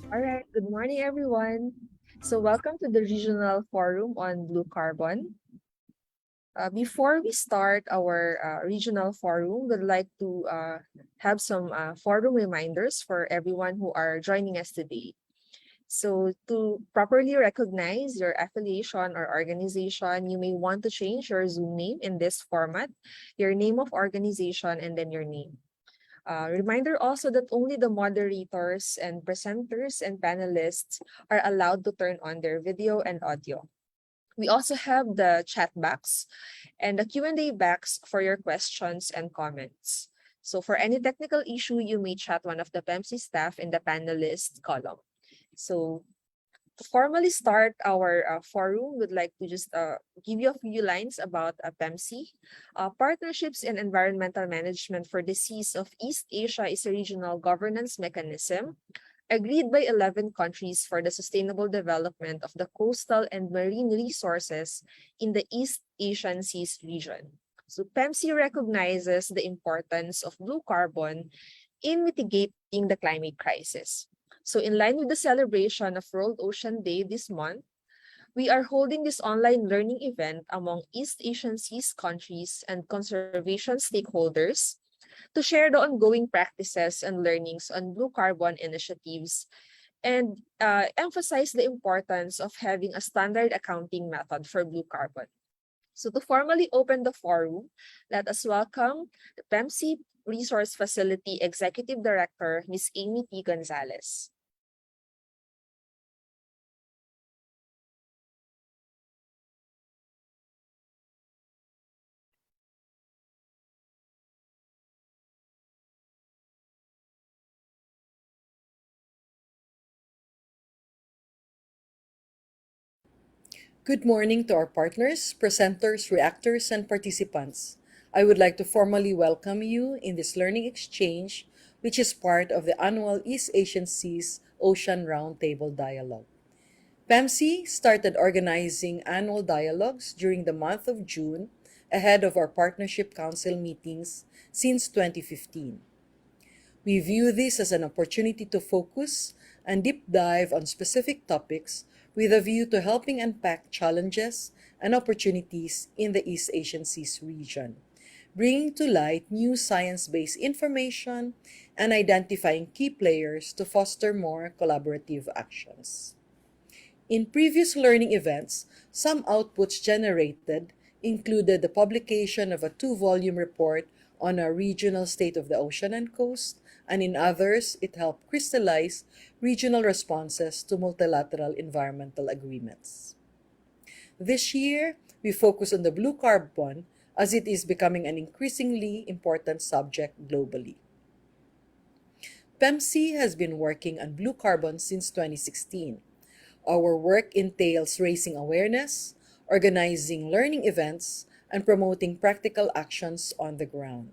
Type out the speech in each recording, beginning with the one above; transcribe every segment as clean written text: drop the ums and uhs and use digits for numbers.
All right, good morning, everyone. So, welcome to the Regional Forum on Blue Carbon. Before we start our regional forum, we'd like to have some forum reminders for everyone who are joining us today. So, to properly recognize your affiliation or organization, you may want to change your Zoom name in this format, your name of organization, and then your name. Reminder also that only the moderators and presenters and panelists are allowed to turn on their video and audio. We also have the chat box and the Q&A box for your questions and comments. So for any technical issue, you may chat one of the PEMSI staff in the panelist column. So to formally start our forum, we'd like to just give you a few lines about PEMSI. Partnerships in Environmental Management for the Seas of East Asia is a regional governance mechanism agreed by 11 countries for the sustainable development of the coastal and marine resources in the East Asian Seas region. So PEMSI recognizes the importance of blue carbon in mitigating the climate crisis. So in line with the celebration of World Ocean Day this month, we are holding this online learning event among East Asian Seas countries and conservation stakeholders to share the ongoing practices and learnings on blue carbon initiatives and emphasize the importance of having a standard accounting method for blue carbon. So to formally open the forum, let us welcome the PEMSI Resource Facility Executive Director, Ms. Amy T. Gonzalez. Good morning to our partners, presenters, reactors, and participants. I would like to formally welcome you in this learning exchange, which is part of the annual East Asian Seas Ocean Roundtable Dialogue. PEMSI started organizing annual dialogues during the month of June ahead of our Partnership Council meetings since 2015. We view this as an opportunity to focus and deep dive on specific topics with a view to helping unpack challenges and opportunities in the East Asian Seas region, bringing to light new science-based information and identifying key players to foster more collaborative actions. In previous learning events, some outputs generated included the publication of a two-volume report on our regional state of the ocean and coast, and in others, it helped crystallize regional responses to multilateral environmental agreements. This year, we focus on the blue carbon as it is becoming an increasingly important subject globally. PEMSI has been working on blue carbon since 2016. Our work entails raising awareness, organizing learning events, and promoting practical actions on the ground.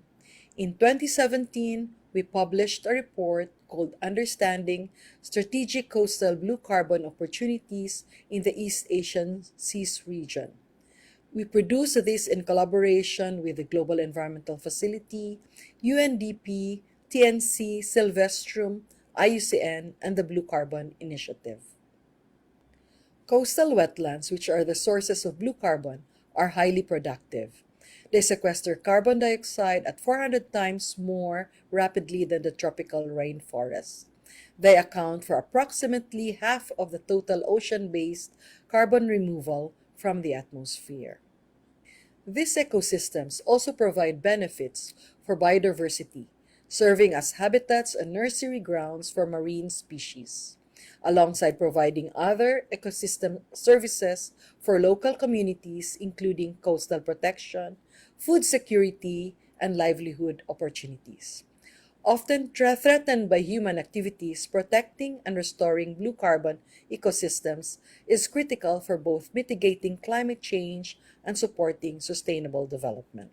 In 2017, we published a report called Understanding Strategic Coastal Blue Carbon Opportunities in the East Asian Seas region. We produced this in collaboration with the Global Environmental Facility, UNDP, TNC, Silvestrum, IUCN, and the Blue Carbon Initiative. Coastal wetlands, which are the sources of blue carbon, are highly productive. They sequester carbon dioxide at 400 times more rapidly than the tropical rainforests. They account for approximately half of the total ocean-based carbon removal from the atmosphere. These ecosystems also provide benefits for biodiversity, serving as habitats and nursery grounds for marine species, alongside providing other ecosystem services for local communities, including coastal protection, food security, and livelihood opportunities. Often threatened by human activities, protecting and restoring blue carbon ecosystems is critical for both mitigating climate change and supporting sustainable development.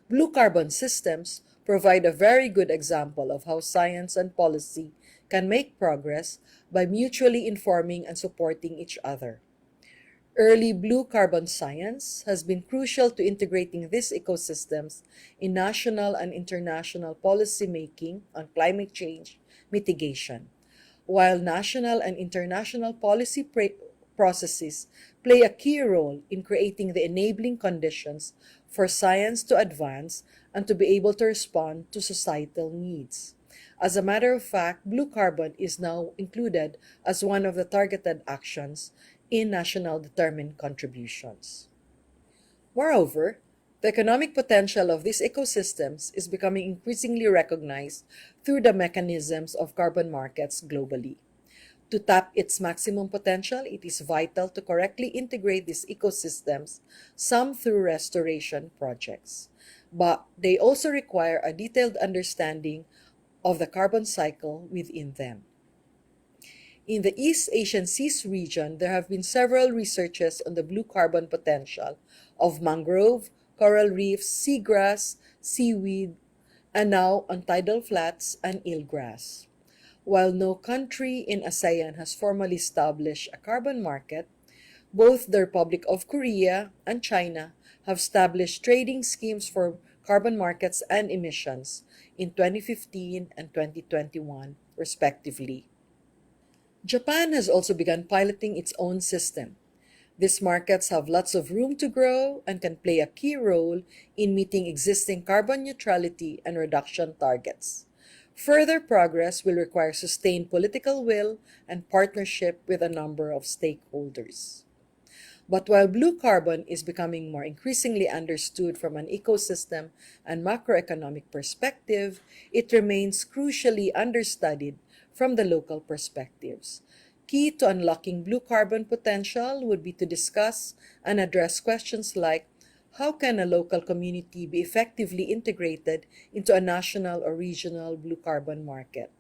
Blue carbon systems provide a very good example of how science and policy can make progress by mutually informing and supporting each other. Early blue carbon science has been crucial to integrating these ecosystems in national and international policy making on climate change mitigation. while national and international policy processes play a key role in creating the enabling conditions for science to advance and to be able to respond to societal needs. As a matter of fact, blue carbon is now included as one of the targeted actions in national determined contributions. Moreover, the economic potential of these ecosystems is becoming increasingly recognized through the mechanisms of carbon markets globally. To tap its maximum potential, it is vital to correctly integrate these ecosystems, some through restoration projects. But they also require a detailed understanding of the carbon cycle within them. In the East Asian Seas region, there have been several researches on the blue carbon potential of mangrove, coral reefs, seagrass, seaweed, and now on tidal flats and eelgrass. While no country in ASEAN has formally established a carbon market, both the Republic of Korea and China have established trading schemes for carbon markets and emissions in 2015 and 2021, respectively. Japan has also begun piloting its own system. These markets have lots of room to grow and can play a key role in meeting existing carbon neutrality and reduction targets. Further progress will require sustained political will and partnership with a number of stakeholders. But while blue carbon is becoming more increasingly understood from an ecosystem and macroeconomic perspective, it remains crucially understudied from the local perspectives. Key to unlocking blue carbon potential would be to discuss and address questions like how can a local community be effectively integrated into a national or regional blue carbon market?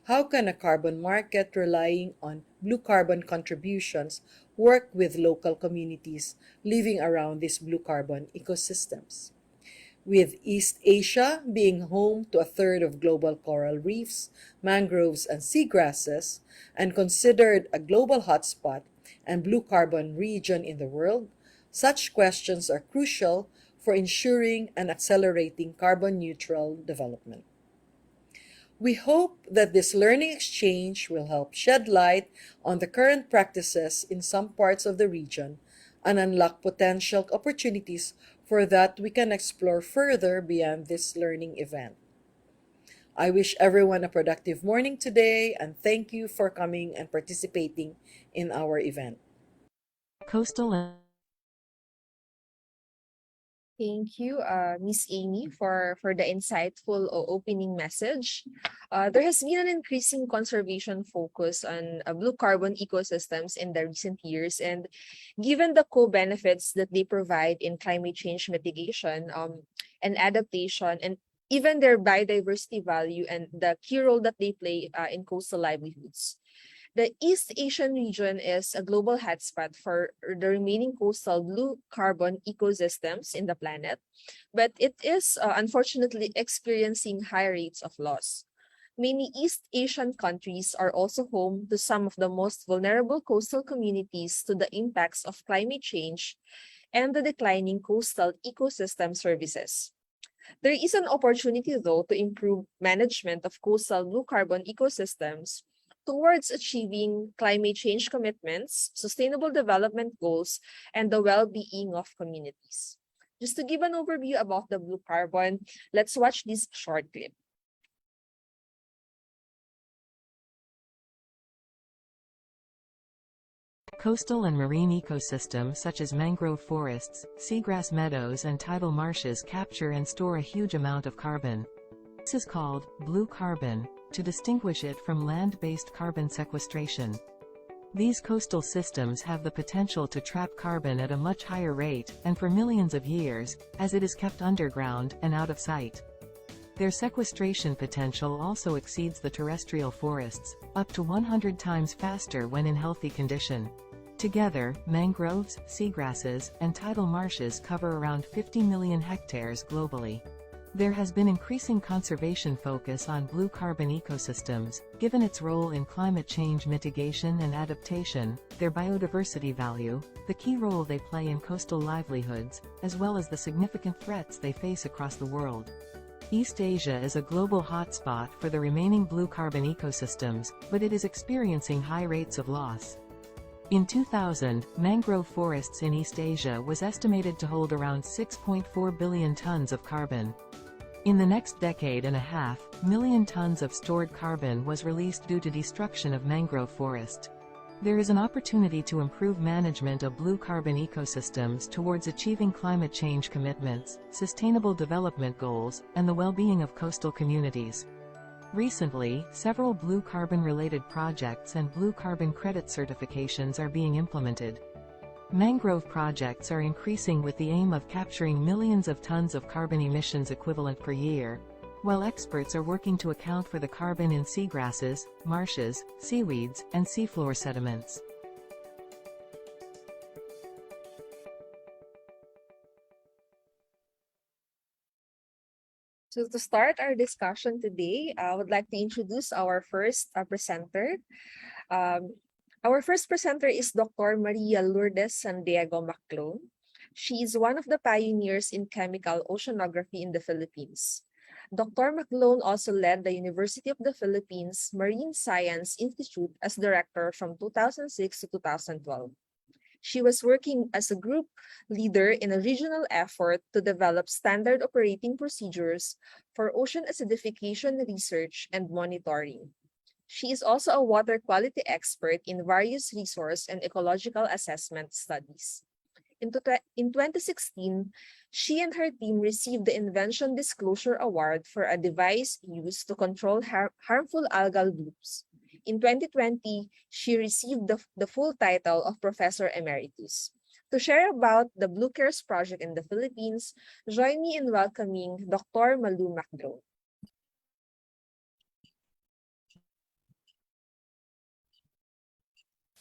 How can a carbon market relying on blue carbon contributions work with local communities living around these blue carbon ecosystems? With East Asia being home to a third of global coral reefs, mangroves, and seagrasses, and considered a global hotspot and blue carbon region in the world, such questions are crucial for ensuring and accelerating carbon neutral development. We hope that this learning exchange will help shed light on the current practices in some parts of the region and unlock potential opportunities for that we can explore further beyond this learning event. I wish everyone a productive morning today and thank you for coming and participating in our event. Coastal Thank you, Miss Amy, for the insightful opening message. There has been an increasing conservation focus on blue carbon ecosystems in the recent years, and given the co-benefits that they provide in climate change mitigation and adaptation, and even their biodiversity value and the key role that they play in coastal livelihoods. The East Asian region is a global hotspot for the remaining coastal blue carbon ecosystems in the planet, but it is unfortunately experiencing high rates of loss. Many East Asian countries are also home to some of the most vulnerable coastal communities to the impacts of climate change and the declining coastal ecosystem services. There is an opportunity, though, to improve management of coastal blue carbon ecosystems towards achieving climate change commitments, sustainable development goals, and the well-being of communities. Just to give an overview about the blue carbon, let's watch this short clip. Coastal and marine ecosystems such as mangrove forests, seagrass meadows and tidal marshes capture and store a huge amount of carbon. This is called blue carbon, to distinguish it from land-based carbon sequestration. These coastal systems have the potential to trap carbon at a much higher rate, and for millions of years, as it is kept underground and out of sight. Their sequestration potential also exceeds the terrestrial forests, up to 100 times faster when in healthy condition. Together, mangroves, seagrasses, and tidal marshes cover around 50 million hectares globally. There has been increasing conservation focus on blue carbon ecosystems, given its role in climate change mitigation and adaptation, their biodiversity value, the key role they play in coastal livelihoods, as well as the significant threats they face across the world. East Asia is a global hotspot for the remaining blue carbon ecosystems, but it is experiencing high rates of loss. In 2000, mangrove forests in East Asia was estimated to hold around 6.4 billion tons of carbon. In the next decade and a half, million tons of stored carbon was released due to destruction of mangrove forest. There is an opportunity to improve management of blue carbon ecosystems towards achieving climate change commitments, sustainable development goals, and the well-being of coastal communities. Recently, several blue carbon-related projects and blue carbon credit certifications are being implemented. Mangrove projects are increasing with the aim of capturing millions of tons of carbon emissions equivalent per year, while experts are working to account for the carbon in seagrasses, marshes, seaweeds, and seafloor sediments. So to start our discussion today, I would like to introduce our first presenter. Our first presenter is Dr. Maria Lourdes Santiago 𝐓𝐿. She is one of the pioneers in chemical oceanography in the Philippines. Dr. 𝐓𝐿 also led the University of the Philippines Marine Science Institute as director from 2006 to 2012. She was working as a group leader in a regional effort to develop standard operating procedures for ocean acidification research and monitoring. She is also a water quality expert in various resource and ecological assessment studies. In 2016, she and her team received the Invention Disclosure Award for a device used to control harmful algal blooms. In 2020, she received the full title of Professor Emeritus. To share about the Blue Cares project in the Philippines, join me in welcoming Dr. Malu 𝐓𝐿.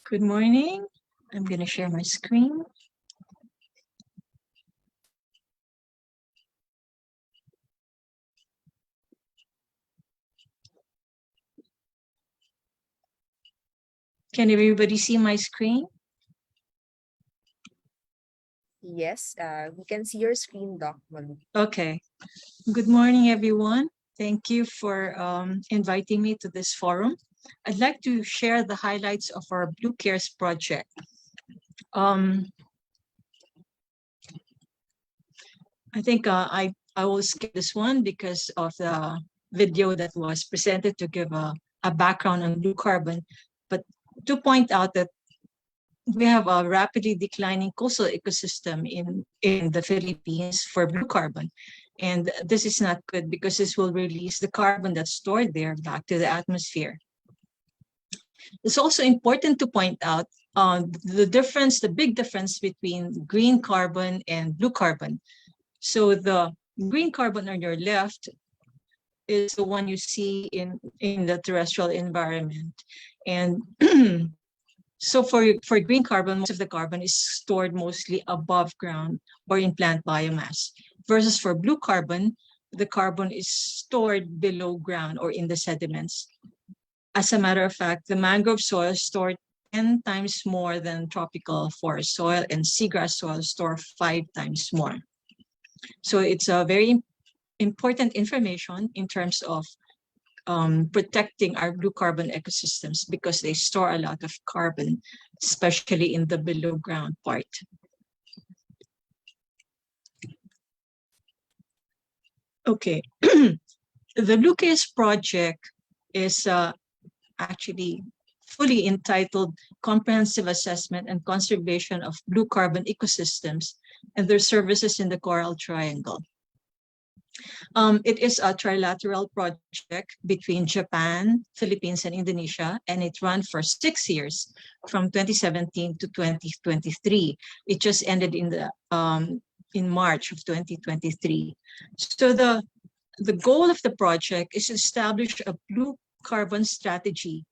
Good morning. I'm going to share my screen. Can everybody see my screen? Yes, we can see your screen, Doc Malu. Okay. Good morning, everyone. Thank you for inviting me to this forum. I'd like to share the highlights of our Blue Cares project. I think I will skip this one because of the video that was presented to give a background on blue carbon. But to point out that we have a rapidly declining coastal ecosystem in the Philippines for blue carbon. And this is not good because this will release the carbon that's stored there back to the atmosphere. It's also important to point out the big difference between green carbon and blue carbon. So the green carbon on your left is the one you see in the terrestrial environment. And so for green carbon, most of the carbon is stored mostly above ground or in plant biomass. Versus for blue carbon, the carbon is stored below ground or in the sediments. As a matter of fact, the mangrove soil stored 10 times more than tropical forest soil, and seagrass soil store 5 times more. So it's a very important information in terms of protecting our blue carbon ecosystems because they store a lot of carbon, especially in the below ground part. Okay, the Blue Cares project is actually fully entitled Comprehensive Assessment and Conservation of Blue Carbon Ecosystems and their Services in the Coral Triangle. It is a trilateral project between Japan, Philippines, and Indonesia, and it ran for 6 years from 2017 to 2023. It just ended in March of 2023. So the goal of the project is to establish a blue carbon strategy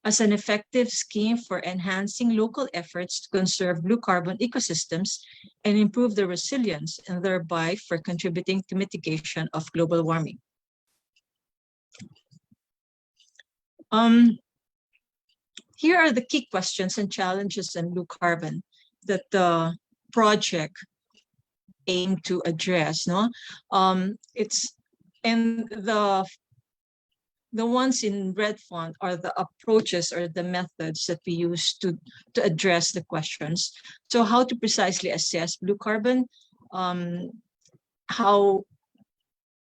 as an effective scheme for enhancing local efforts to conserve blue carbon ecosystems and improve their resilience, and thereby for contributing to mitigation of global warming. Here are the key questions and challenges in blue carbon that the project aimed to address. It's And the ones in red font are the approaches or the methods that we use to address the questions. So how to precisely assess blue carbon, how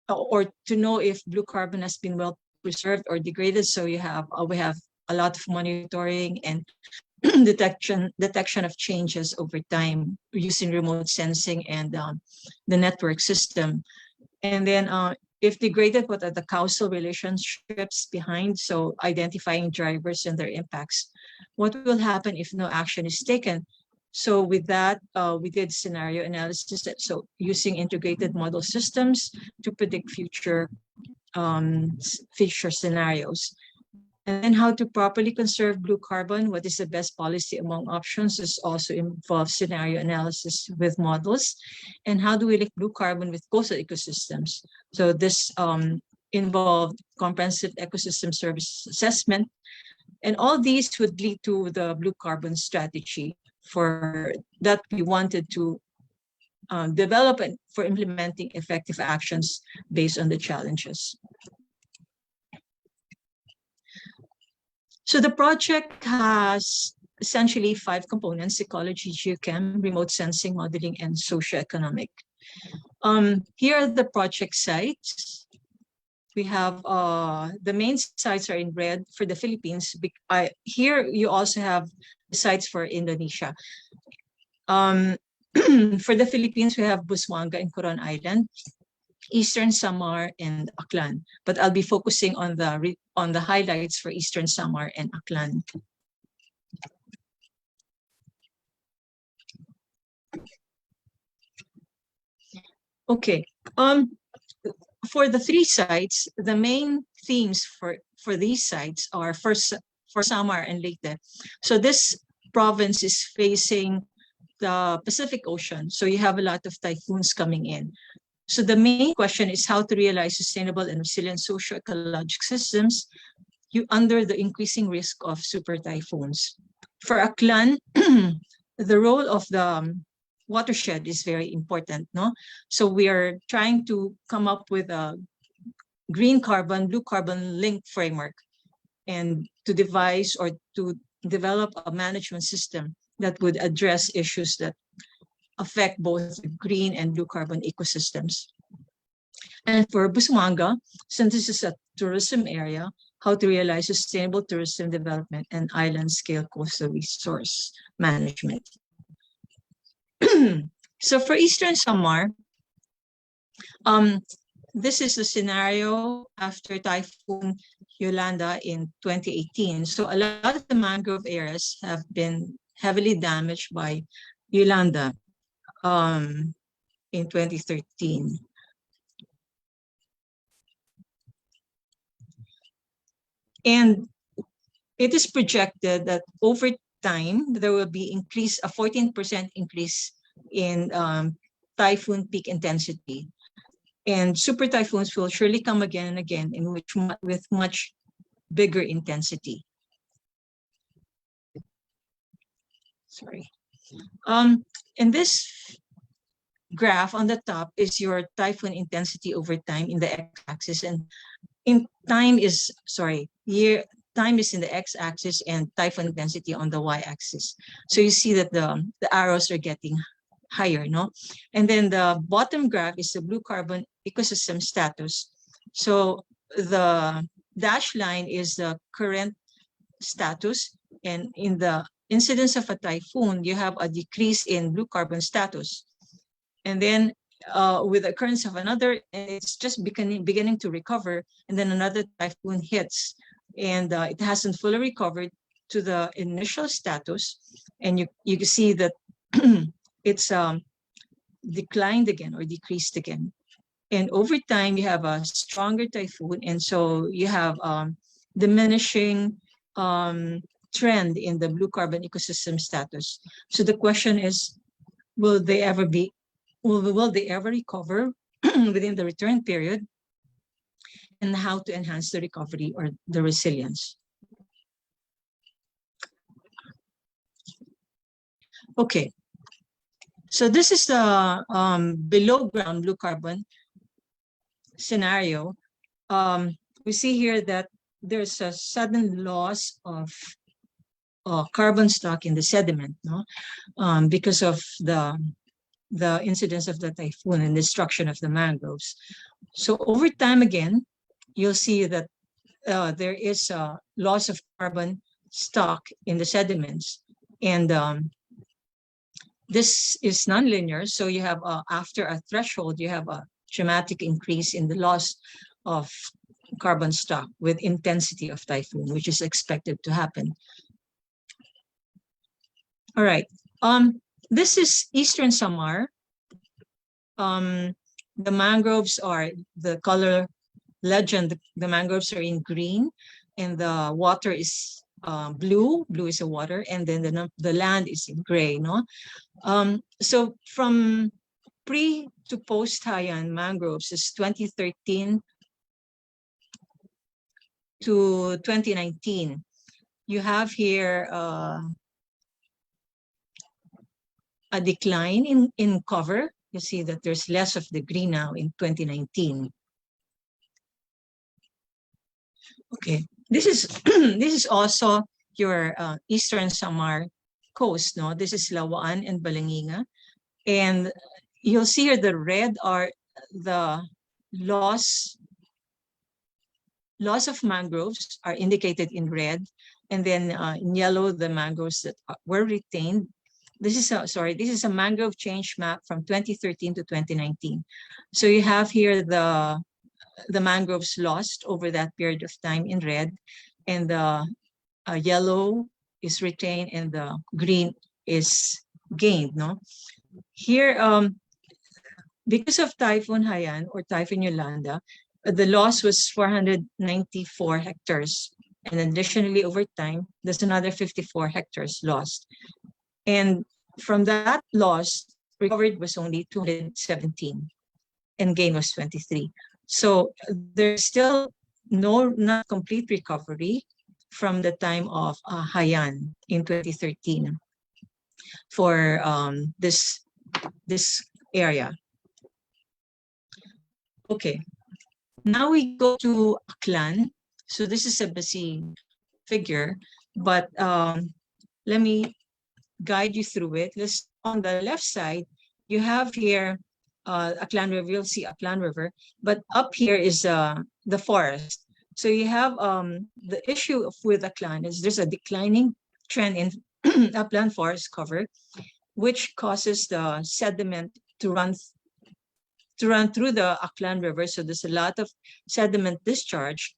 or to know if blue carbon has been well preserved or degraded. So we have a lot of monitoring and detection of changes over time using remote sensing and the network system. And then if degraded, what are the causal relationships behind? So identifying drivers and their impacts. What will happen if no action is taken? So with that, we did scenario analysis. So using integrated model systems to predict future scenarios. And then how to properly conserve blue carbon, what is the best policy among options, this also involves scenario analysis with models. And how do we link blue carbon with coastal ecosystems? So this involved comprehensive ecosystem service assessment. And all these would lead to the blue carbon strategy for that we wanted to develop and for implementing effective actions based on the challenges. So the project has essentially 5 components: ecology, geochem, remote sensing, modeling, and socioeconomic. Here are the project sites. We have the main sites are in red for the Philippines. Here you also have sites for Indonesia. For the Philippines, we have Busuanga and Coron Island, Eastern Samar, and Aklan. But I'll be focusing on the highlights for Eastern Samar and Aklan. Okay. For the 3 sites, the main themes for these sites are for Samar and Leyte. So this province is facing the Pacific Ocean. So you have a lot of typhoons coming in. So the main question is how to realize sustainable and resilient socio-ecological systems under the increasing risk of super typhoons. For Aklan, the role of the watershed is very important, no? So we are trying to come up with a green carbon, blue carbon link framework and to devise or to develop a management system that would address issues that affect both green and blue carbon ecosystems. And for Busuanga, since this is a tourism area, how to realize sustainable tourism development and island-scale coastal resource management. So for Eastern Samar, this is the scenario after Typhoon Yolanda in 2018. So a lot of the mangrove areas have been heavily damaged by Yolanda in 2013. And it is projected that over time, there will be a 14% increase in typhoon peak intensity. And super typhoons will surely come again and again with much bigger intensity. Sorry. In this graph on the top is your typhoon intensity over time in the x-axis, and time is in the x-axis and typhoon intensity on the y-axis. So you see that the arrows are getting higher, no? And then the bottom graph is the blue carbon ecosystem status. So the dashed line is the current status, and in the incidence of a typhoon, you have a decrease in blue carbon status. And then with the occurrence of another, it's just beginning to recover, and then another typhoon hits, and it hasn't fully recovered to the initial status, and you can see that it's declined again or decreased again. And over time, you have a stronger typhoon, and so you have diminishing trend in the blue carbon ecosystem status. So the question is, will they ever recover within the return period, and how to enhance the recovery or the resilience? Okay, so this is the below ground blue carbon scenario, we see here that there's a sudden loss of carbon stock in the sediment, no, because of the incidence of the typhoon and destruction of the mangroves. So over time again, you'll see that there is a loss of carbon stock in the sediments, and this is nonlinear. So you have after a threshold, you have a dramatic increase in the loss of carbon stock with intensity of typhoon, which is expected to happen. All right. This is Eastern Samar. The mangroves are the color legend. The mangroves are in green, and the water is blue. Blue is the water, and then the land is in gray. No, so from pre to post Haiyan mangroves is 2013 to 2019. You have here a decline in cover. You see that there's less of the green now in 2019. Okay, this is this is also your Eastern Samar coast. No, this is Lawaan and Balanginga, and you'll see here the red are the loss of mangroves are indicated in red, and then in yellow the mangroves that were retained. This is a mangrove change map from 2013 to 2019. So you have here the mangroves lost over that period of time in red, and the yellow is retained and the green is gained. No, here because of Typhoon Haiyan or Typhoon Yolanda, the loss was 494 hectares, and additionally over time there's another 54 hectares lost. And from that loss, recovered was only 217, and gain was 23. So there's still not complete recovery from the time of Haiyan in 2013 for this area. Okay, now we go to Aklan. So this is a busy figure, but let me guide you through it. Let's, on the left side, you have here Aklan River. You'll see Aklan River, but up here is the forest. So you have the issue with Aklan is there's a declining trend in upland forest cover, which causes the sediment to run through the Aklan River. So there's a lot of sediment discharge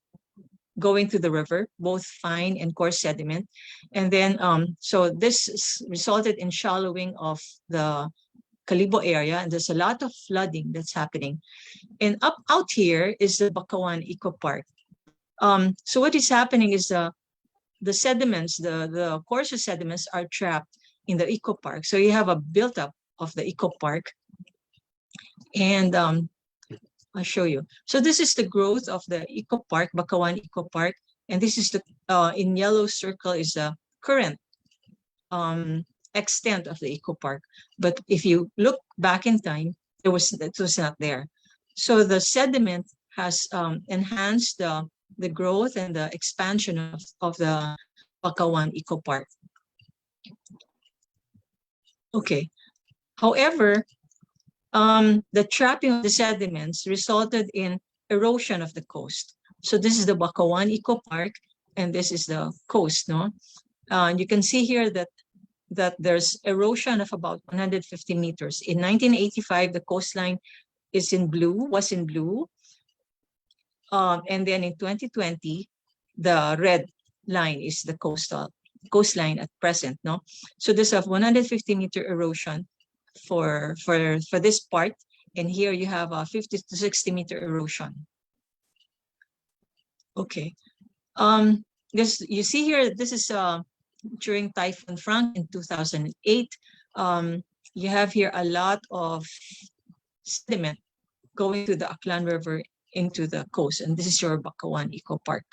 going to the river, both fine and coarse sediment. And then, so this resulted in shallowing of the Kalibo area, and there's a lot of flooding that's happening. And out here is the Bakawan Eco Park. So what is happening is the sediments, the coarser sediments are trapped in the Eco Park. So you have a buildup of the Eco Park. And I'll show you. So this is the growth of the Eco Park, Bakawan Eco Park, and this is the in yellow circle is the current extent of the Eco Park. But if you look back in time, it was not there. So the sediment has enhanced the growth and the expansion of the Bakawan Eco Park. Okay. However, the trapping of the sediments resulted in erosion of the coast. So this is the Bakawan Eco Park, and this is the coast. No, you can see here that there's erosion of about 150 meters. In 1985, the coastline was in blue, and then in 2020, the red line is the coastline at present. No, so there's a 150-meter erosion for this part, and here you have a 50 to 60-meter erosion. Okay, this you see here. This is during Typhoon Frank in 2008. You have here a lot of sediment going to the Aklan River into the coast, and this is your Bakawan Eco Park.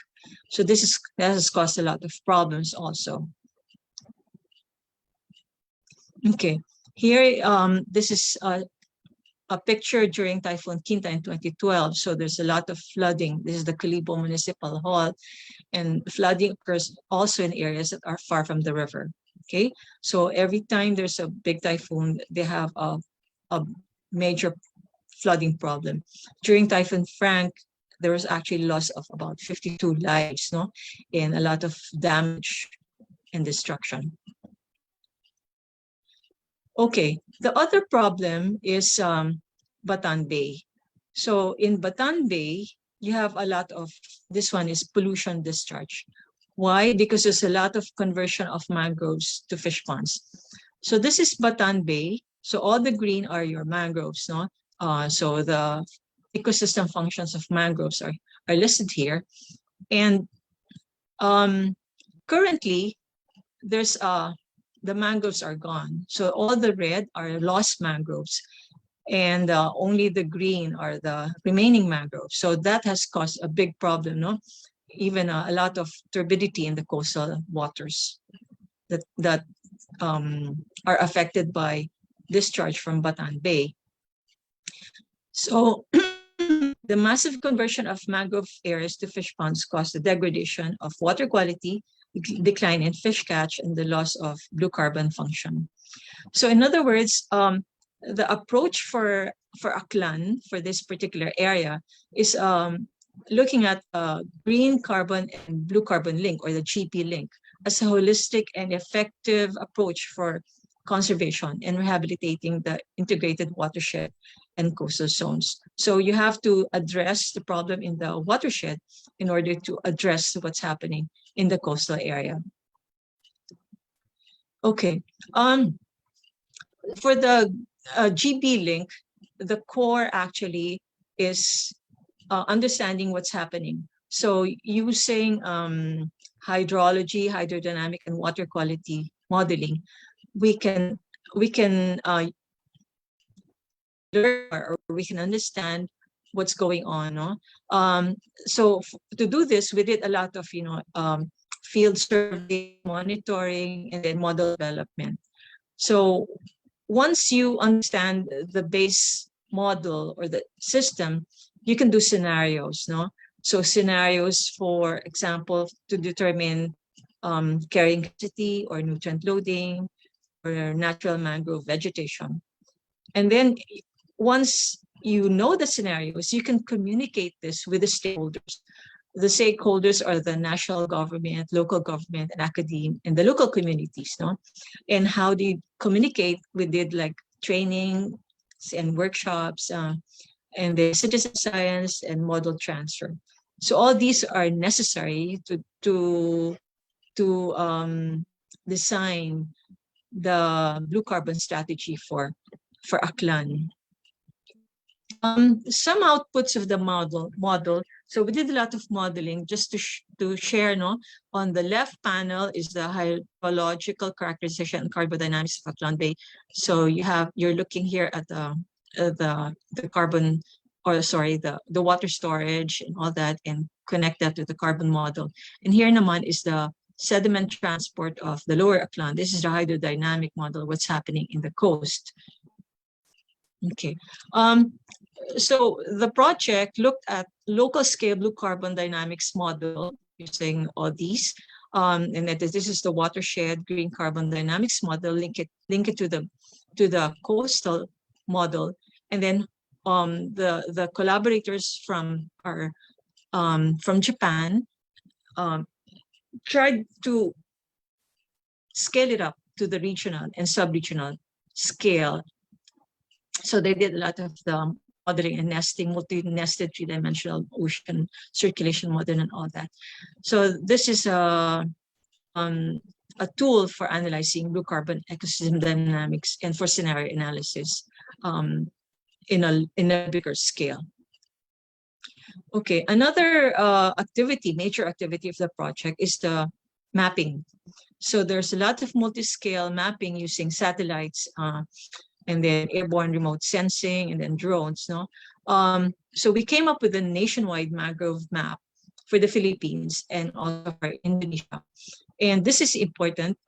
So that has caused a lot of problems also. Okay, here this is a picture during Typhoon Quinta in 2012. So there's a lot of flooding. This is the Kalibo Municipal Hall, and flooding occurs also in areas that are far from the river. Okay, so every time there's a big typhoon, they have a major flooding problem. During Typhoon Frank, there was actually loss of about 52 lives, no, and a lot of damage and destruction. Okay, the other problem is Batan Bay. So in Batan Bay, you have a lot of, this one is pollution discharge. Why? Because there's a lot of conversion of mangroves to fish ponds. So this is Batan Bay. So all the green are your mangroves, no? So the ecosystem functions of mangroves are listed here. And currently, there's the mangroves are gone. So all the red are lost mangroves, and only the green are the remaining mangroves. So that has caused a big problem, no? Even a lot of turbidity in the coastal waters that are affected by discharge from Batan Bay. So the massive conversion of mangrove areas to fish ponds caused the degradation of water quality, decline in fish catch, and the loss of blue carbon function. So in other words, the approach for 𝐓𝐴CLan, for this particular area, is looking at green carbon and blue carbon link, or the GP link, as a holistic and effective approach for conservation and rehabilitating the integrated watershed and coastal zones. So you have to address the problem in the watershed in order to address what's happening in the coastal area. Okay, for the GB link, the core actually is understanding what's happening. So using hydrology, hydrodynamic, and water quality modeling, we can learn, or we can understand what's going on. No? So to do this, we did a lot of field survey, monitoring, and then model development. So once you understand the base model or the system, you can do scenarios. No, so scenarios, for example, to determine carrying capacity or nutrient loading or natural mangrove vegetation. And then once you know the scenarios, you can communicate this with the stakeholders. The stakeholders are the national government, local government, and academia, and the local communities. No, and how do you communicate? We did like training and workshops, and the citizen science and model transfer. So all these are necessary to design the blue carbon strategy for 𝐓𝐴CLan. Some outputs of the model. So we did a lot of modeling just to share. No, on the left panel is the hydrological characterization and carbodynamics of 𝐓𝐴CLan Bay. So you're looking here at the carbon, or sorry, the water storage and all that, and connect that to the carbon model. And here naman is the sediment transport of the lower 𝐴CLan. This is the hydrodynamic model, what's happening in the coast. Okay. So the project looked at local scale blue carbon dynamics model using all these. And that this is the watershed green carbon dynamics model, link it to the coastal model. And then the collaborators from Japan tried to scale it up to the regional and sub-regional scale. So they did a lot of the modeling and nesting, multi-nested three-dimensional ocean circulation model and all that. So this is a tool for analyzing blue carbon ecosystem dynamics and for scenario analysis in a bigger scale. Okay, another major activity of the project is the mapping. So there's a lot of multi-scale mapping using satellites, and then airborne remote sensing, and then drones. No, so we came up with a nationwide mangrove map for the Philippines and also for Indonesia. And this is important.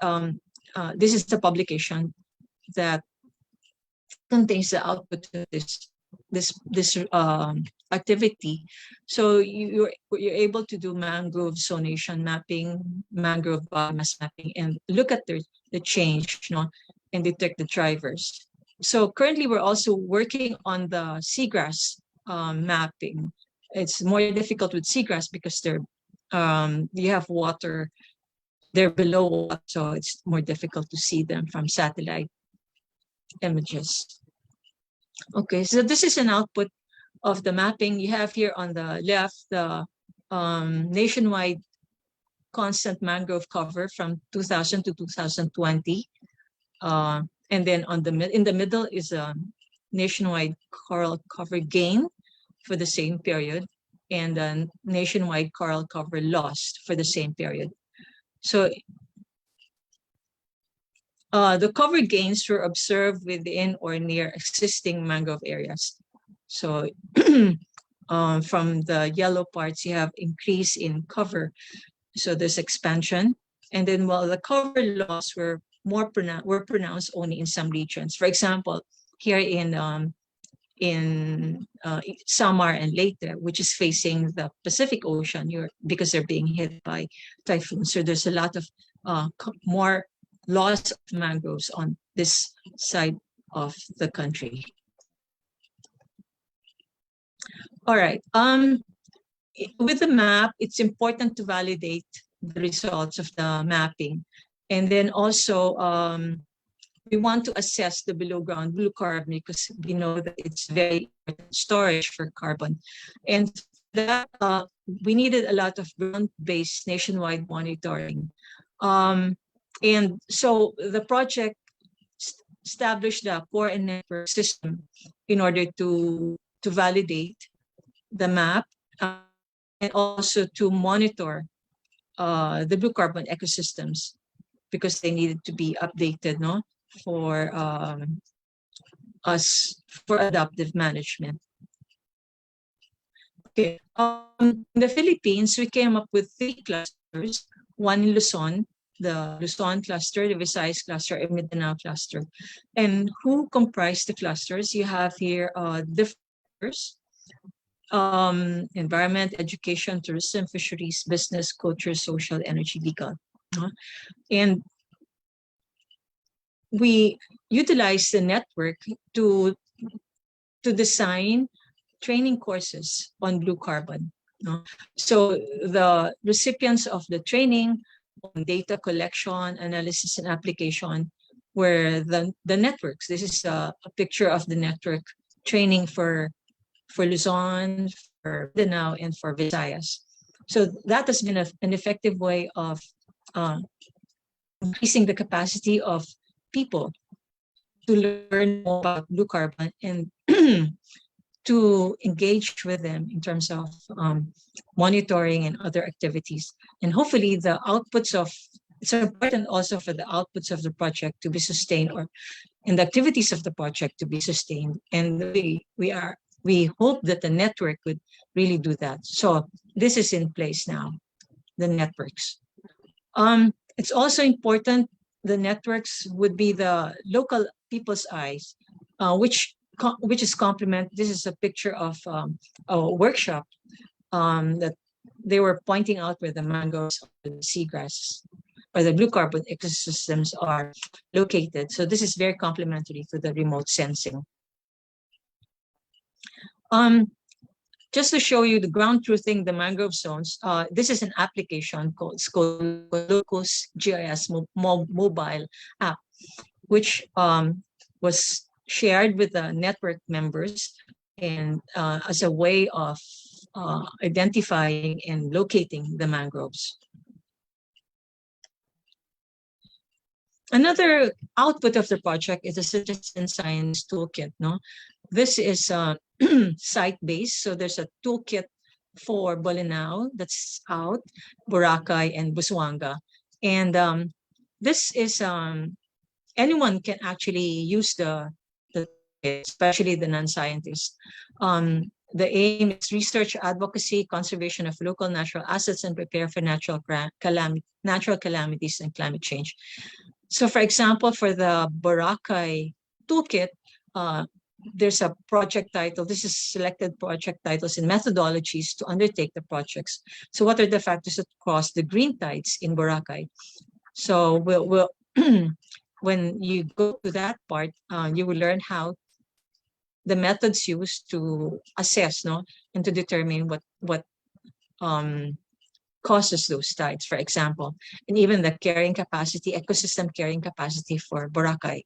This is the publication that contains the output of this activity. So you're able to do mangrove zonation mapping, mangrove biomass mapping, and look at the change, and detect the drivers. So currently, we're also working on the seagrass mapping. It's more difficult with seagrass because you have water, they're below water, so it's more difficult to see them from satellite images. Okay, so this is an output of the mapping. You have here on the left the nationwide constant mangrove cover from 2000 to 2020. And then in the middle is a nationwide coral cover gain for the same period, and a nationwide coral cover lost for the same period. So the cover gains were observed within or near existing mangrove areas. So from the yellow parts, you have increase in cover. So there's expansion. And then while the cover loss were pronounced only in some regions. For example, here in Samar and Leyte, which is facing the Pacific Ocean, because they're being hit by typhoons. So there's a lot of more loss of mangroves on this side of the country. All right. With the map, it's important to validate the results of the mapping. And then also, we want to assess the below ground blue carbon because we know that it's very important storage for carbon. And that we needed a lot of ground-based nationwide monitoring. And so the project established the core and network system in order to validate the map and also to monitor the blue carbon ecosystems because they needed to be updated, for for adaptive management. Okay, in the Philippines, we came up with 3 clusters: one in Luzon, the Luzon cluster, the Visayas cluster, and Mindanao cluster. And who comprised the clusters? You have here different clusters: environment, education, tourism, fisheries, business, culture, social, energy, legal. And we utilize the network to design training courses on blue carbon. So the recipients of the training on data collection, analysis, and application were the networks. This is a picture of the network training for Luzon, for Mindanao, and for Visayas. So that has been an effective way of increasing the capacity of people to learn more about blue carbon and to engage with them in terms of monitoring and other activities. And hopefully the outputs of, it's important also for the outputs of the project to be sustained, and the activities of the project to be sustained. And we hope that the network would really do that. So this is in place now, the networks. It's also important the networks would be the local people's eyes, which is complement. This is a picture of a workshop that they were pointing out where the mangroves or the seagrass or the blue carbon ecosystems are located. So this is very complementary to the remote sensing. Just to show you the ground truthing, the mangrove zones, this is an application called Locus GIS mobile app, which was shared with the network members and as a way of identifying and locating the mangroves. Another output of the project is a citizen science toolkit. This is site-based, so there's a toolkit for Bolinao that's out, Boracay, and Busuanga. And this is, anyone can actually use the especially the non-scientists. The aim is research, advocacy, conservation of local natural assets, and prepare for natural calamities and climate change. So for example, for the Boracay toolkit, there's a project title. This is selected project titles and methodologies to undertake the projects. So what are the factors that cause the green tides in Boracay? So we'll when you go to that part, you will learn how the methods used to assess, and to determine what causes those tides, for example, and even the carrying capacity, ecosystem carrying capacity for Boracay.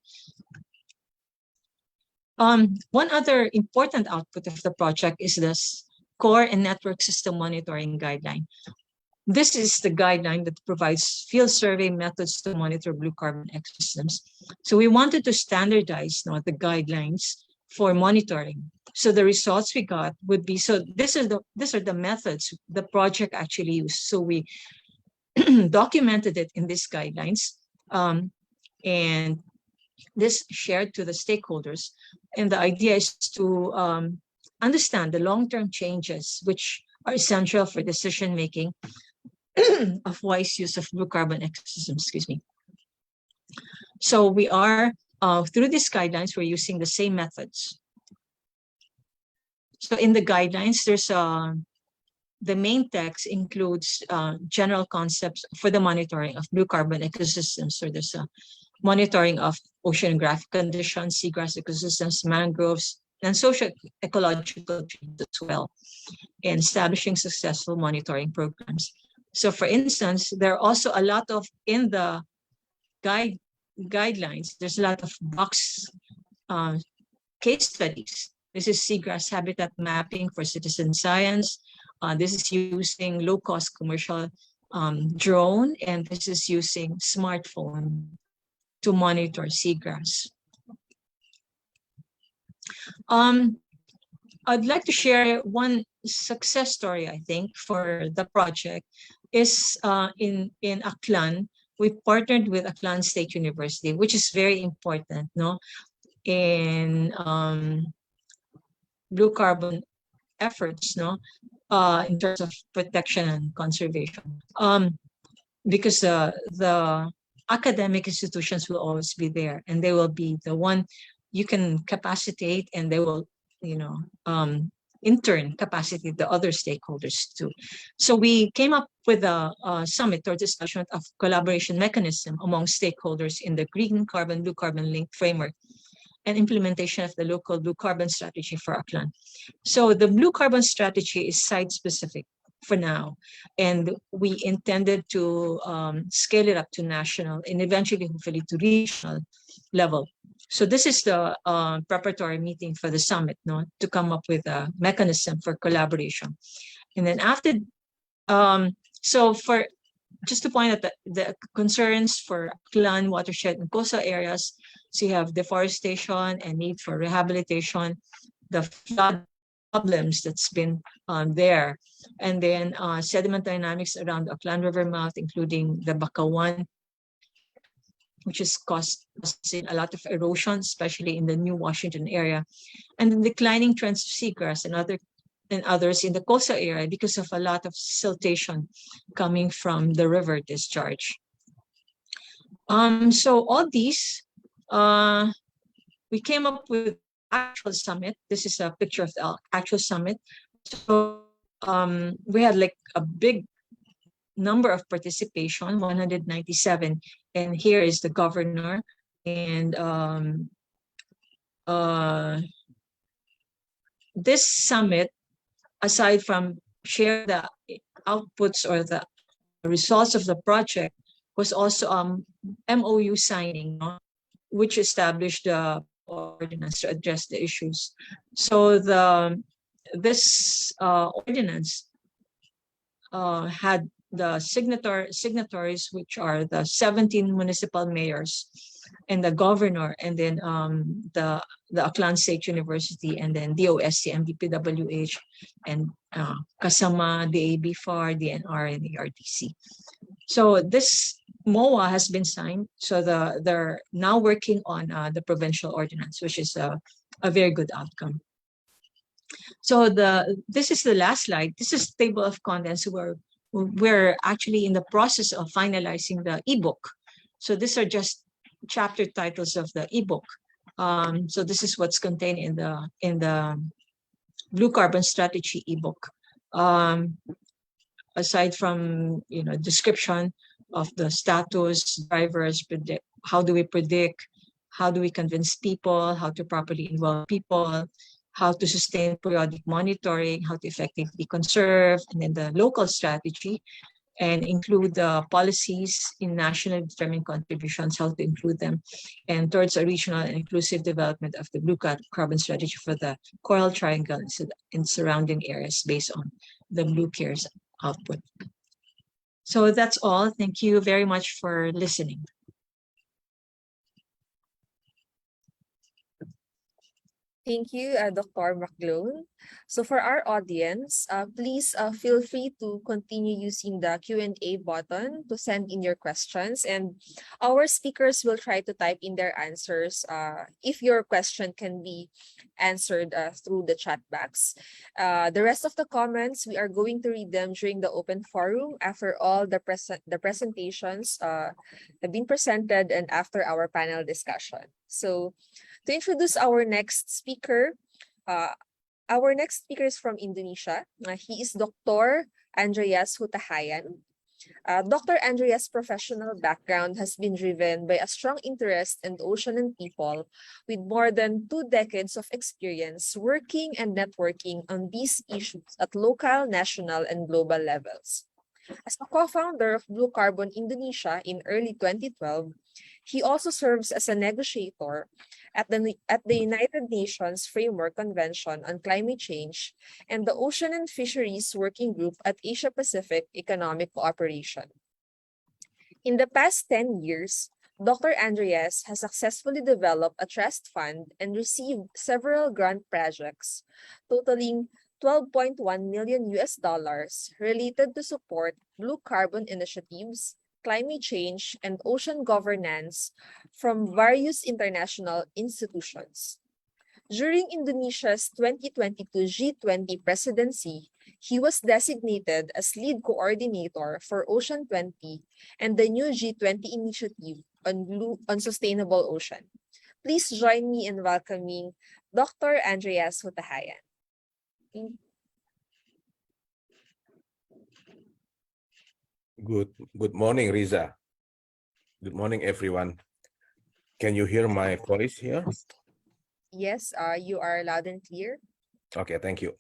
One other important output of the project is this core and network system monitoring guideline. This is the guideline that provides field survey methods to monitor blue carbon ecosystems. So we wanted to standardize the guidelines for monitoring. So the results we got would be, so these are the methods the project actually used. So we documented it in these guidelines, and this shared to the stakeholders. And the idea is to understand the long-term changes which are essential for decision-making of wise use of blue carbon ecosystems, So we are, through these guidelines, we're using the same methods. So in the guidelines, there's the main text includes general concepts for the monitoring of blue carbon ecosystems. So there's a monitoring of oceanographic conditions, seagrass ecosystems, mangroves, and social ecological change as well, and establishing successful monitoring programs. So for instance, there are also a lot of, in the guidelines, there's a lot of box case studies. This is seagrass habitat mapping for citizen science. This is using low-cost commercial drone, and this is using smartphone to monitor seagrass. I'd like to share one success story, I think, for the project is in Aklan. We partnered with Aklan State University, which is very important, in blue carbon efforts, in terms of protection and conservation. Because the academic institutions will always be there, and they will be the one you can capacitate, and they will, in turn, capacitate the other stakeholders too. So we came up with a summit or discussion of collaboration mechanism among stakeholders in the green carbon, blue carbon linked framework and implementation of the local blue carbon strategy for Aklan. So the blue carbon strategy is site-specific for now, and we intended to scale it up to national and eventually, hopefully, to regional level. So this is the preparatory meeting for the summit, to come up with a mechanism for collaboration. And then after, so for just to point out that the concerns for Aklan, watershed, and coastal areas, so you have deforestation and need for rehabilitation, the flood problems that's been there, and then sediment dynamics around the Aklan River mouth, including the Bakawan, which is causing a lot of erosion, especially in the New Washington area, and the declining trends of seagrass and others in the coastal area because of a lot of siltation coming from the river discharge. So all these, we came up with actual summit. This is a picture of the actual summit. So we had like a big number of participation, 197, and here is the governor, and this summit, aside from share the outputs or the results of the project, was also MOU signing, which established the ordinance to address the issues. So this ordinance had the signatories, which are the 17 municipal mayors and the governor, and then the Aklan State University, and then DOST, MDPWH, and Kasama, DAB FAR, DNR, and the RTC. So this MOA has been signed. So they're now working on the provincial ordinance, which is a very good outcome. So this is the last slide. This is table of contents. We're actually in the process of finalizing the ebook. So these are just chapter titles of the ebook. So this is what's contained in the Blue Carbon Strategy ebook. Aside from description of the status, drivers, how do we predict, how do we convince people, how to properly involve people, how to sustain periodic monitoring, how to effectively conserve, and then the local strategy, and include the policies in national determined contributions, how to include them, and towards a regional and inclusive development of the blue carbon strategy for the Coral Triangle and surrounding areas based on the Blue CARES output. So that's all. Thank you very much for listening. Thank you, Dr. McClone. So for our audience, please feel free to continue using the Q&A button to send in your questions, and our speakers will try to type in their answers if your question can be answered through the chat box. The rest of the comments, we are going to read them during the open forum after all the presentations have been presented and after our panel discussion. So to introduce our next speaker is from Indonesia. He is Dr. Andreas Hutahayan. Dr. Andreas' professional background has been driven by a strong interest in the ocean and people, with more than 2 decades of experience working and networking on these issues at local, national, and global levels. As a co-founder of Blue Carbon Indonesia in early 2012, he also serves as a negotiator at the United Nations Framework Convention on Climate Change and the Ocean and Fisheries Working Group at Asia-Pacific Economic Cooperation. In the past 10 years, Dr. Andreas has successfully developed a trust fund and received several grant projects totaling $12.1 million related to support blue carbon initiatives, climate change, and ocean governance from various international institutions. During Indonesia's 2022 G20 presidency, he was designated as lead coordinator for Ocean 20 and the new G20 initiative on sustainable ocean. Please join me in welcoming Dr. Andreas Hutahayan. Good morning, Riza. Good morning, everyone. Can you hear my voice here? Yes, you are loud and clear. Okay, thank you.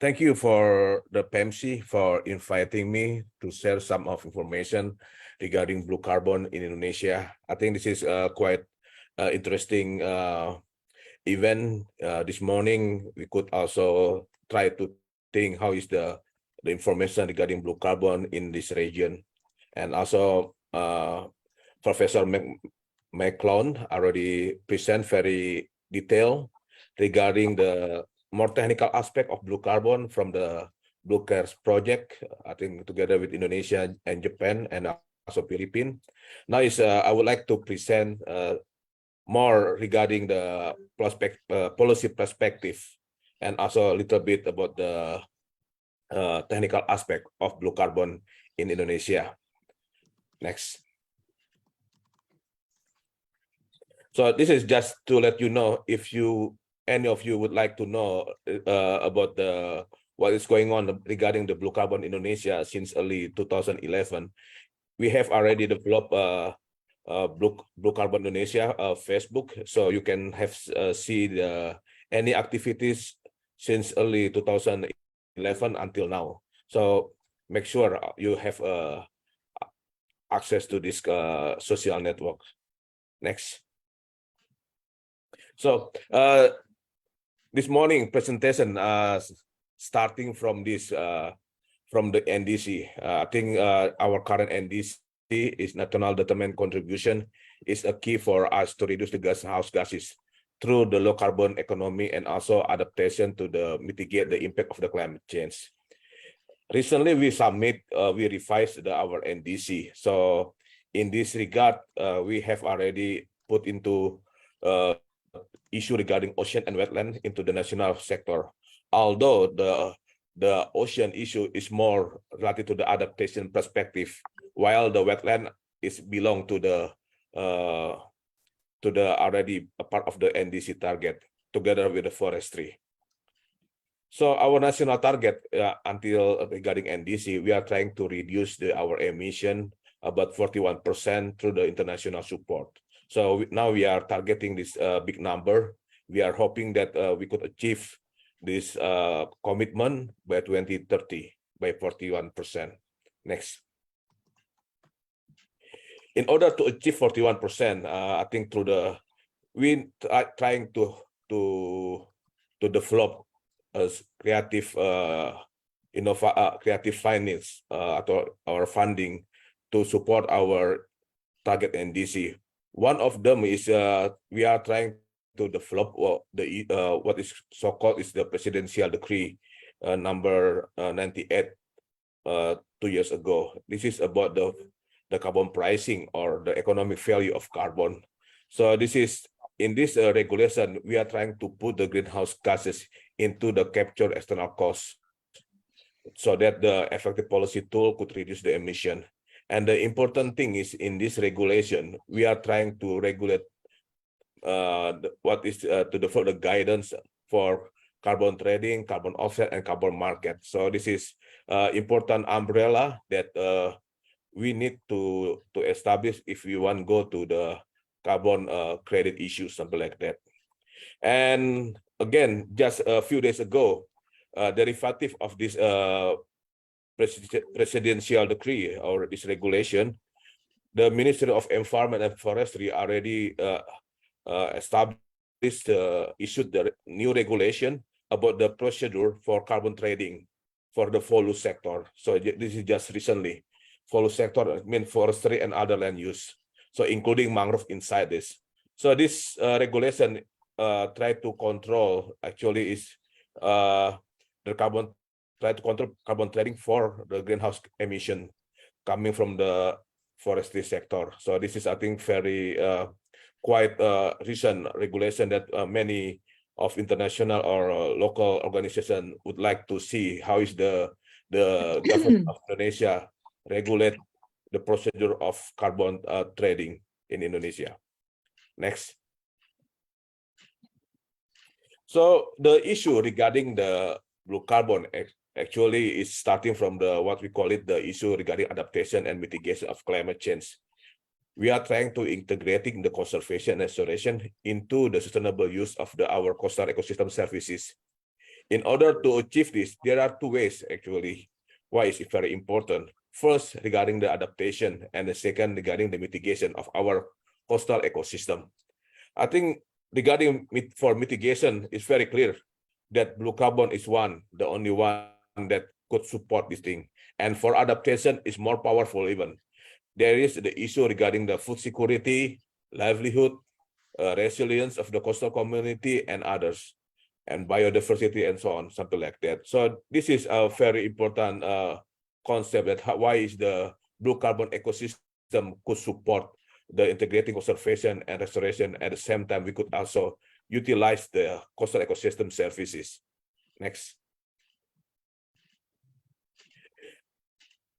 Thank you for the PEMSEA for inviting me to share some of information regarding blue carbon in Indonesia. I think this is quite interesting event. This morning, we could also try to think how is the information regarding blue carbon in this region. And also Professor McClone already present very detailed regarding the more technical aspect of blue carbon from the Blue CARES project, I think together with Indonesia and Japan and also Philippines. Now I would like to present more regarding the policy perspective and also a little bit about the technical aspect of blue carbon in Indonesia. Next. So this is just to let you know, if any of you would like to know about what is going on regarding the blue carbon Indonesia since early 2011, we have already developed Blue Carbon Indonesia Facebook, so you can have see any activities since early 2011 until now. So make sure you have access to this social network. Next. So this morning presentation starting from this from the NDC. I think our current NDC is national determined contribution is a key for us to reduce the greenhouse gases through the low carbon economy and also adaptation to mitigate the impact of the climate change. Recently, we revised our NDC. So in this regard, we have already put into issue regarding ocean and wetland into the national sector. Although the ocean issue is more related to the adaptation perspective, while the wetland belong to the to the already a part of the NDC target together with the forestry. So our national target until regarding NDC, we are trying to reduce our emission about 41% through the international support. So now we are targeting this big number. We are hoping that we could achieve this commitment by 2030 by 41%. Next. In order to achieve 41%, I think through we trying to develop creative creative finance atau our funding to support our target NDC. One of them is we are trying to develop what is so-called is the presidential decree number 98 2 years ago. This is about the carbon pricing or the economic value of carbon. So this is in this regulation, we are trying to put the greenhouse gases into the capture external costs so that the effective policy tool could reduce the emission. And the important thing is in this regulation, we are trying to regulate what is to develop the guidance for carbon trading, carbon offset, and carbon market. So this is important umbrella that we need to establish if we want to go to the carbon credit issue, something like that. And again, just a few days ago, derivative of this presidential decree or this regulation, the Ministry of Environment and Forestry already established, issued the new regulation about the procedure for carbon trading for the follow sector. So this is just recently. Follow sector means forestry and other land use, so including mangrove inside this. So this regulation try to control actually is the carbon, try to control carbon trading for the greenhouse emission coming from the forestry sector. So this is, I think, very quite recent regulation that many of international or local organization would like to see how is the government of Indonesia regulate the procedure of carbon trading in Indonesia. Next. So the issue regarding the blue carbon actually is starting from the what we call it the issue regarding adaptation and mitigation of climate change. We are trying to integrating the conservation and restoration into the sustainable use of our coastal ecosystem services. In order to achieve this, there are two ways actually. Why is it very important? First, regarding the adaptation, and the second, regarding the mitigation of our coastal ecosystem. I think regarding for mitigation, it's very clear that blue carbon is the only one that could support this thing. And for adaptation, is more powerful even. There is the issue regarding the food security, livelihood, resilience of the coastal community and others, and biodiversity and so on, something like that. So this is a very important concept that why is the blue carbon ecosystem could support the integrating conservation and restoration. At the same time, we could also utilize the coastal ecosystem services. Next.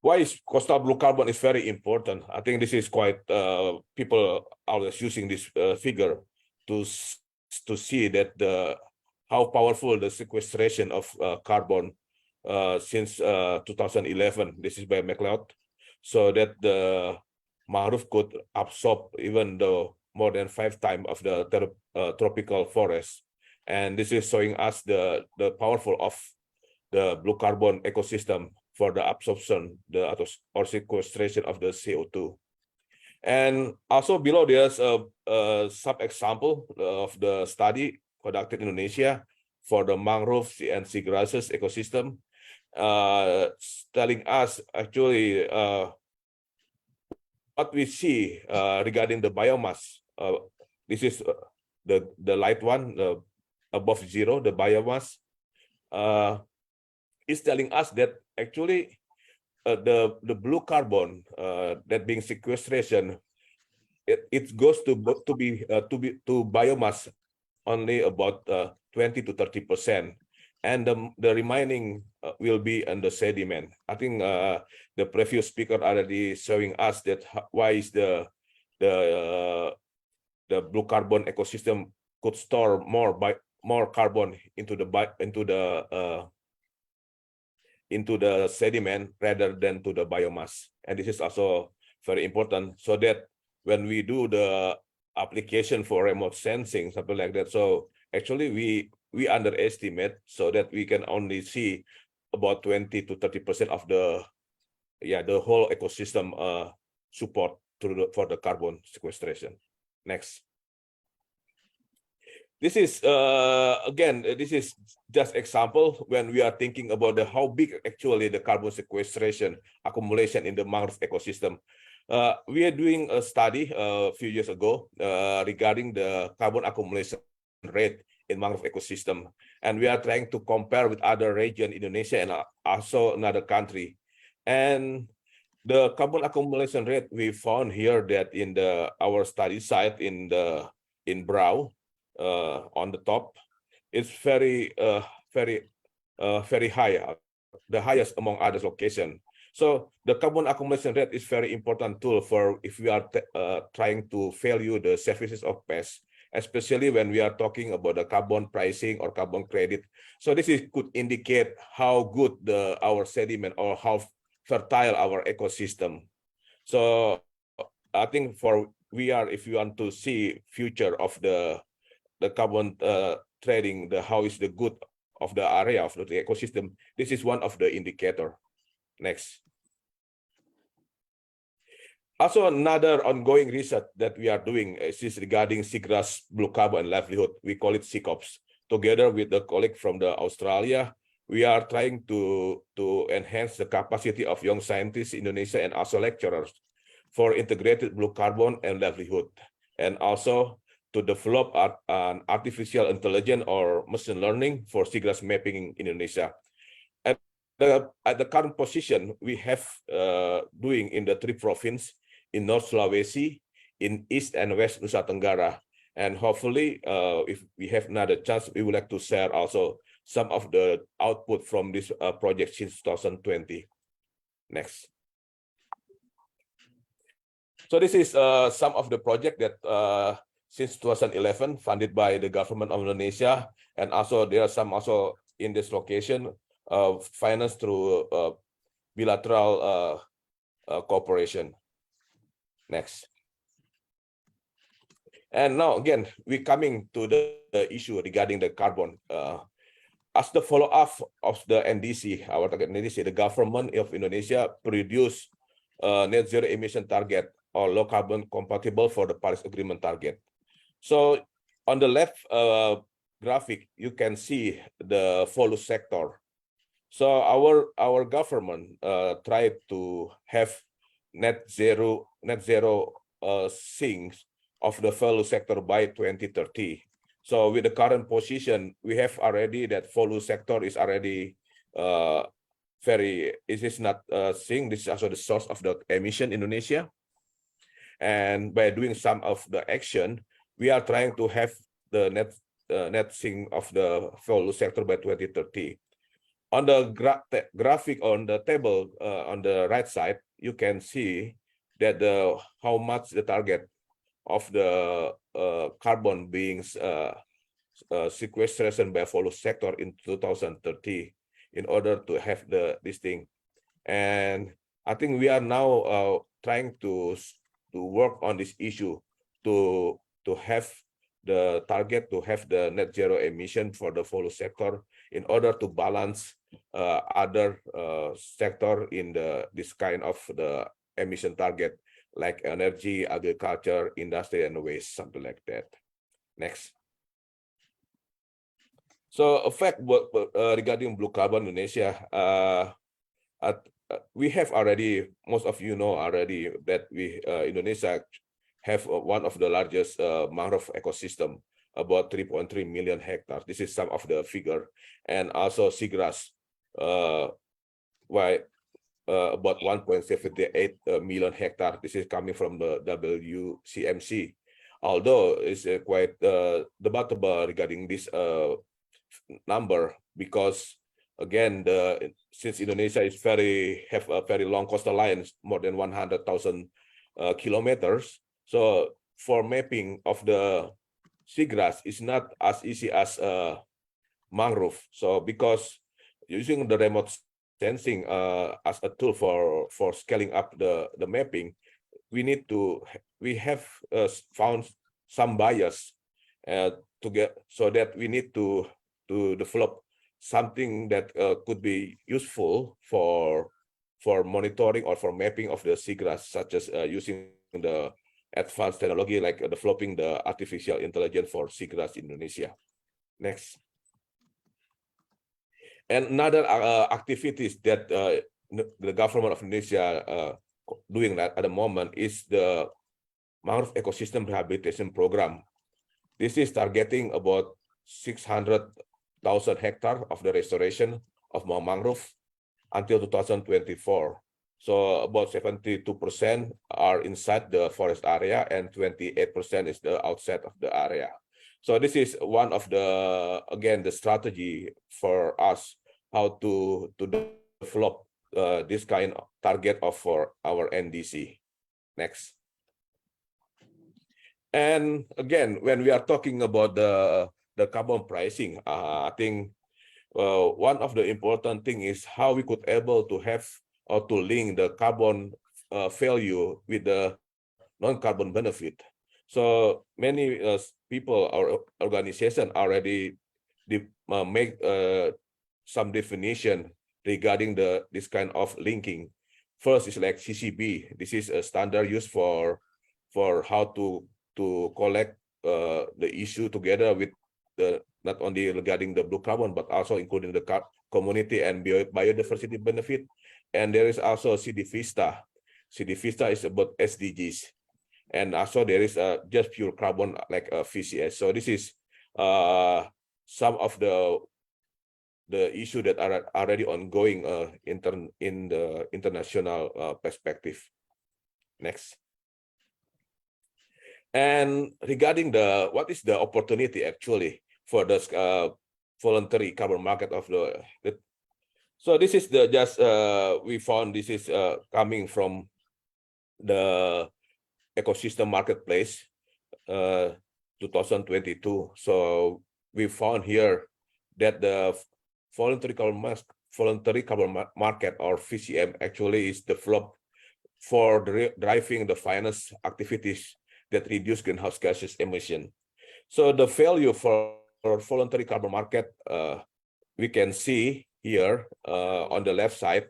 Why is coastal blue carbon is very important? I think this is quite people always using this figure to see that how powerful the sequestration of carbon since 2011. This is by McLeod, so that the mangrove could absorb even though more than 5 times of the tropical forest, and this is showing us the powerful of the blue carbon ecosystem for the absorption or sequestration of the CO2. And also below there's a sub example of the study conducted in Indonesia for the mangrove and seagrasses ecosystem, telling us actually what we see regarding the biomass. This is the light one above zero, the biomass is telling us that actually the blue carbon that being sequestration, it goes to biomass only about 20 to 30%, and the remaining will be in the sediment. I think the previous speaker already showing us that why is the the blue carbon ecosystem could store more carbon into the sediment rather than to the biomass. And this is also very important, so that when we do the application for remote sensing, something like that, so actually we underestimate, so that we can only see about 20 to 30% of the whole ecosystem support for the carbon sequestration. Next. This is again, this is just example when we are thinking about how big actually the carbon sequestration accumulation in the mangrove ecosystem. We are doing a study a few years ago regarding the carbon accumulation rate in mangrove ecosystem, and we are trying to compare with other region, Indonesia and also another country. And the carbon accumulation rate we found here that in our study site in Brau, on the top, it's very high, the highest among other locations. So the carbon accumulation rate is very important tool for if we are trying to value the services of PES, especially when we are talking about the carbon pricing or carbon credit. So this could indicate how good our sediment or how fertile our ecosystem. So I think if you want to see future of the carbon trading, how is the good of the area of the ecosystem, this is one of the indicator. Next. Also, another ongoing research that we are doing is regarding seagrass blue carbon and livelihood. We call it 𝐓𝐡𝐞. Together with the colleague from Australia, we are trying to enhance the capacity of young scientists in Indonesia and also lecturers for integrated blue carbon and livelihood, and also to develop an artificial intelligence or machine learning for seagrass mapping in Indonesia. At the current position, we have doing in the 3 provinces in North Sulawesi, in East and West Nusa Tenggara. And hopefully, if we have another chance, we would like to share also some of the output from this project since 2020. Next. So this is some of the project that since 2011 funded by the government of Indonesia, and also there are some also in this location financed through bilateral cooperation. Next. And now again, we're coming to the issue regarding the carbon. As the follow-up of the NDC, our target NDC, the government of Indonesia produced net zero emission target or low carbon compatible for the Paris Agreement target. So on the left graphic, you can see the follow sector. So our government tried to have net zero sinks of the follow sector by 2030. So with the current position, we have already that follow sector is already it is not sink. This is also the source of the emission in Indonesia. And by doing some of the action, we are trying to have the net sink of the follow sector by 2030. On the graphic on the table on the right side, you can see that how much the target of the carbon being sequestration by follow sector in 2030 in order to have this thing. And I think we are now trying to work on this issue to have the target to have the net zero emission for the follow sector in order to balance other sector in this kind of the emission target, like energy, agriculture, industry, and waste, something like that. Next. So, effect regarding blue carbon Indonesia, we have already, most of you know already that Indonesia have one of the largest mangrove ecosystem, about 3.3 million hectares. This is some of the figure, and also seagrass, about 1.78 million hectares. This is coming from the WCMC. Although it's quite debatable regarding this number, because again, since Indonesia is have a very long coastal line, more than 100,000 kilometers, so for mapping of the seagrass is not as easy as mangrove. So because using the remote sensing as a tool for scaling up the mapping, we have found some bias to get, so that we need to develop something that could be useful for monitoring or for mapping of the seagrass, such as using the advanced technology like developing the artificial intelligence for seagrass in Indonesia. Next. And another activities that the government of Indonesia doing that at the moment is the mangrove ecosystem rehabilitation program. This is targeting about 600,000 hectares of the restoration of mangrove until 2024. So about 72% are inside the forest area and 28% is the outside of the area. So this is one of the, again, the strategy for us how to develop this kind of target of for our NDC. Next. And again, when we are talking about the carbon pricing, I think one of the important thing is how we could able to have or to link the carbon value with the non-carbon benefit. So many people or organization already make some definition regarding this kind of linking. First is like CCB. This is a standard used for how to collect the issue together with the not only regarding the blue carbon but also including the community and biodiversity benefit. And there is also CDVista. CDVista is about SDGs, and also there is just pure carbon like VCS. So this is some of the issue that are already ongoing in the international perspective. Next. And regarding what is the opportunity actually for the voluntary carbon market of so this is the we found this is coming from the ecosystem marketplace 2022. So we found here that the voluntary carbon market or VCM actually is developed for driving the finance activities that reduce greenhouse gases emission. So the value for voluntary carbon market, we can see here on the left side,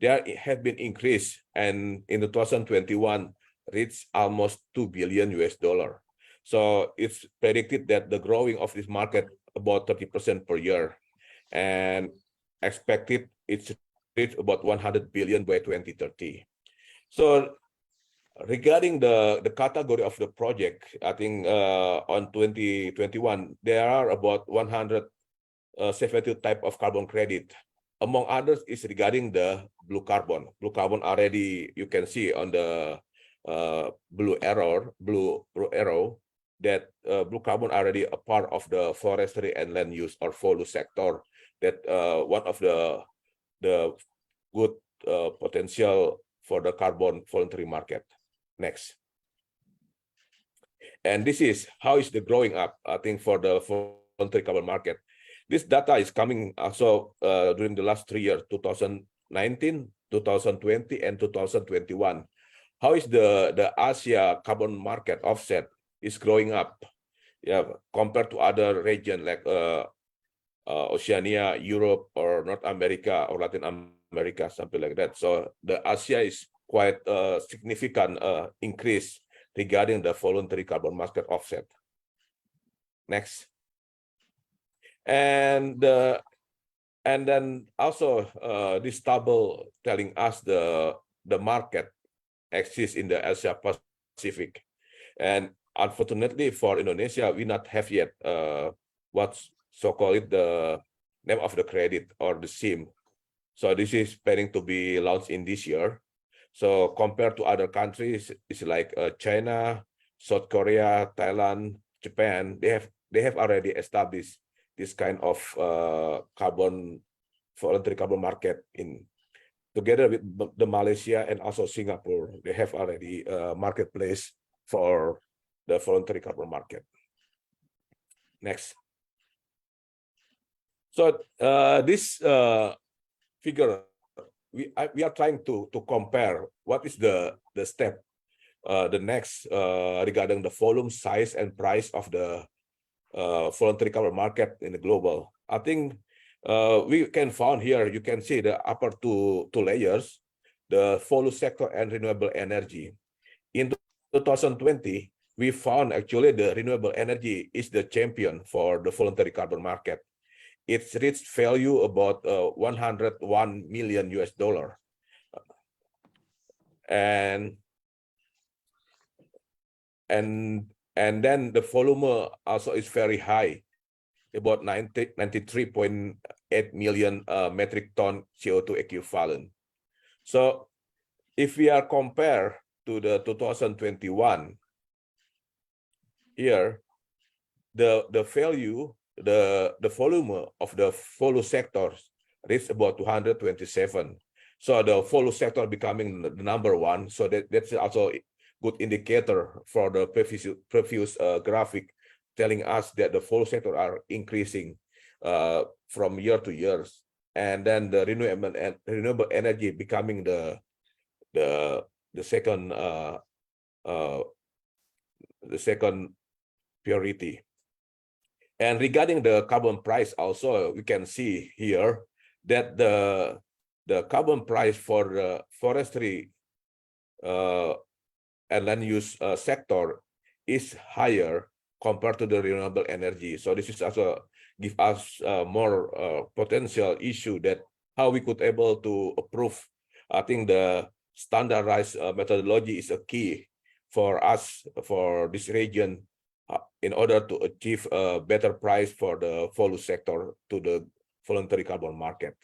there have been increased, and in 2021 reached almost $2 billion. So it's predicted that the growing of this market about 30% per year, and expected it's reach about 100 billion by 2030. So regarding the category of the project, I think on 2021 there are about 170 type of carbon credit. Among others is regarding the blue carbon. Blue carbon already you can see on the blue arrow that blue carbon already a part of the forestry and land use or FOLU sector. That one of the good potential for the carbon voluntary market. Next. And this is how is the growing up, I think, for the voluntary carbon market. This data is coming also during the last 3 years, 2019, 2020, and 2021. How is the Asia carbon market offset is growing up, yeah, compared to other region like Oceania, Europe, or North America, or Latin America, something like that. So the Asia is quite a significant increase regarding the voluntary carbon market offset. Next. And then also this table telling us the market exists in the Asia Pacific, and unfortunately for Indonesia we not have yet what's so-called the name of the credit or the SIM. So this is planning to be launched in this year. So compared to other countries, it's like China, South Korea, Thailand, Japan, they have already established this kind of voluntary carbon market in together with the Malaysia and also Singapore. They have already a marketplace for the voluntary carbon market. Next. So this figure, we are trying to compare what is the step, the next regarding the volume, size, and price of the voluntary carbon market in the global. I think we can find here, you can see the upper two layers, the volume sector and renewable energy. In 2020, we found actually the renewable energy is the champion for the voluntary carbon market. It's reached value about $101 million US. And then the volume also is very high, about 93.8 million metric ton CO2 equivalent. So if we are compared to the 2021, here the value, the volume of the volume sectors reached about 227. So the volume sector becoming the number one. So that's also a good indicator for the previous graphic, telling us that the volume sector are increasing from year to year, and then the renewable energy becoming the second priority. And regarding the carbon price, also we can see here that the carbon price for the forestry and land use sector is higher compared to the renewable energy. So this is also give us more potential issue that how we could able to approve. I think the standardized methodology is a key for us, for this region, in order to achieve a better price for the volume sector to the voluntary carbon market.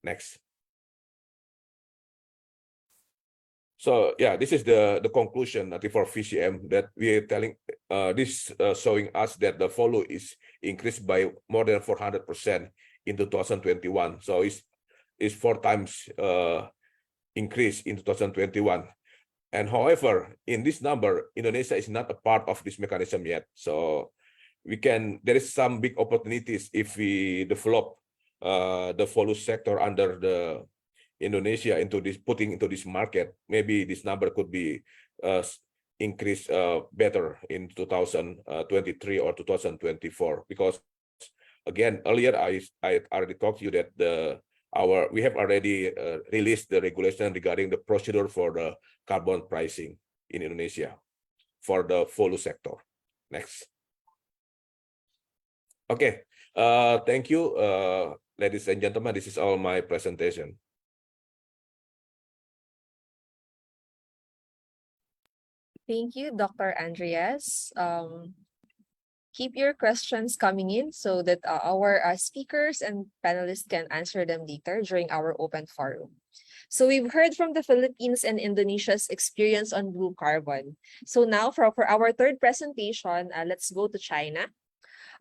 Next. So yeah, this is the conclusion I think for VCM, that we are telling this showing us that the volume is increased by more than 400% in 2021. So it's 4 times increase in 2021. And however, in this number, Indonesia is not a part of this mechanism yet. So there is some big opportunities if we develop the volume sector under the Indonesia putting into this market. Maybe this number could be increased better in 2023 or 2024, because again, earlier I already talked to you that we have already released the regulation regarding the procedure for the carbon pricing in Indonesia for the volume sector. Next. Okay, thank you, ladies and gentlemen. This is all my presentation. Thank you, Dr. Andreas. Keep your questions coming in so that our speakers and panelists can answer them later during our open forum. So we've heard from the Philippines and Indonesia's experience on blue carbon. So now for our third presentation, let's go to China.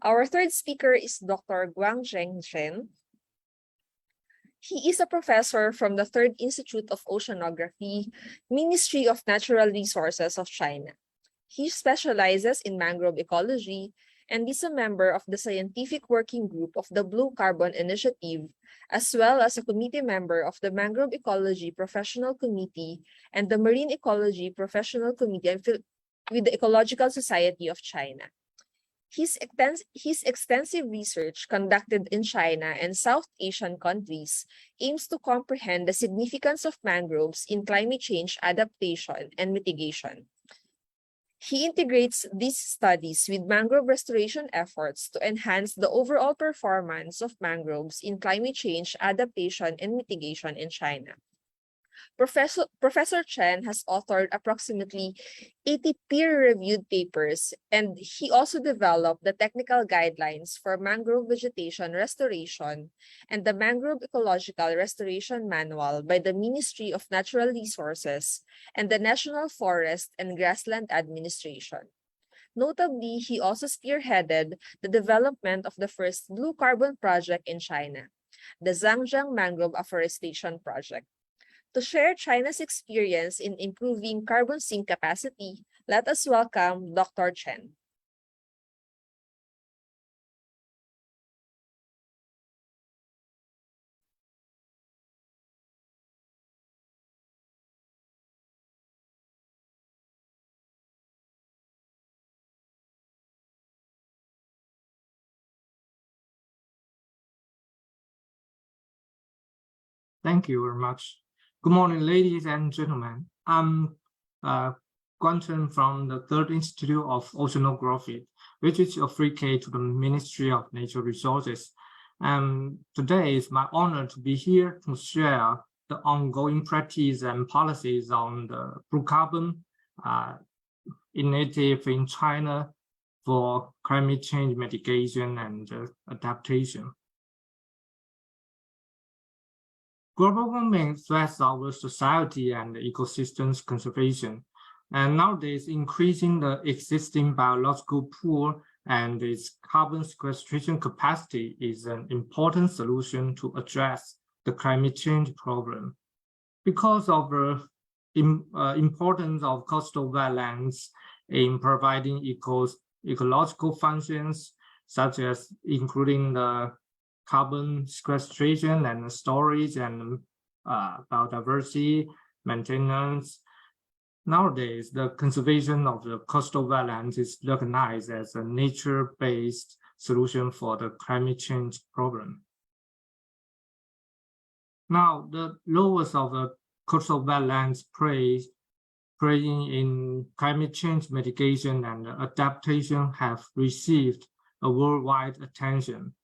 Our third speaker is Dr. 𝐂𝐤𝐿. He is a professor from the Third Institute of Oceanography, Ministry of Natural Resources of China. He specializes in mangrove ecology and is a member of the scientific working group of the Blue Carbon Initiative, as well as a committee member of the Mangrove Ecology Professional Committee and the Marine Ecology Professional Committee with the Ecological Society of China. His extensive research conducted in China and South Asian countries aims to comprehend the significance of mangroves in climate change adaptation and mitigation. He integrates these studies with mangrove restoration efforts to enhance the overall performance of mangroves in climate change adaptation and mitigation in China. Professor Chen has authored approximately 80 peer-reviewed papers, and he also developed the technical guidelines for mangrove vegetation restoration and the Mangrove Ecological Restoration Manual by the Ministry of Natural Resources and the National Forest and Grassland Administration. Notably, he also spearheaded the development of the first blue carbon project in China, the Zhangjiang Mangrove Afforestation Project. To share China's experience in improving carbon sink capacity, Let us welcome Dr. Chen. Thank you very much. Good morning, ladies and gentlemen. I'm Guan Chen from the Third Institute of Oceanography, which is affiliated to the Ministry of Natural Resources. Today it's my honor to be here to share the ongoing practice and policies on the blue carbon initiative in China for climate change mitigation and adaptation. Global warming threats our society and ecosystems conservation, and nowadays increasing the existing biological pool and its carbon sequestration capacity is an important solution to address the climate change problem. Because of the importance of coastal wetlands in providing ecological functions, such as including the carbon sequestration and storage and biodiversity maintenance. Nowadays, the conservation of the coastal wetlands is recognized as a nature-based solution for the climate change problem. Now, the roles of the coastal wetlands playing in climate change mitigation and adaptation have received a worldwide attention.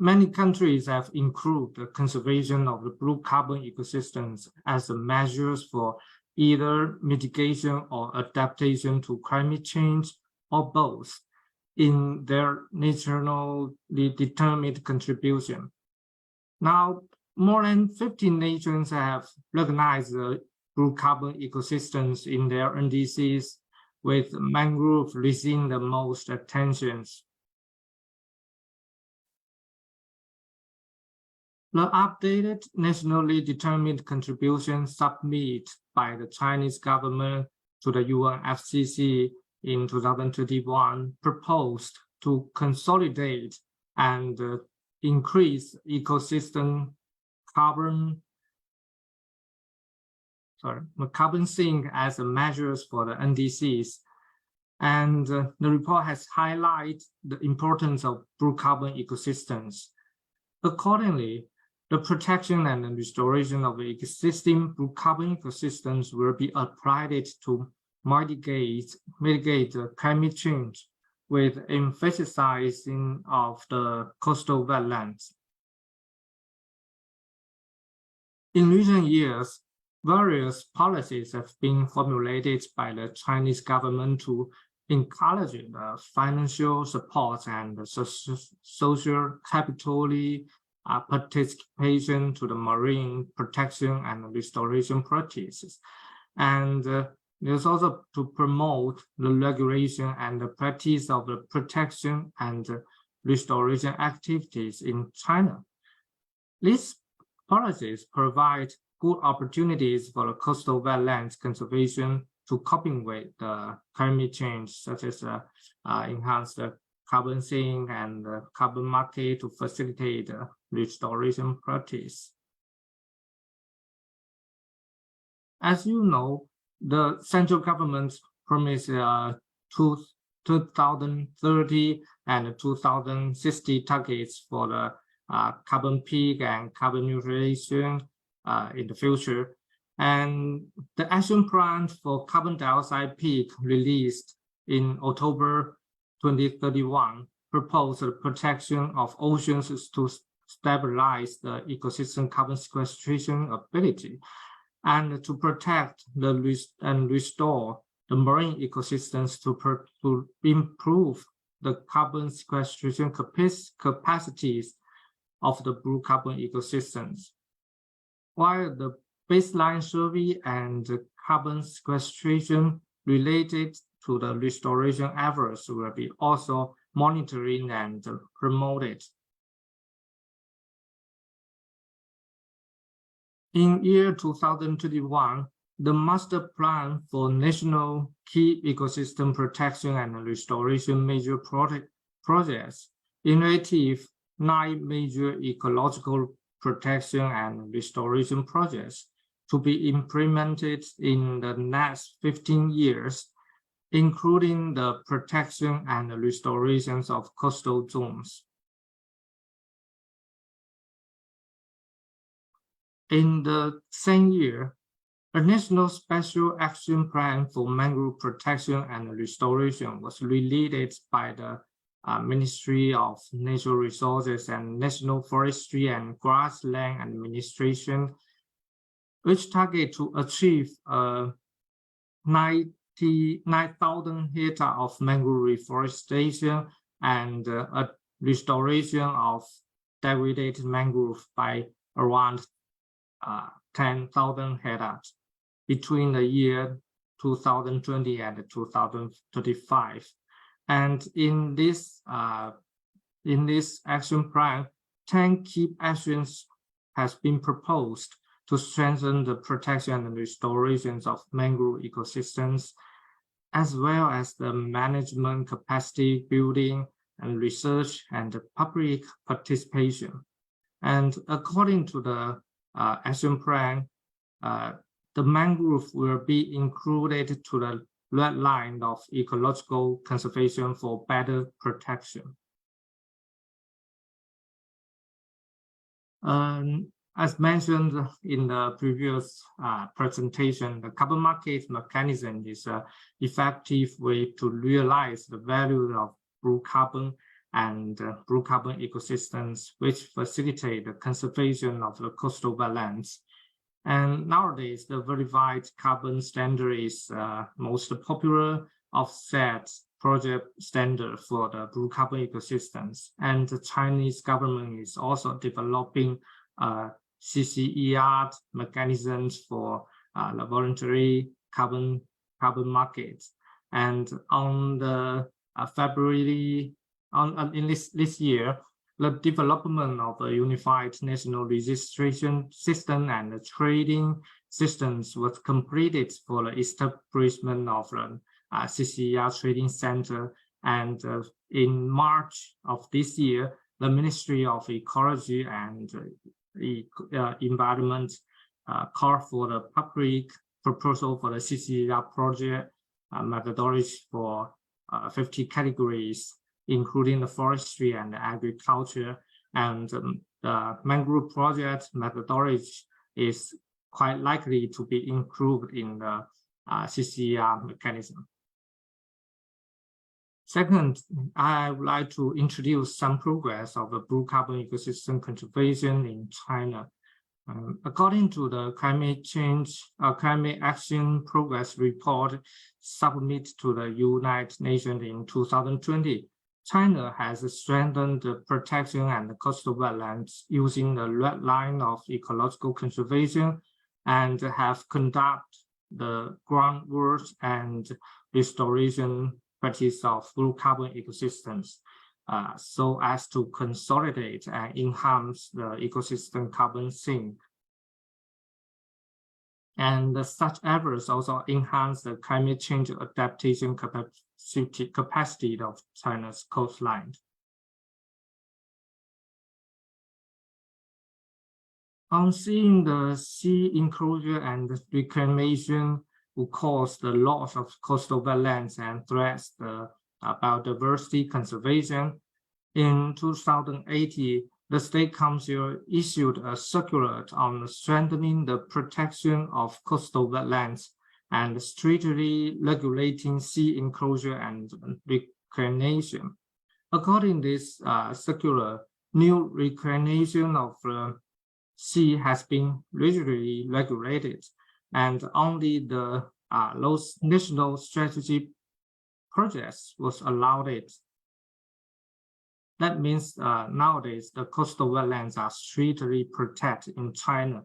Many countries have included the conservation of the blue carbon ecosystems as a measures for either mitigation or adaptation to climate change or both in their nationally determined contribution. Now, more than 50 nations have recognized the blue carbon ecosystems in their NDCs, with mangrove receiving the most attention. The updated nationally determined contribution submitted by the Chinese government to the UNFCCC in 2021 proposed to consolidate and increase ecosystem carbon sink as a measures for the NDCs. And the report has highlighted the importance of blue carbon ecosystems. Accordingly, the protection and the restoration of the existing blue carbon ecosystems will be applied to mitigate the climate change, with emphasizing of the coastal wetlands. In recent years, various policies have been formulated by the Chinese government to encourage the financial support and the social capital participation to the marine protection and restoration practices. And there's also to promote the regulation and the practice of the protection and restoration activities in China. These policies provide good opportunities for the coastal wetlands conservation to coping with the climate change, such as enhance the carbon sink and the carbon market to facilitate the restoration practice. As you know, the central government promised 2030 and 2060 targets for the carbon peak and carbon neutralization in the future. And the action plan for carbon dioxide peak released in October 2031 proposed the protection of oceans to stabilize the ecosystem carbon sequestration ability and to protect and restore the marine ecosystems to improve the carbon sequestration capacities of the blue carbon ecosystems. While the baseline survey and the carbon sequestration related to the restoration efforts will be also monitoring and promoted. In year 2021, the master plan for national key ecosystem protection and restoration major projects innovative 9 major ecological protection and restoration projects to be implemented in the next 15 years, including the protection and restorations of coastal zones. In the same year, a National Special Action Plan for Mangrove Protection and Restoration was released by the Ministry of Natural Resources and National Forestry and Grassland Administration, which target to achieve 99,000 hectares of mangrove reforestation and a restoration of degraded mangrove by around 10,000 hectares between the year 2020 and 2035. And in this action plan, 10 key actions has been proposed to strengthen the protection and restorations of mangrove ecosystems, as well as the management capacity building and research and public participation. And according to the action plan, the mangrove will be included to the red line of ecological conservation for better protection. As mentioned in the previous presentation, the carbon market mechanism is an effective way to realize the value of blue carbon and blue carbon ecosystems, which facilitate the conservation of the coastal wetlands. And nowadays, the verified carbon standard is most popular offset project standard for the blue carbon ecosystems. And the Chinese government is also developing CCER mechanisms for the voluntary carbon markets. And on the February in this year, the development of a unified national registration system and the trading systems was completed for the establishment of the CCER trading center. And in March of this year, the Ministry of Ecology and Environment called for the public proposal for the CCER project methodology for 50 categories, including the forestry and agriculture. And the mangrove project methodology is quite likely to be included in the CCER mechanism. Second, I would like to introduce some progress of the blue carbon ecosystem conservation in China. According to the climate action progress report submitted to the United Nations in 2020, China has strengthened the protection and the coastal wetlands using the red line of ecological conservation and have conducted the groundwork and restoration practice of blue carbon ecosystems so as to consolidate and enhance the ecosystem carbon sink. And such efforts also enhance the climate change adaptation capacity of China's coastline. On seeing the sea enclosure and reclamation will cause the loss of coastal wetlands and threats the biodiversity conservation, in 2018, the State Council issued a circular on strengthening the protection of coastal wetlands and strictly regulating sea enclosure and reclamation. According to this circular, new reclamation of the sea has been rigidly regulated, and only the those national strategy projects was allowed. That means nowadays the coastal wetlands are strictly protected in China,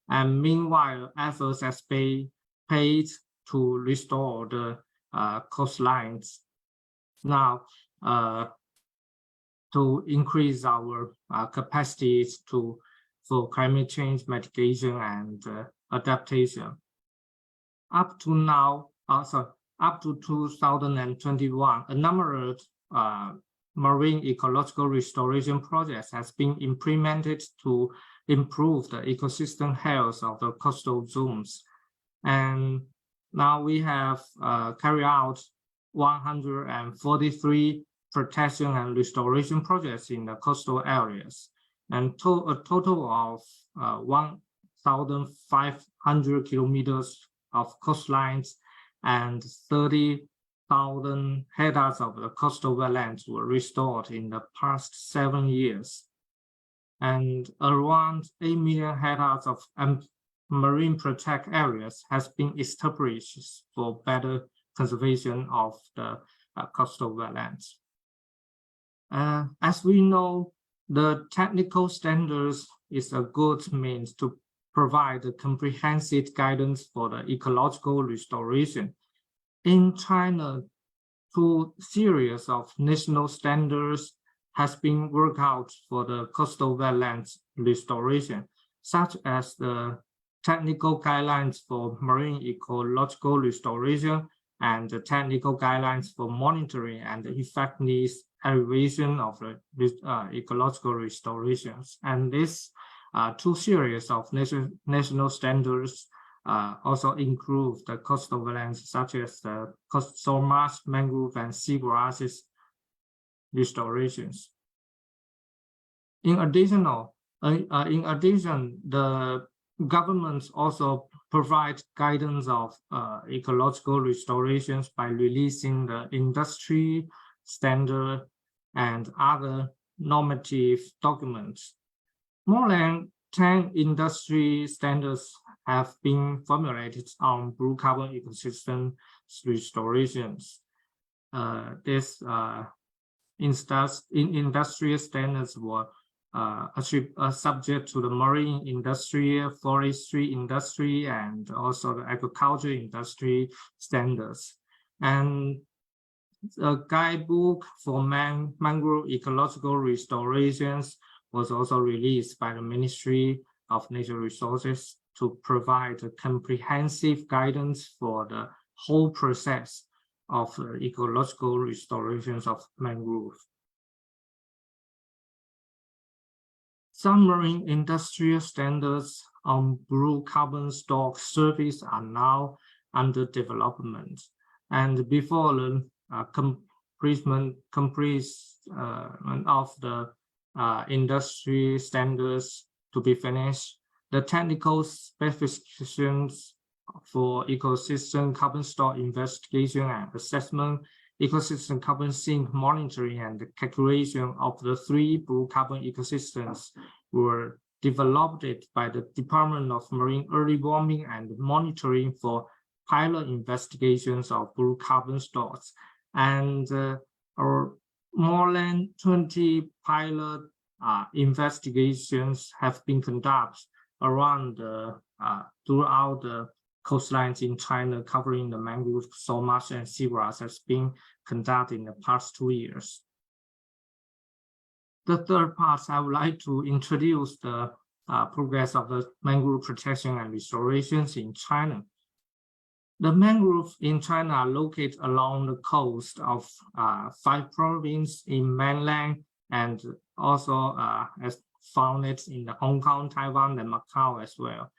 and meanwhile efforts have been paid to restore the coastlines. Now, to increase our capacities for climate change mitigation and adaptation. up to now, up to 2021, a number of marine ecological restoration projects has been implemented to improve the ecosystem health of the coastal zones. And now we have carried out 143 protection and restoration projects in the coastal areas, and a total of 1,500 kilometers of coastlines and 30,000 hectares of the coastal wetlands were restored in the past 7 years. And around 8 million hectares of marine protect areas has been established for better conservation of the coastal wetlands. As we know, the technical standards is a good means to provide a comprehensive guidance for the ecological restoration. In China, 2 series of national standards has been worked out for the coastal wetlands restoration, such as the technical guidelines for marine ecological restoration and the technical guidelines for monitoring and effectiveness evaluation of the ecological restorations. And this 2 series of national standards also include the coastal wetlands, such as the coastal marsh, mangrove, and seagrasses restorations. In addition, the governments also provide guidance of ecological restorations by releasing the industry standard and other normative documents. More than 10 industry standards have been formulated on blue carbon ecosystem restorations. These industrial standards were subject to the marine industry, forestry industry, and also the agriculture industry standards. And a guidebook for mangrove ecological restorations was also released by the Ministry of Natural Resources to provide a comprehensive guidance for the whole process of the ecological restorations of mangrove. Some marine industrial standards on blue carbon stock surface are now under development, and before the completion of the industry standards to be finished, the technical specifications for ecosystem carbon stock investigation and assessment, ecosystem carbon sink monitoring, and the calculation of the 3 blue carbon ecosystems were developed by the Department of Marine Early Warming and Monitoring for pilot investigations of blue carbon stocks. And more than 20 pilot investigations have been conducted around throughout the coastlines in China, covering the mangrove, salt marsh, and seagrass has been conducted in the past 2 years. The third part, I would like to introduce the progress of the mangrove protection and restorations in China. The mangroves in China are located along the coast of 5 provinces in mainland, and also as found it in Hong Kong, Taiwan, and Macau as well.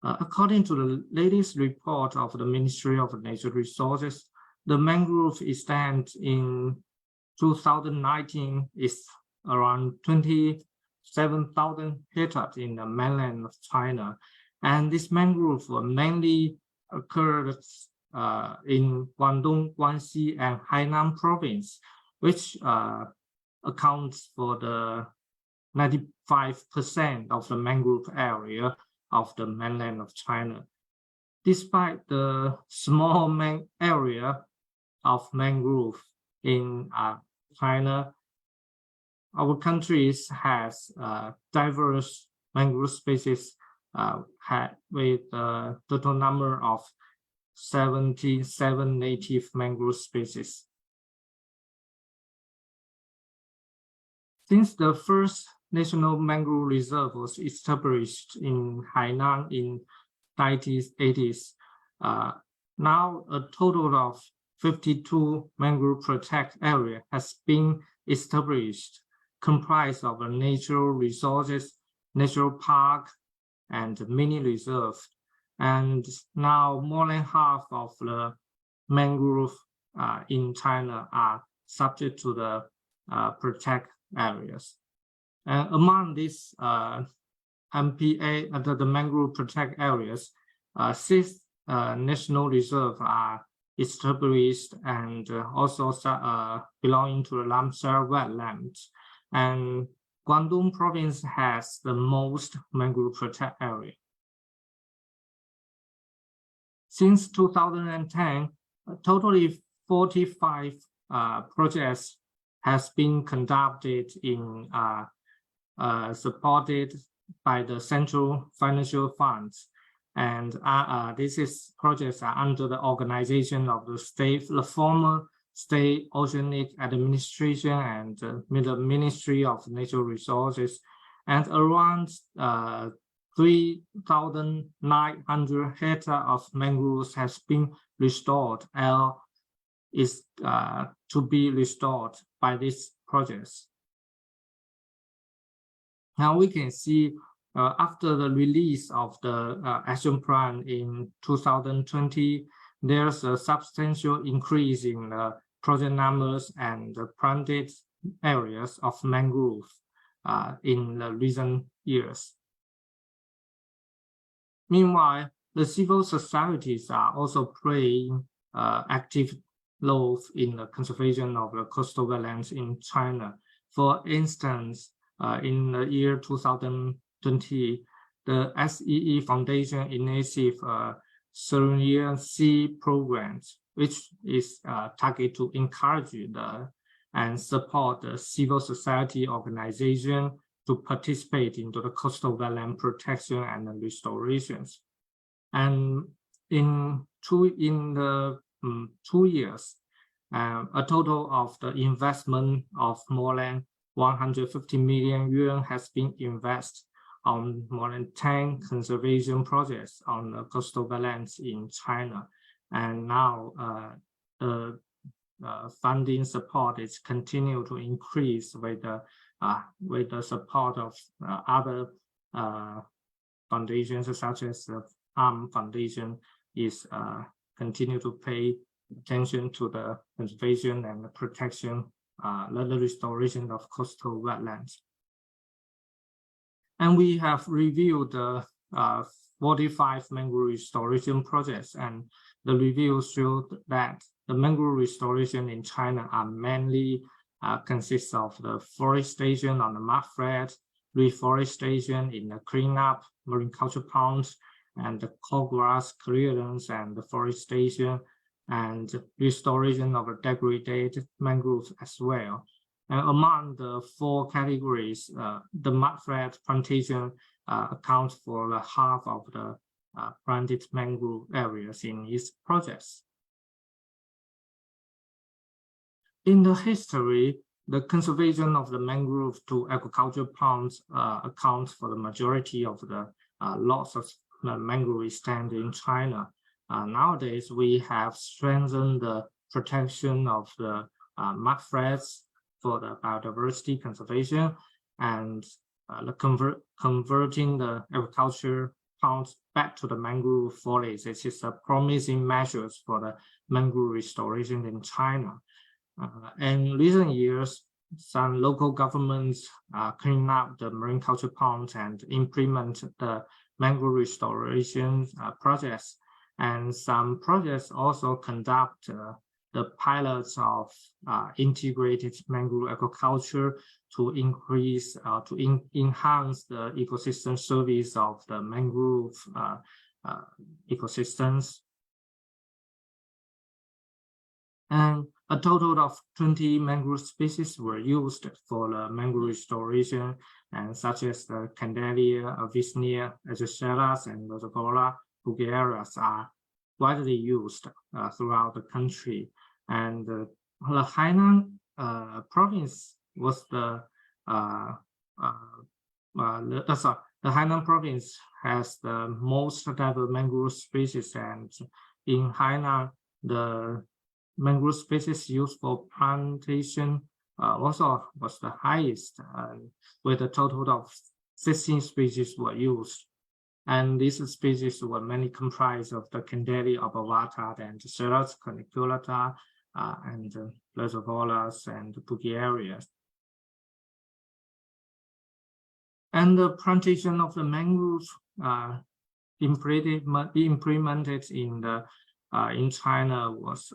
According to the latest report of the Ministry of Natural Resources, the mangrove extent in 2019 is around 27,000 hectares in the mainland of China. And this mangrove mainly occurred in Guangdong, Guangxi, and Hainan province, which accounts for the 95% of the mangrove area of the mainland of China. Despite the small area of mangrove in China, our country has diverse mangrove species with a total number of 77 native mangrove species. Since the first National Mangrove Reserve was established in Hainan in 1980s, now a total of 52 mangrove protect area has been established, comprised of a natural resources, natural park, and mini reserve. And now more than half of the mangrove in China are subject to the protect areas. And among these MPA, the mangrove protect areas, 6 national reserves are established and also belonging to the Ramsar wetlands. And Guangdong province has the most mangrove protect area. Since 2010, totally 45 projects has been conducted in supported by the Central Financial Funds. And these projects are under the organization of the former State Oceanic Administration and the Ministry of Natural Resources, and around 3,900 hectares of mangroves has been restored and is to be restored by these projects. Now we can see after the release of the action plan in 2020, there's a substantial increase in the project numbers and the planted areas of mangrove in the recent years. Meanwhile, the civil societies are also playing active roles in the conservation of the coastal wetlands in China. For instance, in the year 2020, the SEE Foundation initiated Serenian Sea programs, which is targeted to encourage and support the civil society organization to participate into the coastal wetland protection and restorations. And in 2 years, a total of the investment of more than 150 million yuan has been invested on more than 10 conservation projects on the coastal wetlands in China. And now the funding support is continue to increase with the support of other foundations, such as the Foundation is continue to pay attention to the conservation and the protection, the restoration of coastal wetlands. And we have reviewed the 45 mangrove restoration projects, and the review showed that the mangrove restoration in China are mainly consists of the forestation on the mudflat, reforestation in the cleanup, marine culture ponds, and the cordgrass clearance and the forestation, and restoration of the degraded mangroves as well. And among the 4 categories, the mudflat plantation accounts for half of the planted mangrove areas in these projects. In the history, the conservation of the mangrove to agricultural ponds accounts for the majority of the loss of the mangrove stand in China. Nowadays, we have strengthened the protection of the mudflats for the biodiversity conservation, and converting the agriculture ponds back to the mangrove forests. This is a promising measures for the mangrove restoration in China. In recent years, some local governments clean up the marine culture ponds and implement the mangrove restoration projects. And some projects also conduct the pilots of integrated mangrove agriculture to increase, enhance the ecosystem service of the mangrove ecosystems. And a total of 20 mangrove species were used for the mangrove restoration, and such as the Candelia, Avicennia, Azaceras, and Rosagola vulgaris are widely used throughout the country. And the Hainan province was the Hainan province has the most diverse mangrove species, and in Hainan, the mangrove species used for plantation also was the highest, with a total of 16 species were used. And these species were mainly comprised of the Candeli obovata and Ceros corniculata and Blesivolas and Bugiarias. And the plantation of the mangroves implemented in China was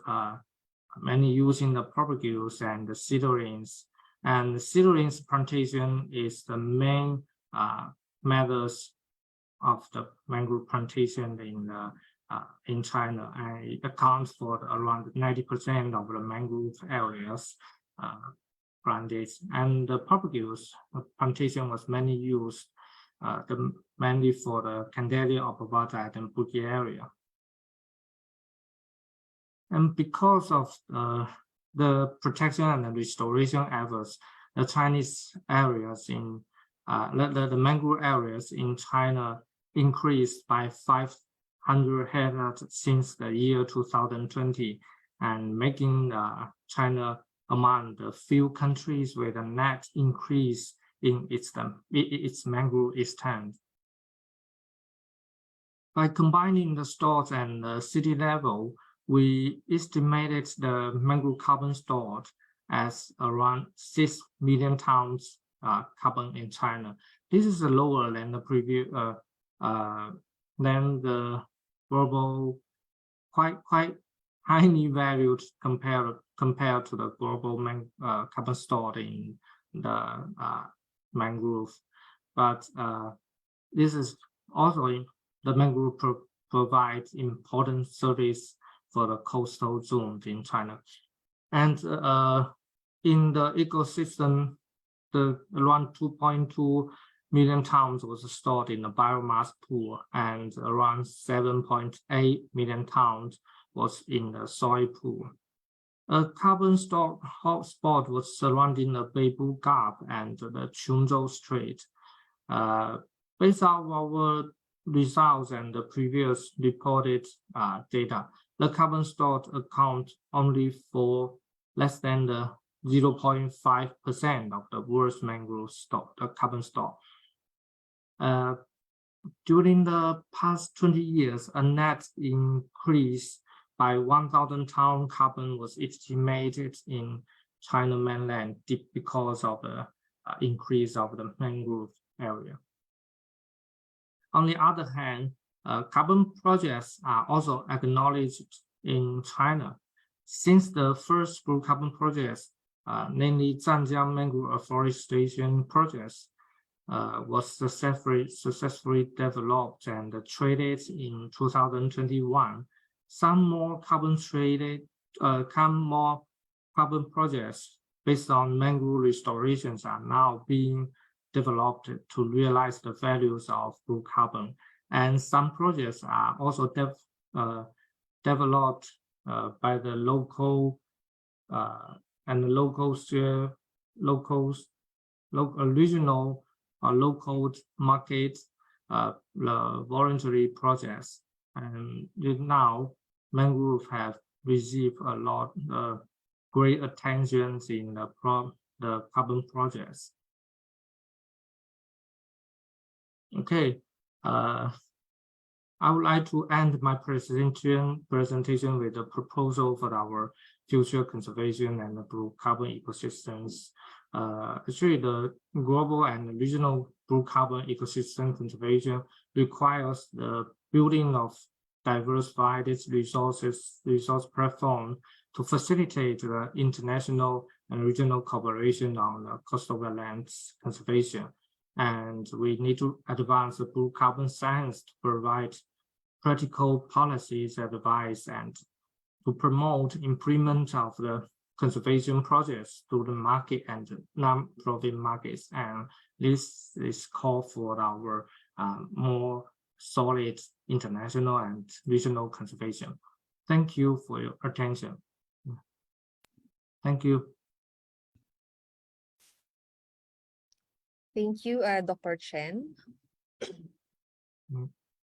mainly using the propagules and the seedlings. And the seedlings plantation is the main methods of the mangrove plantation in China, and it accounts for around 90% of the mangrove areas planted. And the propagules plantation was mainly used mainly for the Candeli obovata and Bugiaria. And because of the protection and the restoration efforts, the Chinese areas in the mangrove areas in China increased by 500 hectares since the year 2020, and making China among the few countries with a net increase in its mangrove extent. By combining the stores and the city level, we estimated the mangrove carbon stored as around 6 million tons carbon in China. This is lower than the previous than the global, quite highly valued compared to the global carbon stored in the mangrove. But this is also the mangrove provides important service for the coastal zones in China. And in the ecosystem, around 2.2 million tons was stored in the biomass pool, and around 7.8 million tons was in the soil pool. A carbon stored hotspot was surrounding the Beibu Gap and the Qunzhou Strait. Based on our results and the previous reported data, the carbon stored account only for less than the 0.5% of the world's mangrove stock, the carbon stock. During the past 20 years, a net increase by 1,000 tons carbon was estimated in China mainland because of the increase of the mangrove area. On the other hand, carbon projects are also acknowledged in China. Since the first blue carbon projects, namely Zhanjiang Mangrove Afforestation projects, was successfully developed and traded in 2021. Some more carbon projects based on mangrove restorations are now being developed to realize the values of blue carbon. And some projects are also developed by the local regional or local market voluntary projects. And now mangrove have received a lot of great attention in the carbon projects. Okay, I would like to end my presentation with a proposal for our future conservation and the blue carbon ecosystems. Actually, the global and regional blue carbon ecosystem conservation requires the building of diversified resource platform to facilitate the international and regional cooperation on the coastal wetlands conservation. And we need to advance the blue carbon science to provide practical policies advice and to promote improvement of the conservation projects to the market and non-profit markets. And this is called for our more solid international and regional conservation. Thank you for your attention. Thank you. Thank you, Dr. Chen.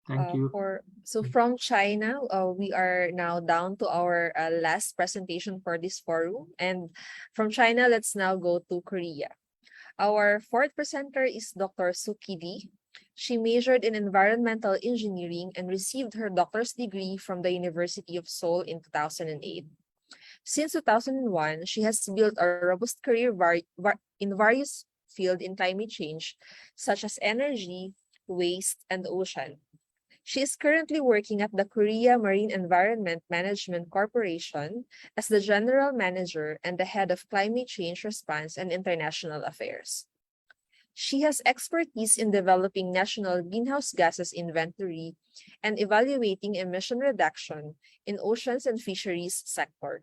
Thank you. From China, we are now down to our last presentation for this forum. And from China, let's now go to Korea. Our fourth presenter is Dr. 𝐓𝐡𝐞 𝐑𝐢𝐬. She majored in environmental engineering and received her doctor's degree from the University of Seoul in 2008. Since 2001, she has built a robust career in various fields in climate change, such as energy, waste, and ocean. She is currently working at the Korea Marine Environment Management Corporation as the General Manager and the Head of Climate Change Response and International Affairs. She has expertise in developing national greenhouse gases inventory and evaluating emission reduction in oceans and fisheries sector.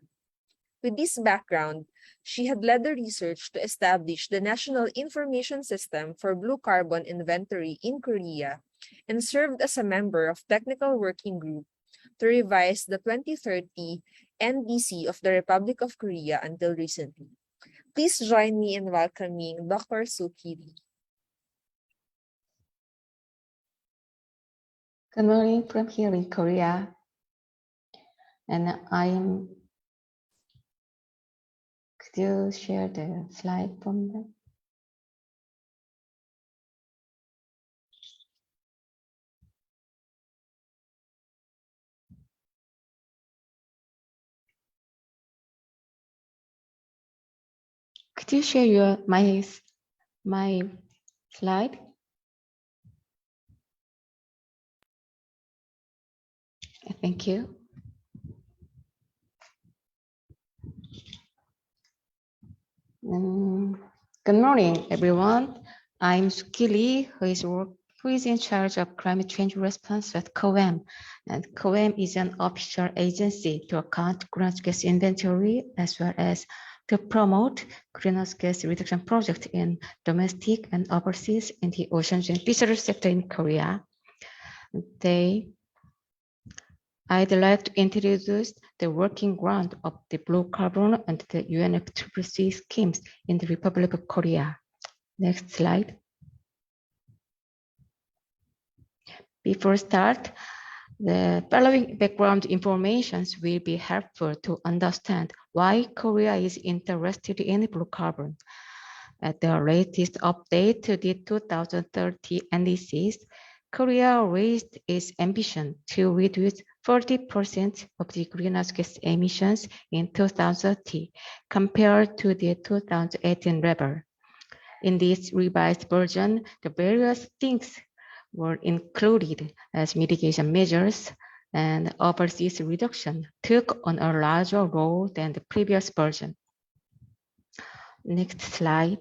With this background, she had led the research to establish the National Information System for Blue Carbon Inventory in Korea and served as a member of Technical Working Group to revise the 2030 NDC of the Republic of Korea until recently. Please join me in welcoming Dr. 𝐓𝐡𝐞 𝐑𝐢𝐬𝐞. Good morning from here in Korea. And could you share the slide from them? Could you share my slide? Thank you. Good morning, everyone. I'm 𝐓𝐡𝐞 𝐑𝐢𝐬𝐞, who is in charge of climate change response at 𝐂𝐚. And 𝐂𝐚 is an official agency to account greenhouse gas inventory as well as to promote greenhouse gas reduction projects in domestic and overseas in the oceans and fisheries sector in Korea. I'd like to introduce the working ground of the blue carbon and the UNFCCC schemes in the Republic of Korea. Next slide. Before start, the following background information will be helpful to understand why Korea is interested in blue carbon. At the latest update to the 2030 NDCs, Korea raised its ambition to reduce 40% of the greenhouse gas emissions in 2030 compared to the 2018 level. In this revised version, the various things were included as mitigation measures, and overseas reduction took on a larger role than the previous version. Next slide.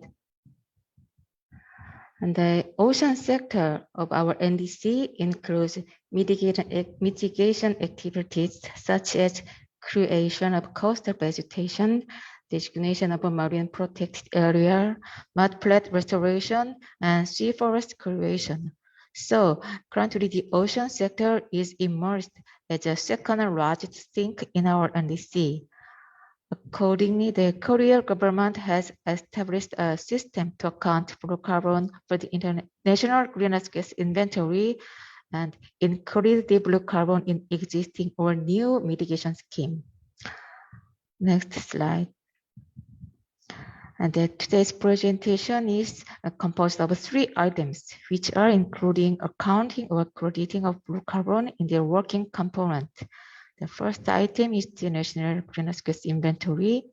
And the ocean sector of our NDC includes mitigation activities such as creation of coastal vegetation, designation of a marine protected area, mudflat restoration, and sea forest creation. So currently the ocean sector is emerged as the second largest sink in our NDC. Accordingly, the Korean government has established a system to account for carbon for the international greenhouse gas inventory and include the blue carbon in existing or new mitigation scheme. Next slide. And today's presentation is composed of 3 items, which are including accounting or crediting of blue carbon in their working component. The first item is the national greenhouse gas inventory.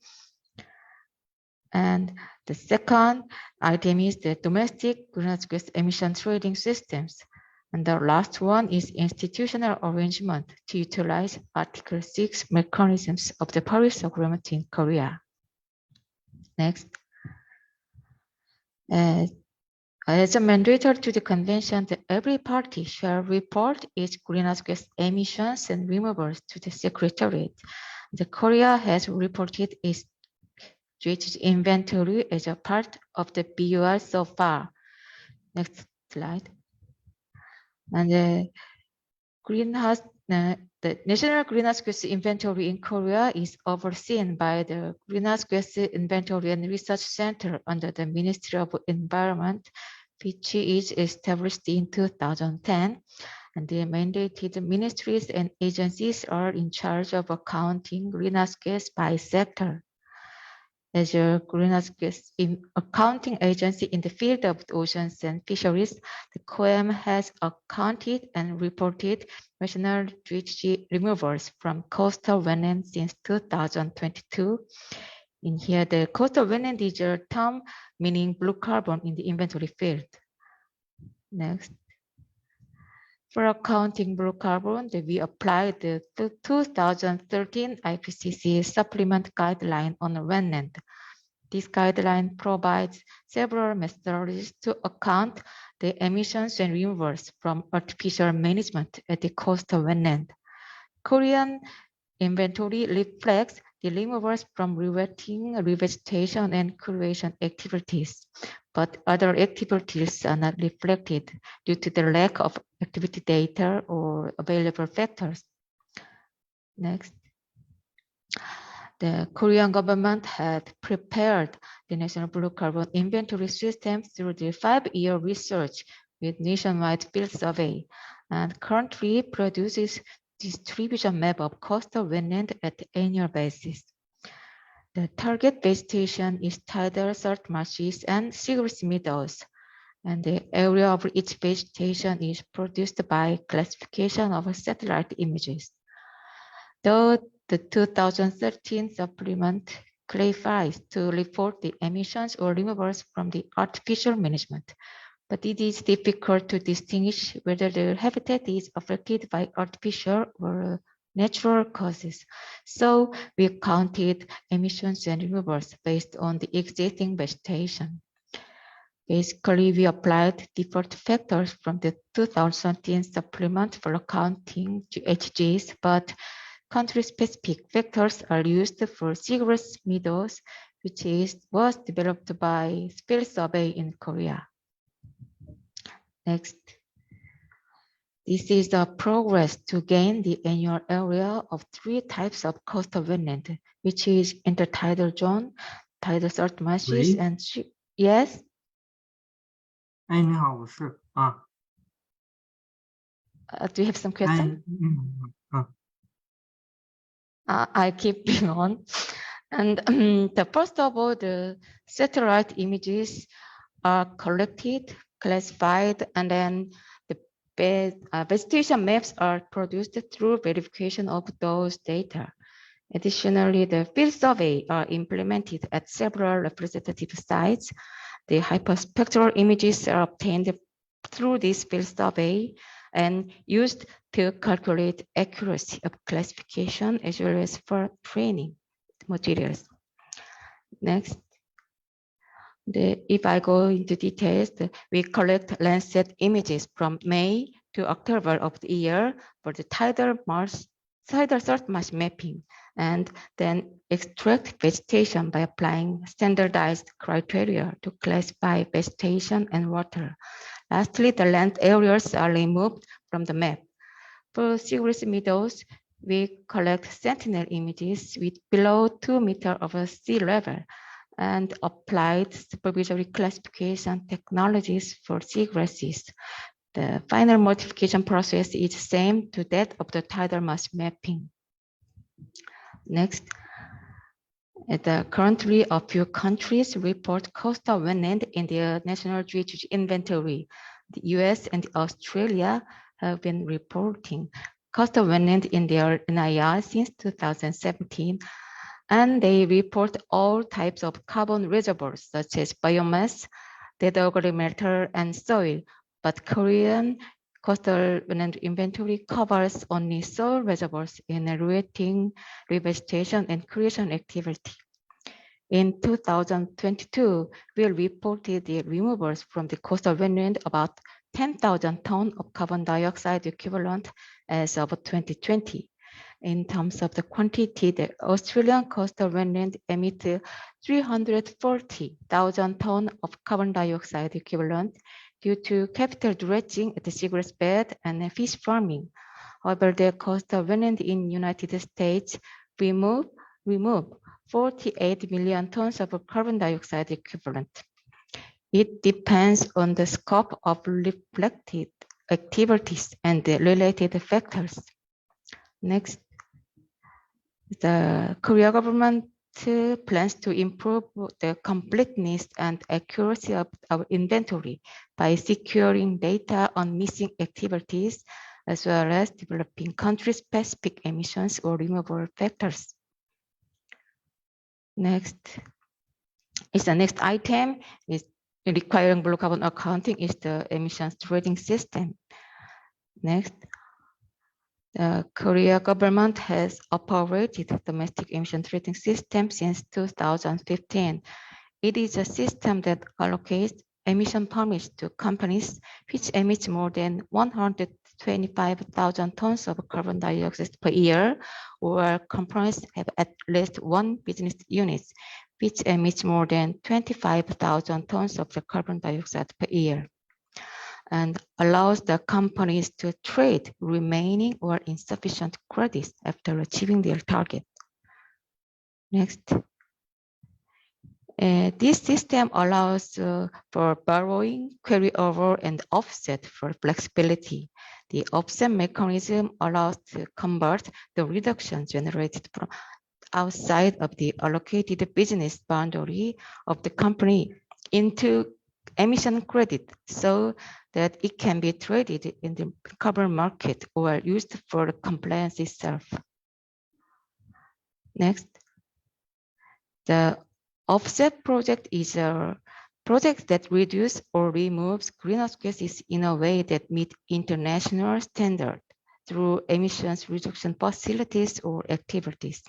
And the second item is the domestic greenhouse gas emission trading systems. And the last one is institutional arrangement to utilize Article 6 mechanisms of the Paris Agreement in Korea. Next. As a mandatory to the convention, that every party shall report its greenhouse gas emissions and removals to the Secretariat. The Korea has reported its inventory as a part of the BUR so far. Next slide. And the National Greenhouse Gas Inventory in Korea is overseen by the Greenhouse Gas Inventory and Research Center under the Ministry of Environment, which is established in 2010. and the mandated ministries and agencies are in charge of accounting greenhouse gas by sector. As a greenhouse gas accounting agency in the field of oceans and fisheries, the COEM has accounted and reported national GHG removals from coastal wetlands since 2022. In here, the coastal wetland is a term meaning blue carbon in the inventory field. Next. For accounting blue carbon, we applied the 2013 IPCC supplement guideline on wetland. This guideline provides several methodologies to account the emissions and removals from artificial management at the coastal wetland. Korean inventory reflects the removals from rewetting, revegetation, and creation activities, but other activities are not reflected due to the lack of activity data or available factors. Next. The Korean government had prepared the National Blue Carbon Inventory System through the 5-year research with nationwide field survey, and currently produces distribution map of coastal wetland at annual basis. The target vegetation is tidal salt marshes and seagrass meadows, and the area of each vegetation is produced by classification of satellite images. Though the 2013 supplement clarifies to report the emissions or removals from the artificial management, but it is difficult to distinguish whether the habitat is affected by artificial or natural causes. So we counted emissions and removals based on the existing vegetation. Basically, we applied default factors from the 2013 supplement for accounting GHGs, but country-specific factors are used for seagrass meadows, which was developed by field survey in Korea. Next. This is the progress to gain the annual area of 3 types of coastal wetland, which is intertidal zone, tidal salt marshes, Wait. and yes. 哎，你好，我是啊， Do you have some 哎， question? I keep being on. And the first of all, the satellite images are collected, classified, and then the vegetation maps are produced through verification of those data. Additionally, the field survey are implemented at several representative sites. The hyperspectral images are obtained through this field survey and used to calculate accuracy of classification as well as for training materials. Next. If I go into details, we collect Landsat images from May to October of the year for the tidal salt marsh mapping, and then extract vegetation by applying standardized criteria to classify vegetation and water. Lastly, the land areas are removed from the map. For seagrass meadows, we collect sentinel images with below 2 meters of sea level and applied supervisory classification technologies for seagrasses. The final modification process is the same to that of the tidal mass mapping. Next. Currently, a few countries report coastal wetland in their national GHG inventory. The US and Australia have been reporting coastal wetland in their NIR since 2017, and they report all types of carbon reservoirs such as biomass, dead organic matter, and soil. But Korean coastal wetland inventory covers only soil reservoirs in rewetting, revegetation, and creation activity. In 2022, we reported the removals from the coastal wetland about 10,000 tons of carbon dioxide equivalent as of 2020. In terms of the quantity, the Australian coastal wetland emit 340,000 tons of carbon dioxide equivalent due to capital dredging at the seagrass bed and fish farming. However, the coastal wetland in United States remove 48 million tons of carbon dioxide equivalent. It depends on the scope of reflected activities and the related factors. Next, the Korea government plans to improve the completeness and accuracy of our inventory by securing data on missing activities, as well as developing country-specific emissions or removal factors. Next is the next item is requiring blue carbon accounting is the emissions trading system. Next, the Korea government has operated domestic emission trading system since 2015. It is a system that allocates emission permits to companies which emit more than 125,000 tons of carbon dioxide per year, or companies have at least one business unit which emits more than 25,000 tons of the carbon dioxide per year, and allows the companies to trade remaining or insufficient credits after achieving their target. Next. This system allows for borrowing, carryover, and offset for flexibility. The offset mechanism allows to convert the reduction generated from outside of the allocated business boundary of the company into emission credit so that it can be traded in the carbon market or used for compliance itself. Next, the offset project is a project that reduces or removes greenhouse gases in a way that meets international standards through emissions reduction facilities or activities.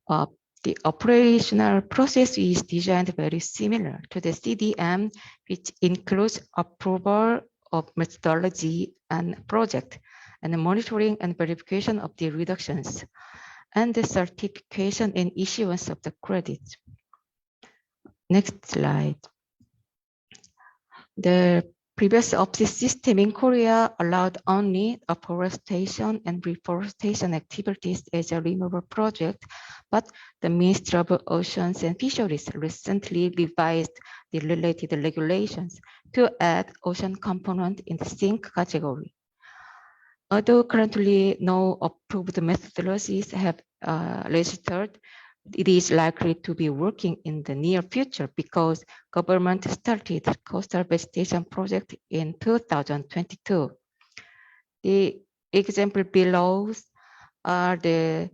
The operational process is designed very similar to the CDM, which includes approval of methodology and project, and the monitoring and verification of the reductions, and the certification and issuance of the credits. Next slide. The previous offset system in Korea allowed only afforestation and reforestation activities as a removal project, but the Ministry of Oceans and Fisheries recently revised the related regulations to add ocean component in the zinc category. Although currently no approved methodologies have registered, it is likely to be working in the near future because government started coastal vegetation project in 2022. The example below are the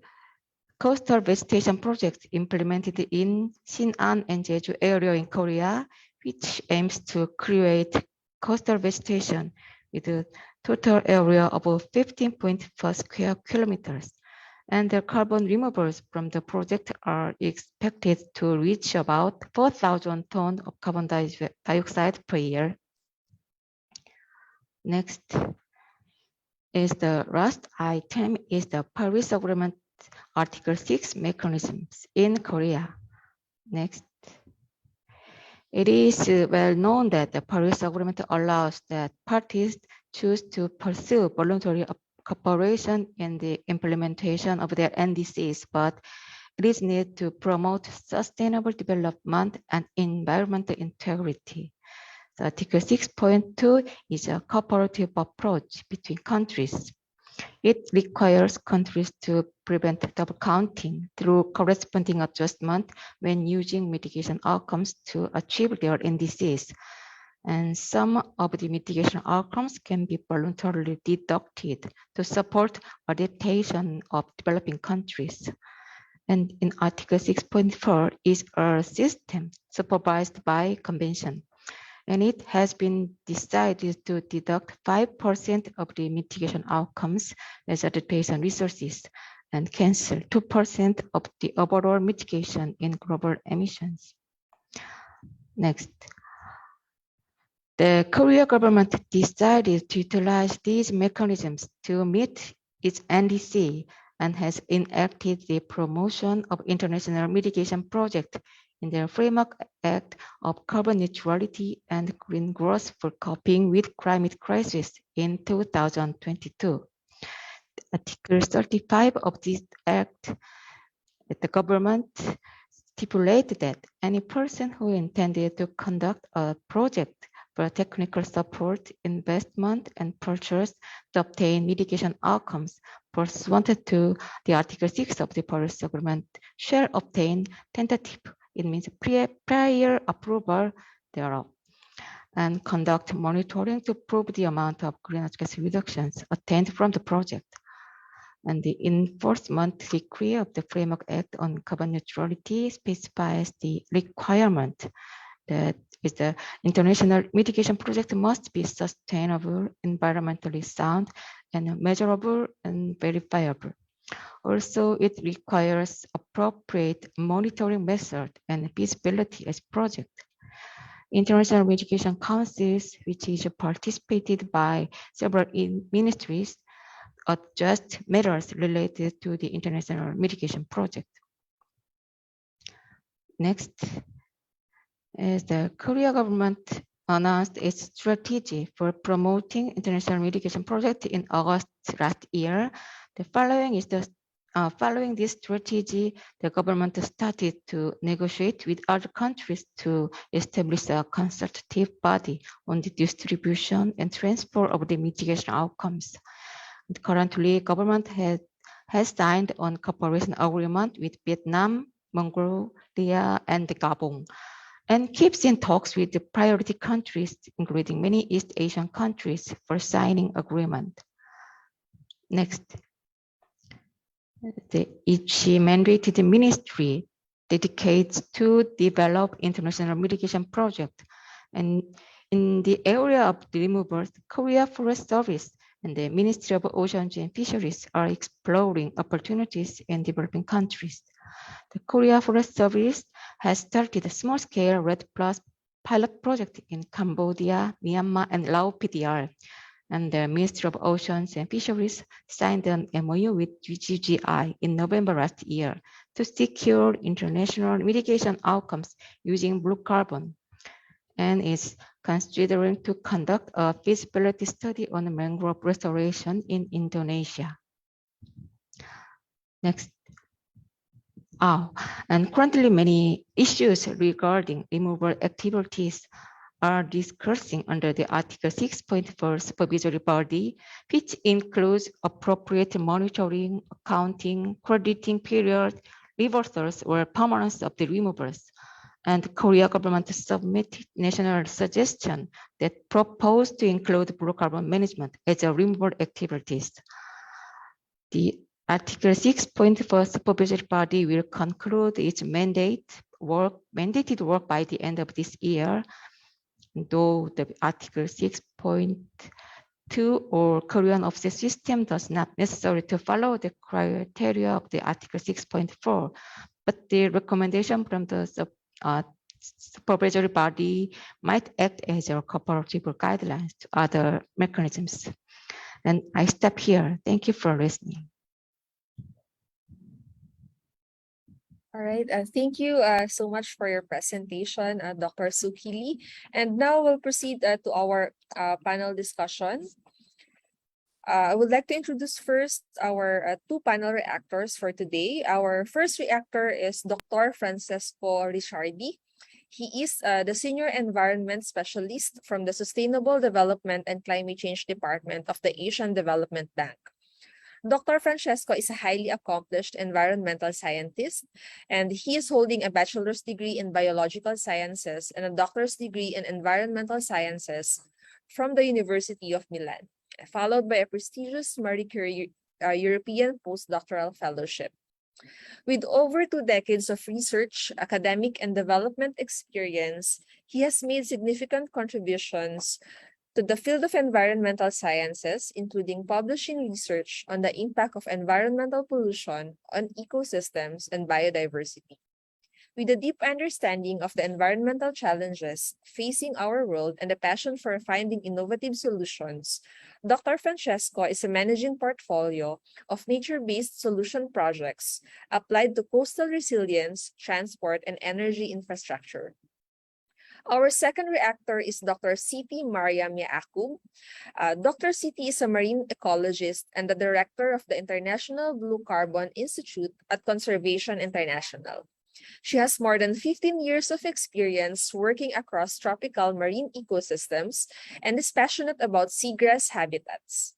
coastal vegetation projects implemented in Sinan and Jeju area in Korea, which aims to create coastal vegetation with a total area of 15.4 square kilometers. And the carbon removals from the project are expected to reach about 4,000 tons of carbon dioxide per year. Next is the last item is the Paris Agreement Article 6 mechanisms in Korea. Next. It is well known that the Paris Agreement allows that parties choose to pursue voluntary cooperation in the implementation of their NDCs, but it is needed to promote sustainable development and environmental integrity. So Article 6.2 is a cooperative approach between countries. It requires countries to prevent double counting through corresponding adjustment when using mitigation outcomes to achieve their NDCs. And some of the mitigation outcomes can be voluntarily deducted to support adaptation of developing countries. And in Article 6.4 is a system supervised by convention. And it has been decided to deduct 5% of the mitigation outcomes as adaptation resources and cancel 2% of the overall mitigation in global emissions. Next. The Korea government decided to utilize these mechanisms to meet its NDC and has enacted the promotion of international mitigation project in the Framework Act of Carbon Neutrality and Green Growth for coping with climate crisis in 2022. Article 35 of this act, the government stipulated that any person who intended to conduct a project for technical support, investment, and purchase to obtain mitigation outcomes pursuant to the Article 6 of the Paris Agreement shall obtain tentative, it means prior approval thereof, and conduct monitoring to prove the amount of greenhouse gas reductions attained from the project. And the enforcement decree of the Framework Act on Carbon Neutrality specifies the requirement that is the international mitigation project must be sustainable, environmentally sound, and measurable and verifiable. Also, it requires appropriate monitoring method and feasibility as project. International mitigation councils, which is participated by several ministries, adjust matters related to the international mitigation project. Next is the Korea government announced its strategy for promoting international mitigation project in August last year. The following is the following this strategy, the government started to negotiate with other countries to establish a consultative body on the distribution and transfer of the mitigation outcomes. And currently, government has signed on cooperation agreement with Vietnam, Mongolia, and Gabon, and keeps in talks with the priority countries, including many East Asian countries, for signing agreement. Next. Each mandated ministry dedicates to develop international mitigation project. And in the area of the removals, Korea Forest Service and the Ministry of Oceans and Fisheries are exploring opportunities in developing countries. The Korea Forest Service has started a small-scale REDD+ pilot project in Cambodia, Myanmar, and Laos PDR. And the Ministry of Oceans and Fisheries signed an MOU with GGGI in November last year to secure international mitigation outcomes using blue carbon, and is considering to conduct a feasibility study on mangrove restoration in Indonesia. Next. And currently many issues regarding removal activities are discussing under the Article 6.4 supervisory body, which includes appropriate monitoring, accounting, crediting period, reversals, or permanence of the removals. And Korea government submitted national suggestion that proposed to include blue carbon management as a removal activities. The Article 6.4 supervisory body will conclude its mandated work by the end of this year, though the Article 6.2 or Korean offset system does not necessarily to follow the criteria of the Article 6.4, but the recommendation from the supervisory body might act as a cooperative guidelines to other mechanisms. And I stop here. Thank you for listening. All right, thank you so much for your presentation, Dr. Soo-Hee Lee. And now we'll proceed to our panel discussion. I would like to introduce first our two panel reactors for today. Our first reactor is Dr. Francesco Ricciardi. He is the Senior Environment Specialist from the Sustainable Development and Climate Change Department of the Asian Development Bank. Dr. Francesco is a highly accomplished environmental scientist, and he is holding a bachelor's degree in biological sciences and a doctor's degree in environmental sciences from the University of Milan, followed by a prestigious Marie Curie European postdoctoral fellowship. With over 2 decades of research, academic, and development experience, he has made significant contributions to the field of environmental sciences, including publishing research on the impact of environmental pollution on ecosystems and biodiversity. With a deep understanding of the environmental challenges facing our world and a passion for finding innovative solutions, Dr. Francesco is a managing portfolio of nature-based solution projects applied to coastal resilience, transport, and energy infrastructure. Our second reactor is Dr. Siti Mariam Yaqub. Dr. Siti is a marine ecologist and the director of the International Blue Carbon Institute at Conservation International. She has more than 15 years of experience working across tropical marine ecosystems and is passionate about seagrass habitats.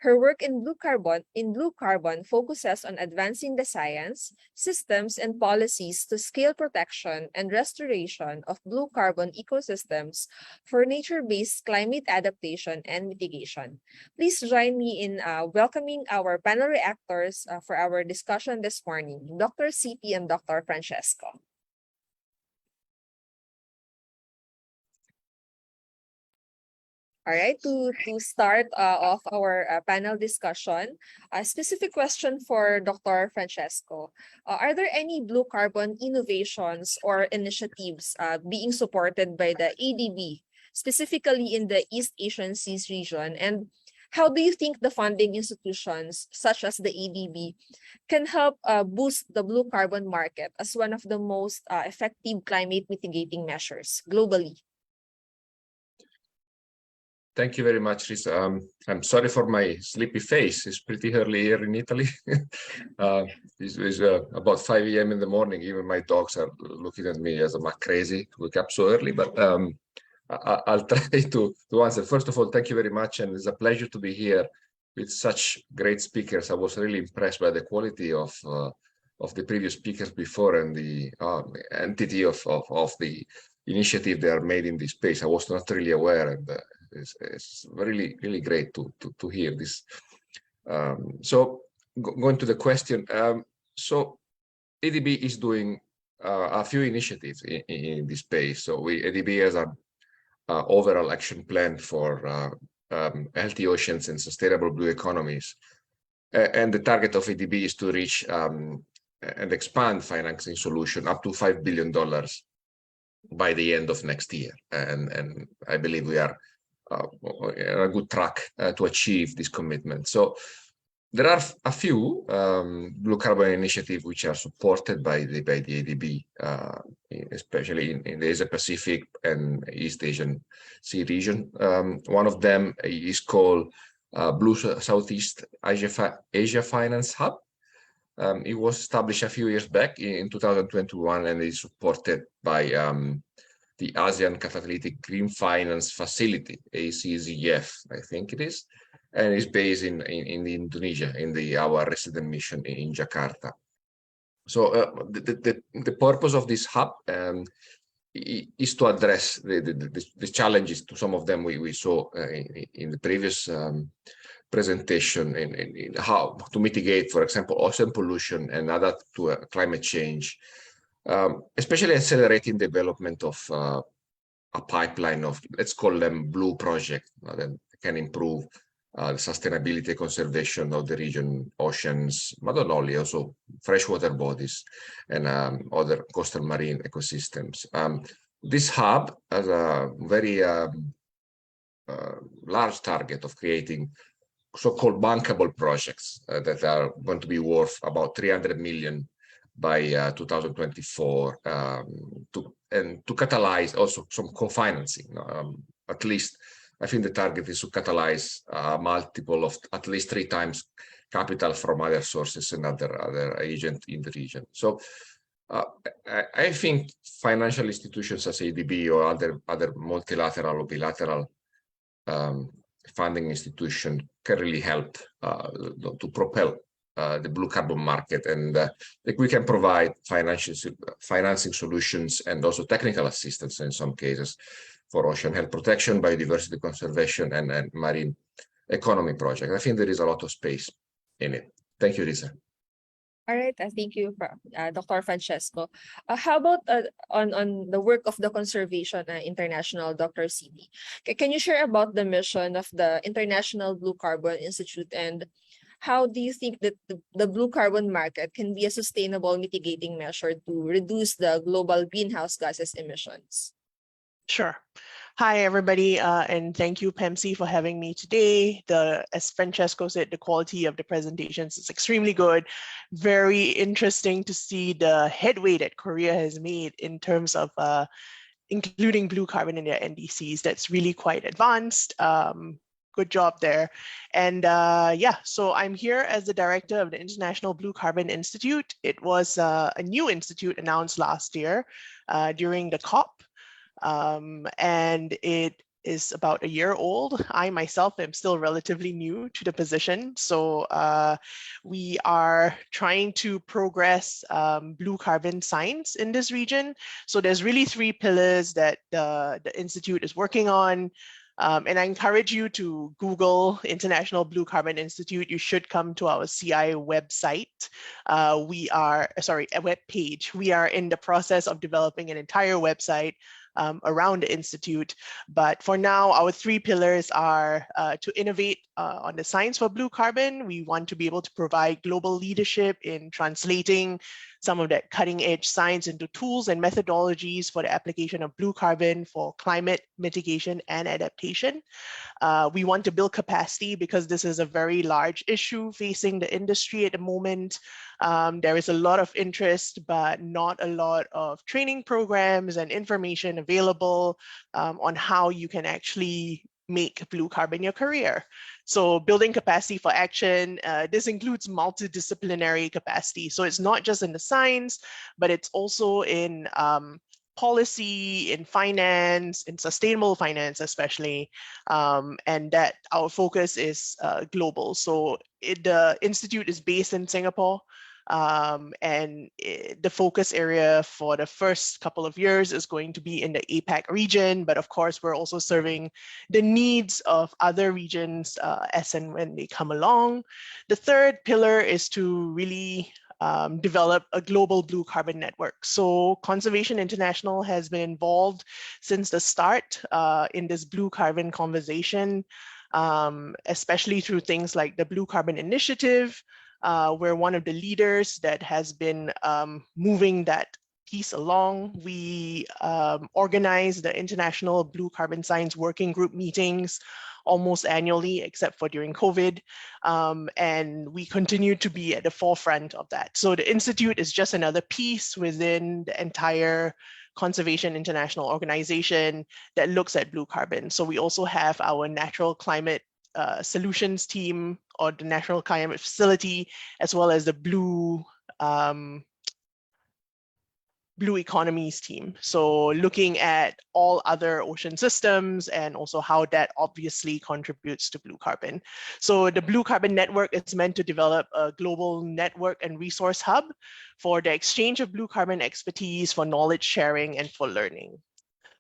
Her work in Blue Carbon focuses on advancing the science, systems, and policies to scale protection and restoration of blue carbon ecosystems for nature-based climate adaptation and mitigation. Please join me in welcoming our panel reactors for our discussion this morning, Dr. CP and Dr. Francesco. All right, to start off our panel discussion, a specific question for Dr. Francesco. Are there any blue carbon innovations or initiatives being supported by the ADB, specifically in the East Asian Seas region? And how do you think the funding institutions, such as the ADB, can help boost the blue carbon market as one of the most effective climate mitigating measures globally? Thank you very much, Risa. I'm sorry for my sleepy face. It's pretty early here in Italy. It's about 5 a.m. in the morning. Even my dogs are looking at me as I'm crazy to wake up so early. But I'll try to answer. First of all, thank you very much. And it's a pleasure to be here with such great speakers. I was really impressed by the quality of the previous speakers before and the entity of the initiative they are made in this space. I was not really aware, and it's really, really great to hear this. So going to the question, so ADB is doing a few initiatives in this space. So ADB has an overall action plan for healthy oceans and sustainable blue economies. And the target of ADB is to reach and expand financing solution up to $5 billion by the end of next year. And I believe we are on a good track to achieve this commitment. So there are a few blue carbon initiatives which are supported by the ADB, especially in the Asia Pacific and East Asian Sea region. One of them is called Blue Southeast Asia Finance Hub. It was established a few years back in 2021 and is supported by the ASEAN Catalytic Green Finance Facility, ACZF, I think it is, and is based in Indonesia, in our resident mission in Jakarta. So the purpose of this hub is to address the challenges. To some of them we saw in the previous presentation in how to mitigate, for example, ocean pollution and adapt to climate change. Especially accelerating development of a pipeline of, let's call them blue projects that can improve the sustainability conservation of the region, oceans, but not only, also freshwater bodies and other coastal marine ecosystems. This hub has a very large target of creating so-called bankable projects that are going to be worth about 300 million by 2024 to catalyze also some co-financing. At least I think the target is to catalyze a multiple of at least 3 times capital from other sources and other agents in the region. So I think financial institutions as ADB or other multilateral or bilateral funding institution can really help to propel the blue carbon market, and we can provide financing solutions and also technical assistance in some cases for ocean health protection, biodiversity conservation, and marine economy projects. I think there is a lot of space in it. Thank you, Lisa. All right, thank you, Dr. Francesco. How about on the work of the Conservation International, Dr. CP? Can you share about the mission of the International Blue Carbon Institute, and how do you think that the blue carbon market can be a sustainable mitigating measure to reduce the global greenhouse gases emissions? Sure. Hi, everybody, and thank you, PEMSEA, for having me today. As Francesco said, the quality of the presentations is extremely good. Very interesting to see the headway that Korea has made in terms of including blue carbon in their NDCs. That's really quite advanced. good job there. And yeah, so I'm here as the director of the International Blue Carbon Institute. It was a new institute announced last year during the COP, and it is about a year old. I myself am still relatively new to the position. So we are trying to progress blue carbon science in this region. So there's really 3 pillars that the Institute is working on. And I encourage you to Google International Blue Carbon Institute. You should come to our CI website. A web page. We are in the process of developing an entire website around the Institute. But for now, our 3 pillars are to innovate on the science for blue carbon. We want to be able to provide global leadership in translating some of that cutting edge science into tools and methodologies for the application of blue carbon for climate mitigation and adaptation. We want to build capacity because this is a very large issue facing the industry at the moment. There is a lot of interest, but not a lot of training programs and information available on how you can actually make blue carbon your career. So building capacity for action, this includes multidisciplinary capacity. So it's not just in the science, but it's also in policy, in finance, in sustainable finance especially, and that our focus is global. So the Institute is based in Singapore. And the focus area for the first couple of years is going to be in the APAC region, but of course we're also serving the needs of other regions as and when they come along. The 3rd pillar is to really develop a global blue carbon network. So Conservation International has been involved since the start in this blue carbon conversation, especially through things like the Blue Carbon Initiative. We're one of the leaders that has been moving that piece along. We organize the International Blue Carbon Science Working Group meetings almost annually, except for during COVID. And we continue to be at the forefront of that. So the Institute is just another piece within the entire Conservation International organization that looks at blue carbon. So we also have our natural climate solutions team, or the National Climate Facility, as well as the blue economies team. So looking at all other ocean systems and also how that obviously contributes to blue carbon. So the Blue Carbon Network is meant to develop a global network and resource hub for the exchange of blue carbon expertise, for knowledge sharing, and for learning.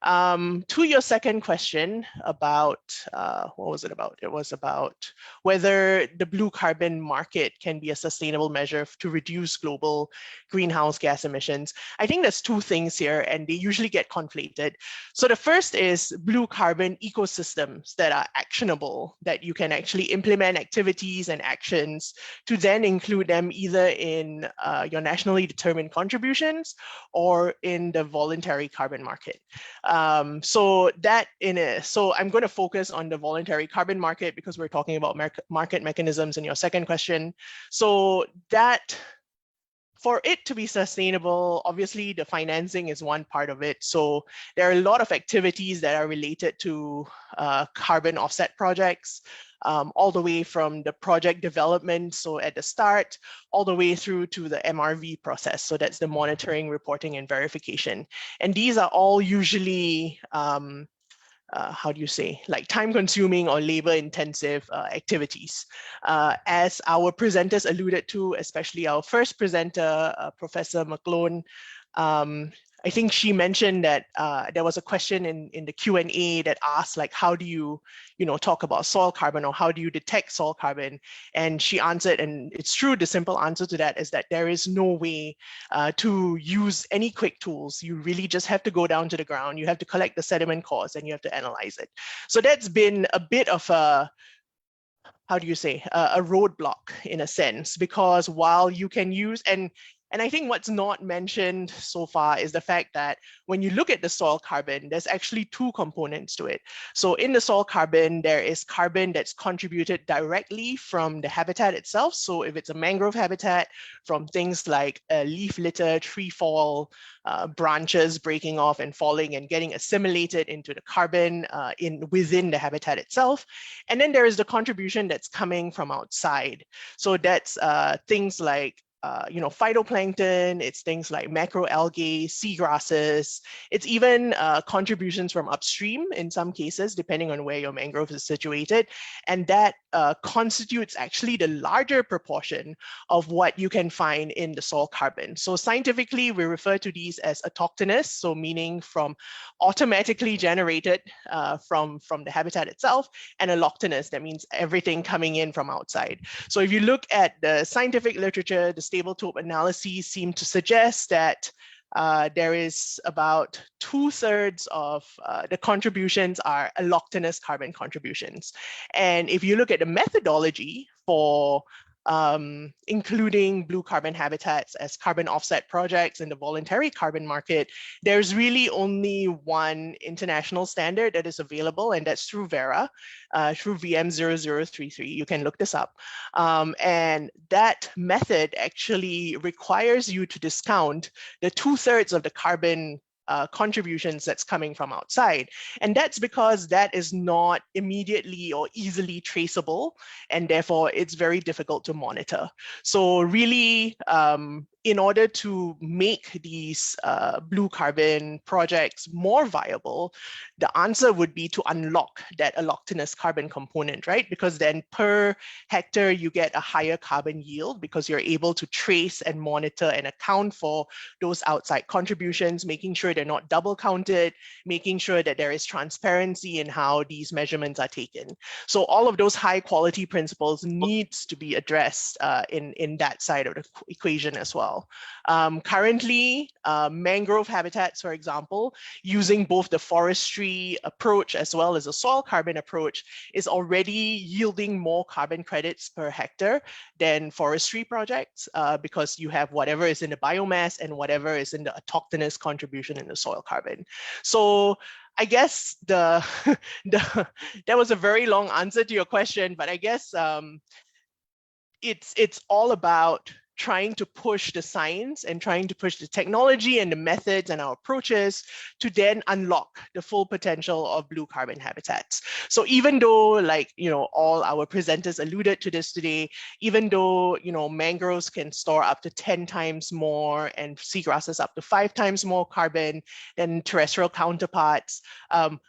To your second question about, what was it about? It was about whether the blue carbon market can be a sustainable measure to reduce global greenhouse gas emissions. I think there's 2 things here, and they usually get conflated. So the first is blue carbon ecosystems that are actionable, that you can actually implement activities and actions to then include them either in your nationally determined contributions or in the voluntary carbon market. So I'm going to focus on the voluntary carbon market because we're talking about market mechanisms in your second question. So that, for it to be sustainable, obviously the financing is one part of it. So there are a lot of activities that are related to carbon offset projects, all the way from the project development, so at the start, all the way through to the MRV process. So that's the monitoring, reporting, and verification. And these are all usually, how do you say, like time-consuming or labor-intensive activities. As our presenters alluded to, especially our first presenter, Professor McClone, I think she mentioned that there was a question in the Q&A that asked, like, how do you talk about soil carbon, or how do you detect soil carbon? And she answered, and it's true, the simple answer to that is that there is no way to use any quick tools. You really just have to go down to the ground. You have to collect the sediment cores and you have to analyze it. So that's been a bit of a, how do you say, a roadblock in a sense, because while you can use, and And I think what's not mentioned so far is the fact that when you look at the soil carbon, there's actually two components to it. So in the soil carbon, there is carbon that's contributed directly from the habitat itself. So if it's a mangrove habitat, from things like leaf litter, tree fall, branches breaking off and falling and getting assimilated into the carbon within the habitat itself. And then there is the contribution that's coming from outside. So that's things like phytoplankton, it's things like macroalgae, seagrasses, it's even contributions from upstream in some cases, depending on where your mangrove is situated. And that constitutes actually the larger proportion of what you can find in the soil carbon. So scientifically, we refer to these as autochthonous, so meaning from automatically generated from the habitat itself, and alloctonous, that means everything coming in from outside. So if you look at the scientific literature, the Tabletop analyses seem to suggest that there is about 2/3 of the contributions are alloctonous carbon contributions. And if you look at the methodology for including blue carbon habitats as carbon offset projects in the voluntary carbon market, there's really only one international standard that is available, and that's through VERA, through VM0033. You can look this up. And that method actually requires you to discount the 2/3 of the carbon contributions that's coming from outside. And that's because that is not immediately or easily traceable, and therefore it's very difficult to monitor. So really, in order to make these blue carbon projects more viable, the answer would be to unlock that alloctonous carbon component, right? Because then per hectare, you get a higher carbon yield because you're able to trace and monitor and account for those outside contributions, making sure they're not double counted, making sure that there is transparency in how these measurements are taken. So all of those high quality principles needs to be addressed in that side of the equation as well. Currently, mangrove habitats, for example, using both the forestry approach as well as the soil carbon approach is already yielding more carbon credits per hectare than forestry projects because you have whatever is in the biomass and whatever is in the autochthonous contribution in the soil carbon. So I guess that was a very long answer to your question, but I guess it's all about trying to push the science and trying to push the technology and the methods and our approaches to then unlock the full potential of blue carbon habitats. So even though, like, all our presenters alluded to this today, even though, mangroves can store up to 10 times more and seagrasses up to 5 times more carbon than terrestrial counterparts,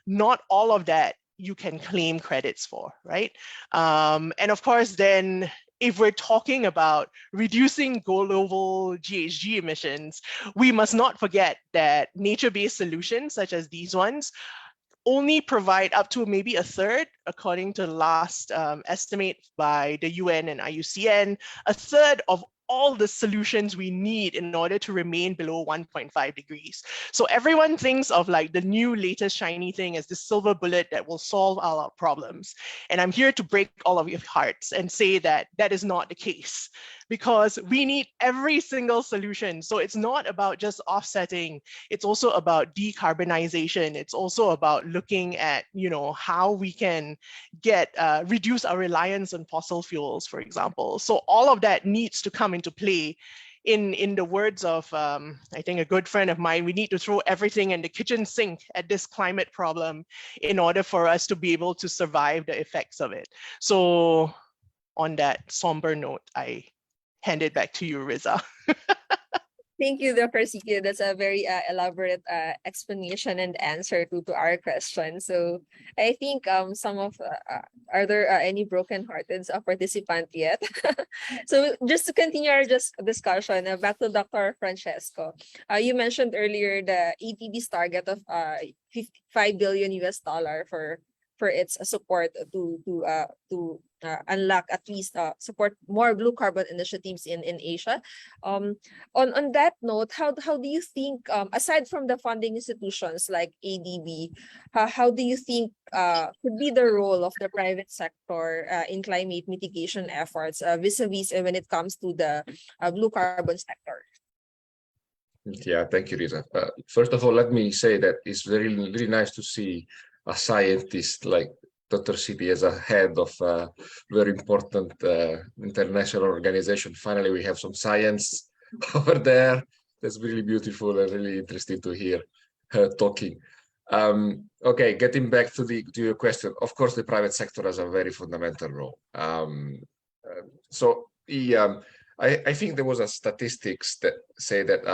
not all of that you can claim credits for, right? And of course, then, if we're talking about reducing global GHG emissions, we must not forget that nature-based solutions such as these ones only provide up to maybe 1/3, according to the last estimate by the UN and IUCN, 1/3 of all the solutions we need in order to remain below 1.5 degrees. So everyone thinks of like the new latest shiny thing as the silver bullet that will solve all our problems. And I'm here to break all of your hearts and say that that is not the case, because we need every single solution. So it's not about just offsetting, it's also about decarbonization. It's also about looking at, how we can reduce our reliance on fossil fuels, for example. So all of that needs to come into play. In the words of, I think, a good friend of mine, we need to throw everything in the kitchen sink at this climate problem in order for us to be able to survive the effects of it. So on that somber note, I hand it back to you, Riza. Thank you, Dr. 𝐓𝐶𝐞. That's a very elaborate explanation and answer to our question. So I think some of are there any broken-hearted participant yet? So just to continue our discussion, back to Dr. Francesco. You mentioned earlier the ATB's target of $55 billion for its support to unlock, at least support more blue carbon initiatives in Asia. On that note, how do you think, aside from the funding institutions like ADB, how do you think could be the role of the private sector in climate mitigation efforts vis-a-vis when it comes to the blue carbon sector? Yeah, thank you, Rita. First of all, let me say that it's really nice to see a scientist like Dr. Siti as a head of a very important international organization. Finally, we have some science over there. That's really beautiful and really interesting to hear her talking. Okay, getting back to your question. Of course, the private sector has a very fundamental role. I think there was a statistics that say that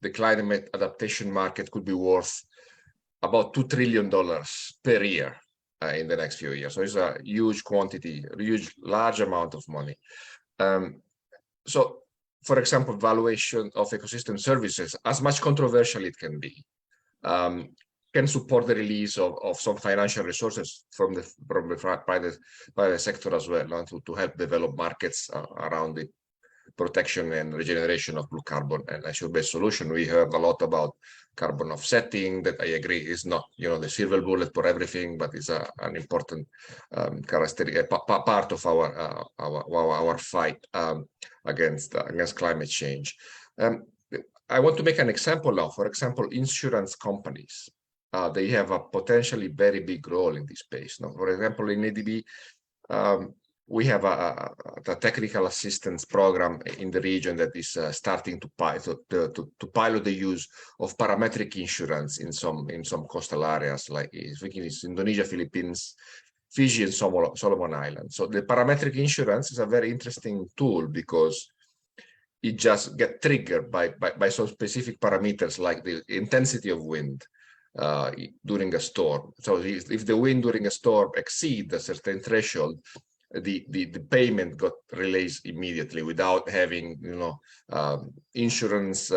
the climate adaptation market could be worth about $2 trillion per year in the next few years. So it's a huge quantity, large amount of money. So, for example, valuation of ecosystem services, as much controversial it can be, can support the release of some financial resources from the private sector as well, to help develop markets around the protection and regeneration of blue carbon and nature-based solution. We heard a lot about carbon offsetting, that I agree is not, the silver bullet for everything, but is an important characteristic part of our fight against climate change. I want to make an example now. For example, insurance companies. They have a potentially very big role in this space. Now, for example, in ADB, we have a technical assistance program in the region that is starting to pilot the use of parametric insurance in some coastal areas, like it's Indonesia, Philippines, Fiji, and Solomon Islands. So the parametric insurance is a very interesting tool because it just gets triggered by some specific parameters like the intensity of wind during a storm. So if the wind during a storm exceeds a certain threshold, the payment got released immediately without having insurance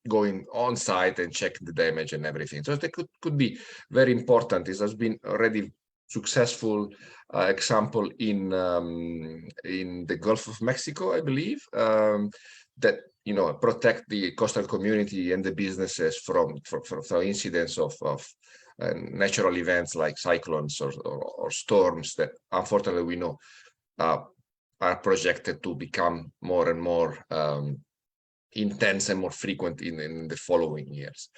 going on site and checking the damage and everything. So that could be very important. This has been already successful example in the Gulf of Mexico, I believe, that protect the coastal community and the businesses from incidents of natural events like cyclones or storms that unfortunately we know are projected to become more and more intense and more frequent in the following years.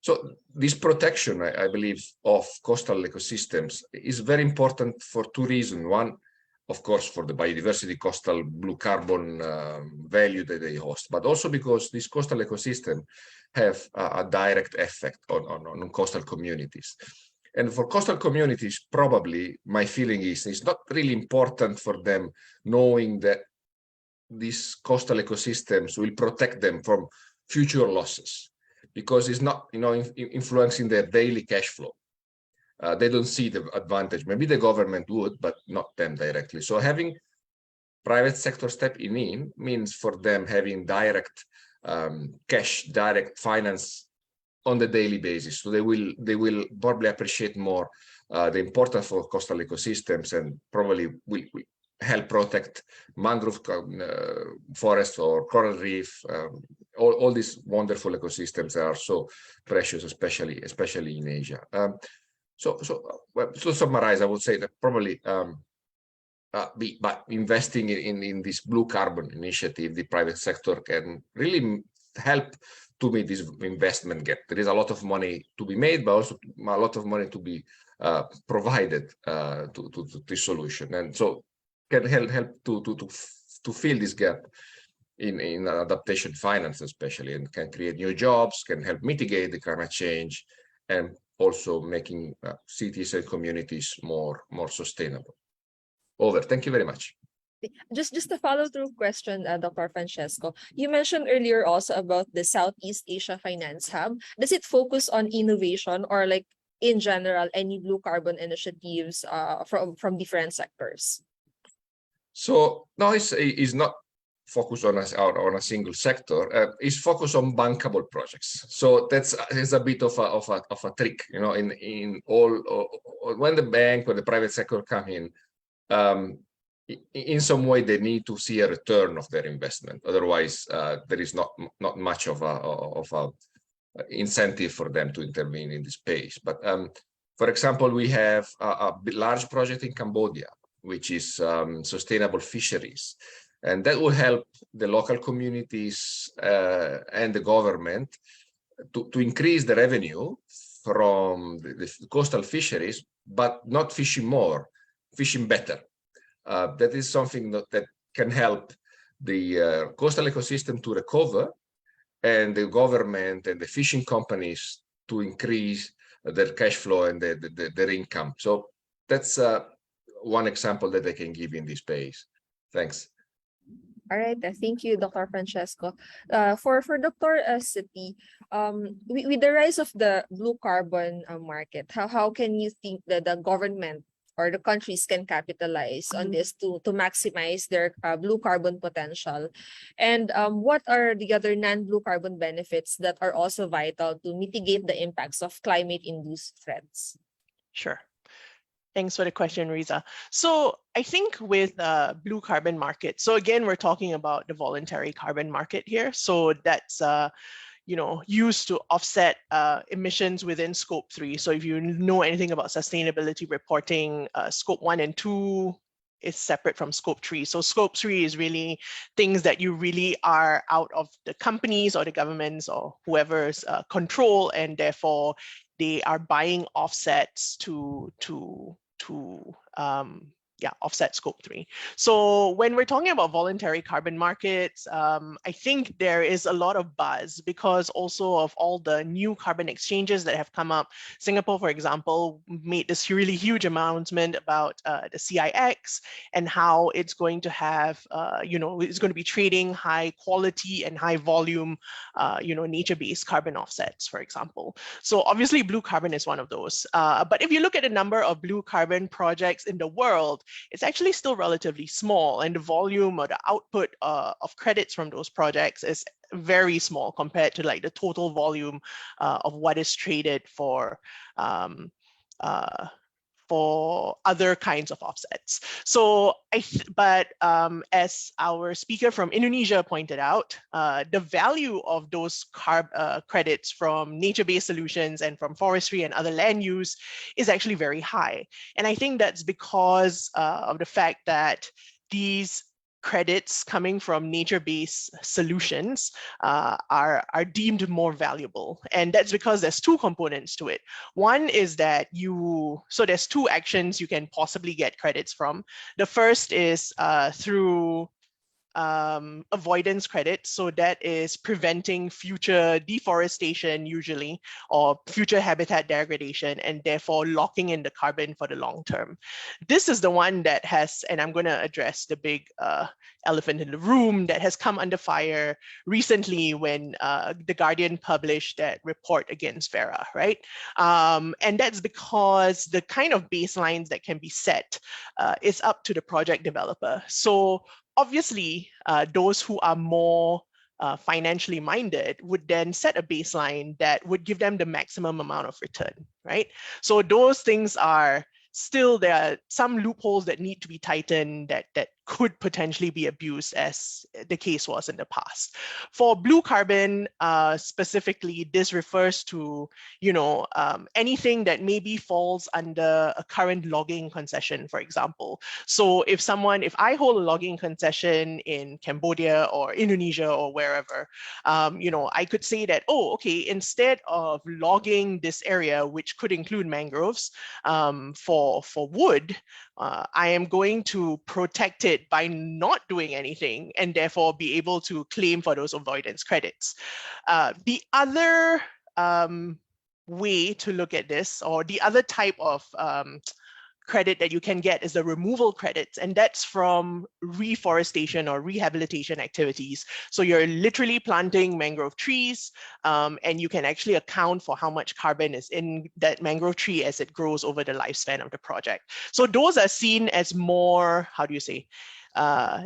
So this protection, I believe, of coastal ecosystems is very important for two reasons. One, of course, for the biodiversity, coastal blue carbon value that they host, but also because this coastal ecosystem have a direct effect on coastal communities. And for coastal communities, probably my feeling is it's not really important for them knowing that these coastal ecosystems will protect them from future losses, because it's not influencing their daily cash flow. They don't see the advantage. Maybe the government would, but not them directly. So having private sector step in means for them having direct cash, direct finance on the daily basis. So they will probably appreciate more the importance for coastal ecosystems, and probably will help protect mangrove forests or coral reef, all these wonderful ecosystems that are so precious, especially in Asia. So to summarize, I would say that probably by investing in this blue carbon initiative, the private sector can really help to meet this investment gap. There is a lot of money to be made, but also a lot of money to be provided to this solution, and so can help to fill this gap in adaptation finance, especially, and can create new jobs, can help mitigate the climate change, and also making cities and communities more sustainable. Over. Thank you very much. Just a follow-through question, Dr. Francesco. You mentioned earlier also about the Southeast Asia Finance Hub. Does it focus on innovation, or like in general any blue carbon initiatives from different sectors? So no, it's not focused on a single sector. It's focused on bankable projects. So that's a bit of a trick, in all when the bank or the private sector come in some way they need to see a return of their investment. Otherwise, there is not much of a incentive for them to intervene in this space. But for example, we have a large project in Cambodia, which is sustainable fisheries. And that will help the local communities and the government to increase the revenue from the coastal fisheries, but not fishing more, fishing better. That is something that can help the coastal ecosystem to recover, and the government and the fishing companies to increase their cash flow and their income. So that's one example that I can give in this space. Thanks. All right, thank you, Dr. Francesco. For Dr. Siti, with the rise of the blue carbon market, how can you think that the government or the countries can capitalize on this to maximize their blue carbon potential? And what are the other non-blue carbon benefits that are also vital to mitigate the impacts of climate-induced threats? Sure. Thanks for the question, Riza. So I think with blue carbon market, so again, we're talking about the voluntary carbon market here. So that's used to offset emissions within Scope 3. So if you know anything about sustainability reporting, Scope 1 and 2 is separate from Scope 3. So Scope 3 is really things that you really are out of the companies or the governments or whoever's control, and therefore they are buying offsets to offset Scope 3. So when we're talking about voluntary carbon markets, I think there is a lot of buzz because also of all the new carbon exchanges that have come up. Singapore, for example, made this really huge announcement about the CIX and how it's going to have, it's going to be trading high quality and high volume, nature-based carbon offsets, for example. So obviously blue carbon is one of those. But if you look at the number of blue carbon projects in the world, it's actually still relatively small, and the volume or the output of credits from those projects is very small compared to like the total volume of what is traded for other kinds of offsets. So, as our speaker from Indonesia pointed out, the value of those credits from nature-based solutions and from forestry and other land use is actually very high. And I think that's because of the fact that these credits coming from nature-based solutions are deemed more valuable. And that's because there's two components to it. One is that so there's two actions you can possibly get credits from. The first is through avoidance credit. So that is preventing future deforestation usually, or future habitat degradation, and therefore locking in the carbon for the long term. This is the one that has, and I'm going to address the big elephant in the room that has come under fire recently when The Guardian published that report against Vera, right? And that's because the kind of baselines that can be set is up to the project developer. So obviously, those who are more financially minded would then set a baseline that would give them the maximum amount of return, right? So those things are still, there are some loopholes that need to be tightened that could potentially be abused, as the case was in the past. For blue carbon specifically, this refers to anything that maybe falls under a current logging concession, for example. So if I hold a logging concession in Cambodia or Indonesia or wherever, I could say that, oh, okay, instead of logging this area, which could include mangroves, for wood, I am going to protect it by not doing anything and therefore be able to claim for those avoidance credits. The other way to look at this, or the other type of credit that you can get, is the removal credits, and that's from reforestation or rehabilitation activities. So you're literally planting mangrove trees, and you can actually account for how much carbon is in that mangrove tree as it grows over the lifespan of the project. So those are seen as more, how do you say,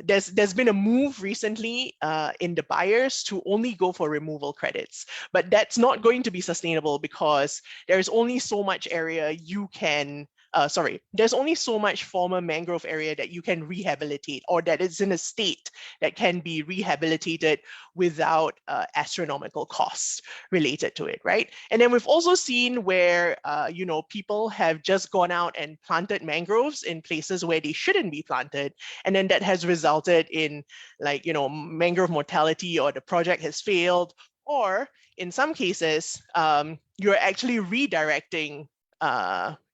there's been a move recently in the buyers to only go for removal credits, but that's not going to be sustainable because there's only so much area you can there's only so much former mangrove area that you can rehabilitate, or that is in a state that can be rehabilitated without astronomical costs related to it, right? And then we've also seen where, people have just gone out and planted mangroves in places where they shouldn't be planted. And then that has resulted in mangrove mortality, or the project has failed, or in some cases, you're actually redirecting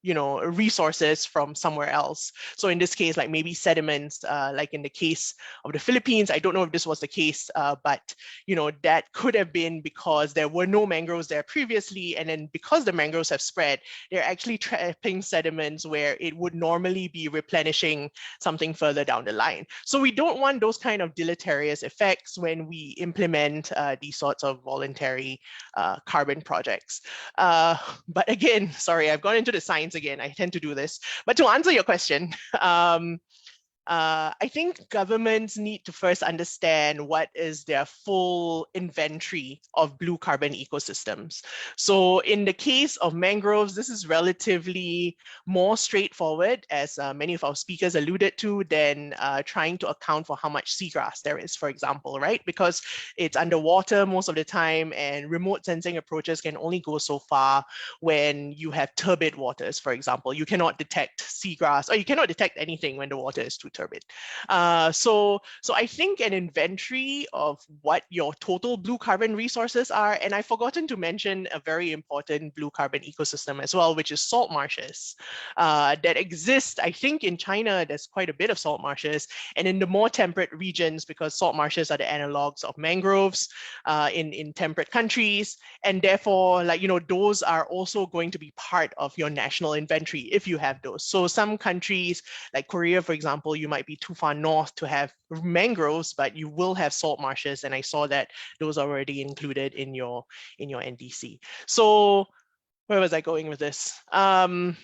resources from somewhere else. So in this case, like maybe sediments, like in the case of the Philippines, I don't know if this was the case, but that could have been because there were no mangroves there previously, and then because the mangroves have spread, they're actually trapping sediments where it would normally be replenishing something further down the line. So we don't want those kind of deleterious effects when we implement these sorts of voluntary carbon projects. But again, sorry, I've gone into the science again. I tend to do this. But to answer your question, I think governments need to first understand what is their full inventory of blue carbon ecosystems. So in the case of mangroves, this is relatively more straightforward, as many of our speakers alluded to, than trying to account for how much seagrass there is, for example, right? Because it's underwater most of the time, and remote sensing approaches can only go so far when you have turbid waters, for example. You cannot detect seagrass, or you cannot detect anything when the water is too turbid. So I think an inventory of what your total blue carbon resources are, and I've forgotten to mention a very important blue carbon ecosystem as well, which is salt marshes that exist. I think in China, there's quite a bit of salt marshes, and in the more temperate regions, because salt marshes are the analogs of mangroves in temperate countries, and therefore, those are also going to be part of your national inventory if you have those. So some countries, like Korea, for example, you might be too far north to have mangroves, but you will have salt marshes, and I saw that those are already included in your NDC. So where was I going with this? So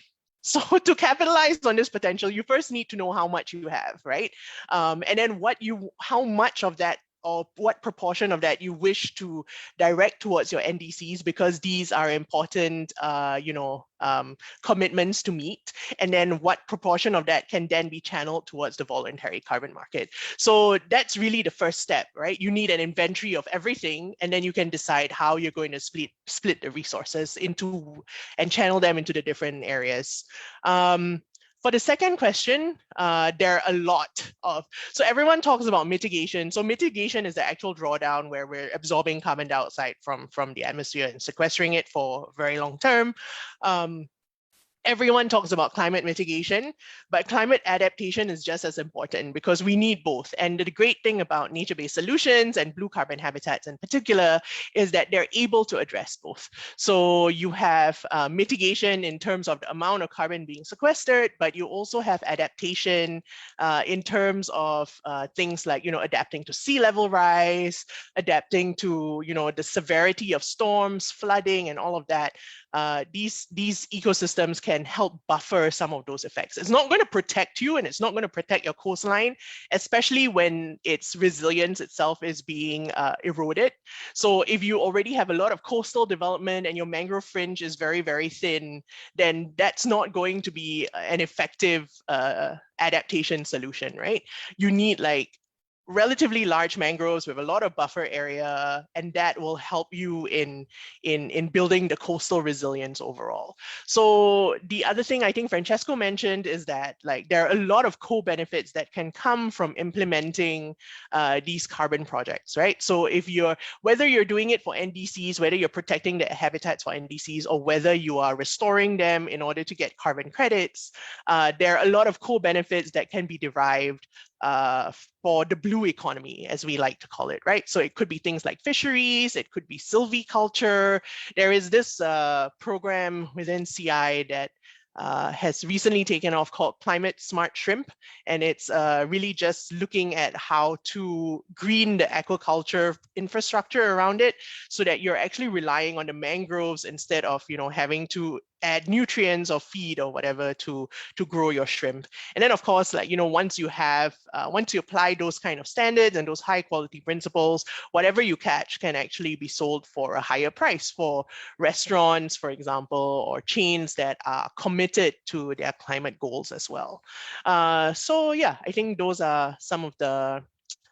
to capitalize on this potential, you first need to know how much you have, right? And then how much of that, or what proportion of that you wish to direct towards your NDCs, because these are important, commitments to meet, and then what proportion of that can then be channeled towards the voluntary carbon market. So that's really the first step, right? You need an inventory of everything, and then you can decide how you're going to split the resources into and channel them into the different areas. For the second question, there are a lot of, so everyone talks about mitigation. So mitigation is the actual drawdown where we're absorbing carbon dioxide from the atmosphere and sequestering it for very long term. Everyone talks about climate mitigation, but climate adaptation is just as important, because we need both. And the great thing about nature-based solutions and blue carbon habitats in particular is that they're able to address both. So you have mitigation in terms of the amount of carbon being sequestered, but you also have adaptation in terms of things like, adapting to sea level rise, adapting to, the severity of storms, flooding, and all of that. These ecosystems can help buffer some of those effects. It's not going to protect you, and it's not going to protect your coastline, especially when its resilience itself is being eroded. So if you already have a lot of coastal development and your mangrove fringe is very, very thin, then that's not going to be an effective adaptation solution, right? You need relatively large mangroves with a lot of buffer area, and that will help you in building the coastal resilience overall. So the other thing I think Francesco mentioned is that there are a lot of co-benefits that can come from implementing these carbon projects, right? So whether you're doing it for NDCs, whether you're protecting the habitats for NDCs, or whether you are restoring them in order to get carbon credits, there are a lot of co-benefits that can be derived for the blue economy, as we like to call it, right? So it could be things like fisheries, it could be silviculture. There is this program within CI that has recently taken off called Climate Smart Shrimp, and it's really just looking at how to green the aquaculture infrastructure around it, so that you're actually relying on the mangroves instead of having to add nutrients or feed or whatever to grow your shrimp. And then of course, like, you know, once you apply those kind of standards and those high quality principles, whatever you catch can actually be sold for a higher price for restaurants, for example, or chains that are committed to their climate goals as well. So yeah, I think those are some of the,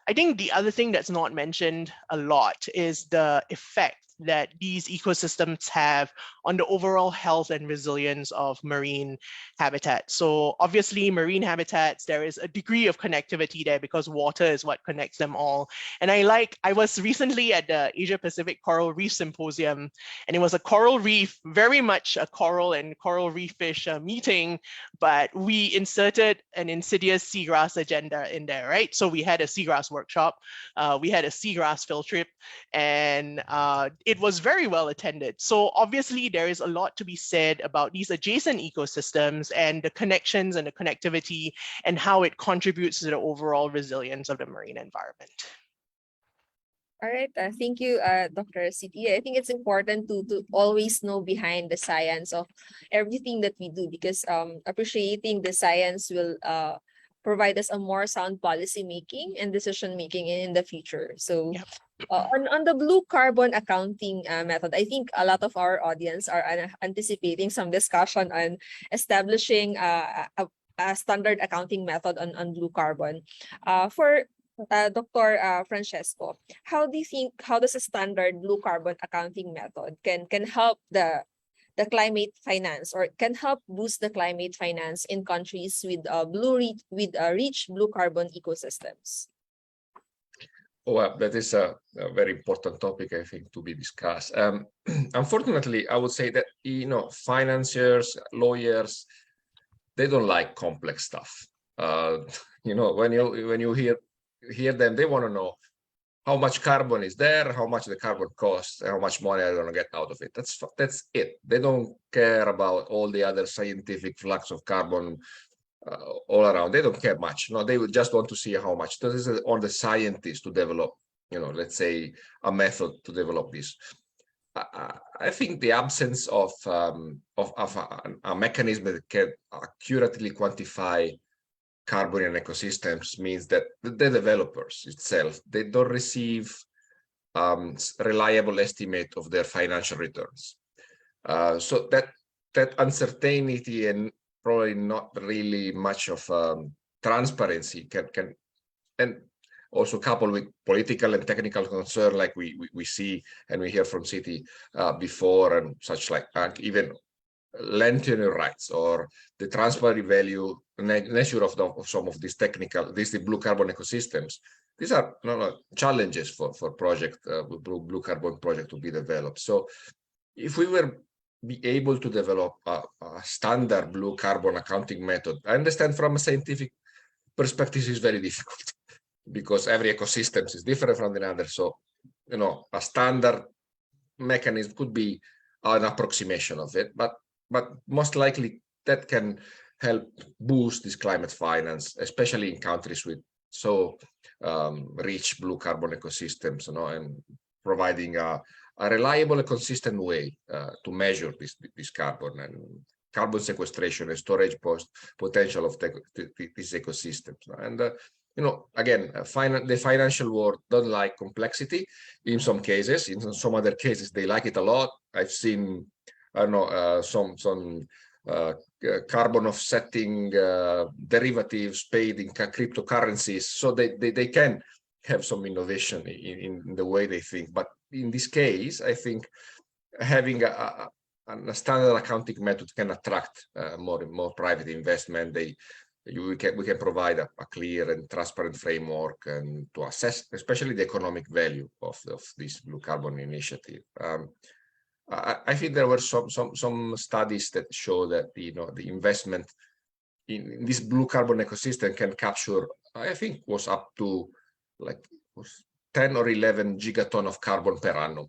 I think the other thing that's not mentioned a lot is the effect that these ecosystems have on the overall health and resilience of marine habitat. So obviously marine habitats, there is a degree of connectivity there because water is what connects them all. And I was recently at the Asia Pacific Coral Reef Symposium, and it was a coral reef, very much a coral and coral reef fish meeting, but we inserted an insidious seagrass agenda in there, right? So we had a seagrass workshop, we had a seagrass field trip, and it was very well attended. So obviously there is a lot to be said about these adjacent ecosystems and the connections and the connectivity and how it contributes to the overall resilience of the marine environment. All right, thank you, Dr. Siti. I think it's important to always know behind the science of everything that we do, because appreciating the science will provide us a more sound policy making and decision making in the future. So yep. On the blue carbon accounting method, I think a lot of our audience are anticipating some discussion on establishing a standard accounting method on blue carbon. For Dr. Francesco, how does a standard blue carbon accounting method can help the climate finance, or can help boost the climate finance in countries with rich blue carbon ecosystems? Well, that is a very important topic, I think, to be discussed. Unfortunately, I would say that, you know, financiers, lawyers, they don't like complex stuff. You know, when you hear them, they want to know how much carbon is there, how much the carbon costs, and how much money are going to get out of it. That's it. They don't care about all the other scientific flux of carbon all around. They don't care much. No, they would just want to see how much. This is on the scientists to develop, you know, let's say a method to develop this. I think the absence of a mechanism that can accurately quantify carbon in ecosystems means that the developers itself, they don't receive reliable estimate of their financial returns. So that uncertainty and probably not really much of transparency can and also coupled with political and technical concern, like we see and we hear from Citi before, and such, like even land tenure rights or the transfer value nature of some of these the blue carbon ecosystems. These are challenges for project blue carbon project to be developed. So if we were be able to develop a standard blue carbon accounting method, I understand from a scientific perspective is very difficult because every ecosystem is different from the other. So, you know, a standard mechanism could be an approximation of it, but most likely that can help boost this climate finance, especially in countries with so rich blue carbon ecosystems, you know, and providing a reliable and consistent way to measure this carbon and carbon sequestration and storage potential of these ecosystems. And you know, again, the financial world don't like complexity in some cases. In some other cases, they like it a lot. I've seen, I don't know, some carbon offsetting derivatives paid in cryptocurrencies, so they can have some innovation in the way they think. But in this case, I think having a standard accounting method can attract more private investment. We can provide a clear and transparent framework and to assess, especially the economic value of this blue carbon initiative. I think there were some studies that show that, you know, the investment in this blue carbon ecosystem can capture, I think, was up to like 10 or 11 gigaton of carbon per annum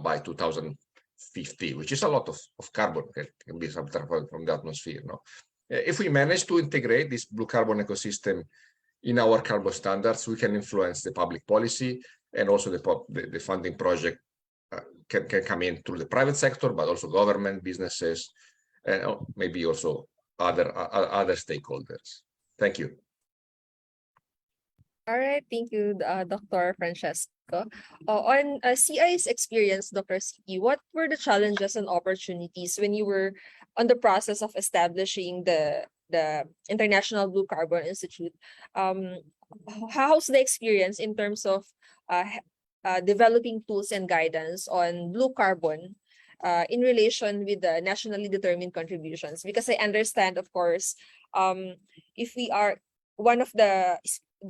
by 2050, which is a lot of carbon. It can be some from the atmosphere. No, if we manage to integrate this blue carbon ecosystem in our carbon standards, we can influence the public policy, and also the funding project can come in through the private sector, but also government, businesses, and maybe also other stakeholders. Thank you. All right, thank you, Dr. Francesco. On CI's experience, Dr. Siki, what were the challenges and opportunities when you were on the process of establishing the International Blue Carbon Institute? How's the experience in terms of developing tools and guidance on blue carbon in relation with the nationally determined contributions? Because I understand, of course, if we are one of the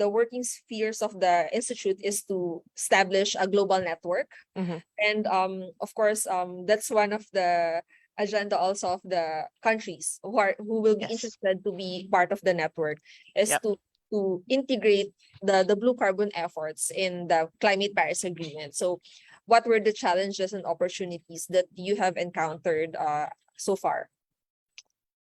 working spheres of the institute is to establish a global network, and of course that's one of the agenda also of the countries who will be interested to be part of the network is to integrate the blue carbon efforts in the climate Paris Agreement. So what were the challenges and opportunities that you have encountered so far?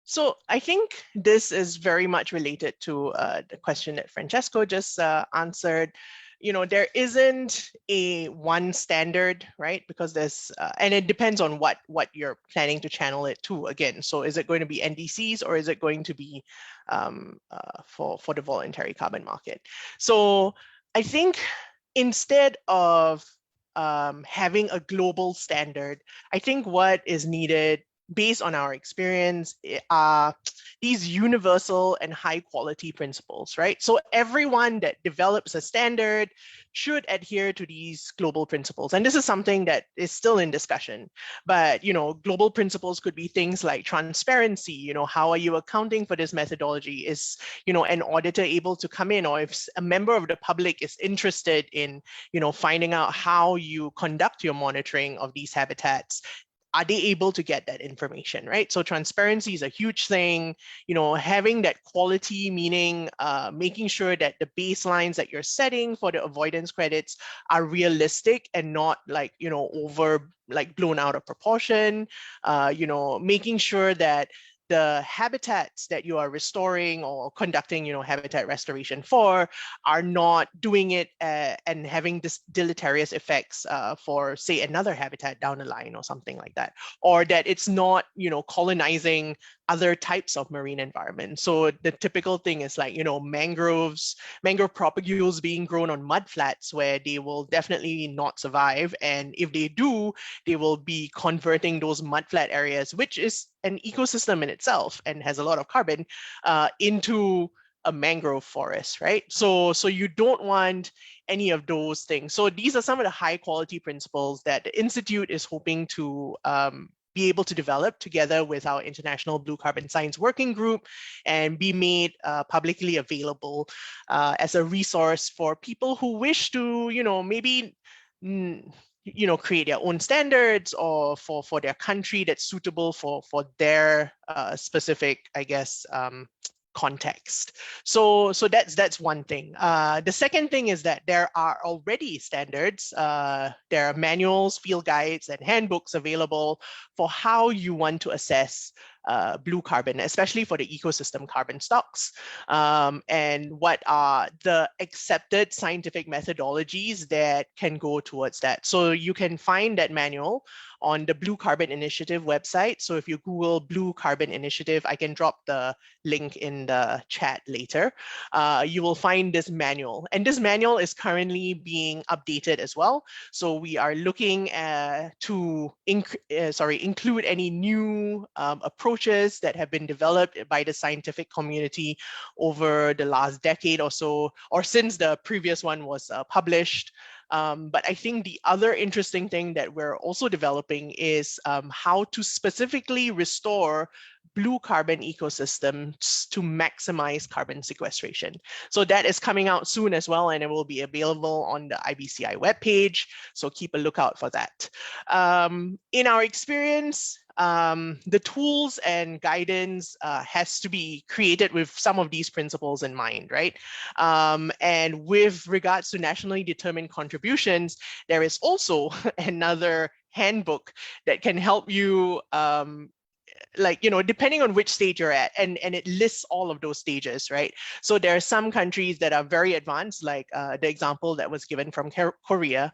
So I think this is very much related to the question that Francesco just answered. You know, there isn't a one standard, right? Because there's, and it depends on what you're planning to channel it to again. So is it going to be NDCs or is it going to be for the voluntary carbon market? So I think instead of having a global standard, I think what is needed based on our experience are these universal and high quality principles, right? So everyone that develops a standard should adhere to these global principles. And this is something that is still in discussion. But, you know, global principles could be things like transparency, you know, how are you accounting for this methodology? Is, you know, an auditor able to come in, or if a member of the public is interested in, you know, finding out how you conduct your monitoring of these habitats, are they able to get that information, right? So transparency is a huge thing, you know, having that quality, meaning making sure that the baselines that you're setting for the avoidance credits are realistic and not like, you know, blown out of proportion, you know, making sure that the habitats that you are restoring or conducting, you know, habitat restoration for are not doing it and having this deleterious effects for, say, another habitat down the line or something like that, or that it's not, you know, colonizing other types of marine environments. So the typical thing is like, you know, mangrove propagules being grown on mudflats where they will definitely not survive. And if they do, they will be converting those mudflat areas, which is an ecosystem in itself and has a lot of carbon, into a mangrove forest, right? So you don't want any of those things. So these are some of the high quality principles that the Institute is hoping to be able to develop together with our International Blue Carbon Science Working Group and be made publicly available as a resource for people who wish to, you know, maybe you know, create their own standards or for their country that's suitable for their specific, I guess, context. So that's one thing. The second thing is that there are already standards. There are manuals, field guides, and handbooks available for how you want to assess blue carbon, especially for the ecosystem carbon stocks, and what are the accepted scientific methodologies that can go towards that. So you can find that manual on the Blue Carbon Initiative website. So if you Google Blue Carbon Initiative, I can drop the link in the chat later. You will find this manual, and this manual is currently being updated as well. So we are looking to include any new approaches that have been developed by the scientific community over the last decade or so, or since the previous one was published. But I think the other interesting thing that we're also developing is how to specifically restore blue carbon ecosystems to maximize carbon sequestration. So that is coming out soon as well, and it will be available on the IBCI webpage. So keep a lookout for that. In our experience, the tools and guidance has to be created with some of these principles in mind, right? And with regards to nationally determined contributions, there is also another handbook that can help you like, you know, depending on which stage you're at, and it lists all of those stages, right? So there are some countries that are very advanced, like the example that was given from Korea,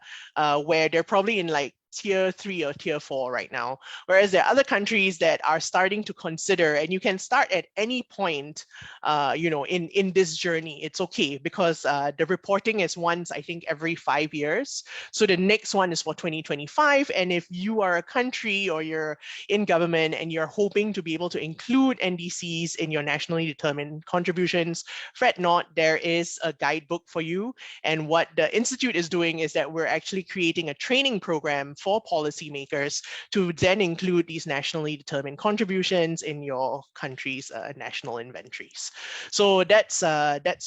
where they're probably in like tier 3 or tier 4 right now, whereas there are other countries that are starting to consider, and you can start at any point, in this journey. It's okay, because the reporting is once, I think, every 5 years. So the next one is for 2025. And if you are a country or you're in government and you're hoping to be able to include NDCs in your nationally determined contributions, fret not, there is a guidebook for you. And what the Institute is doing is that we're actually creating a training program for policymakers to then include these nationally determined contributions in your country's national inventories. So that's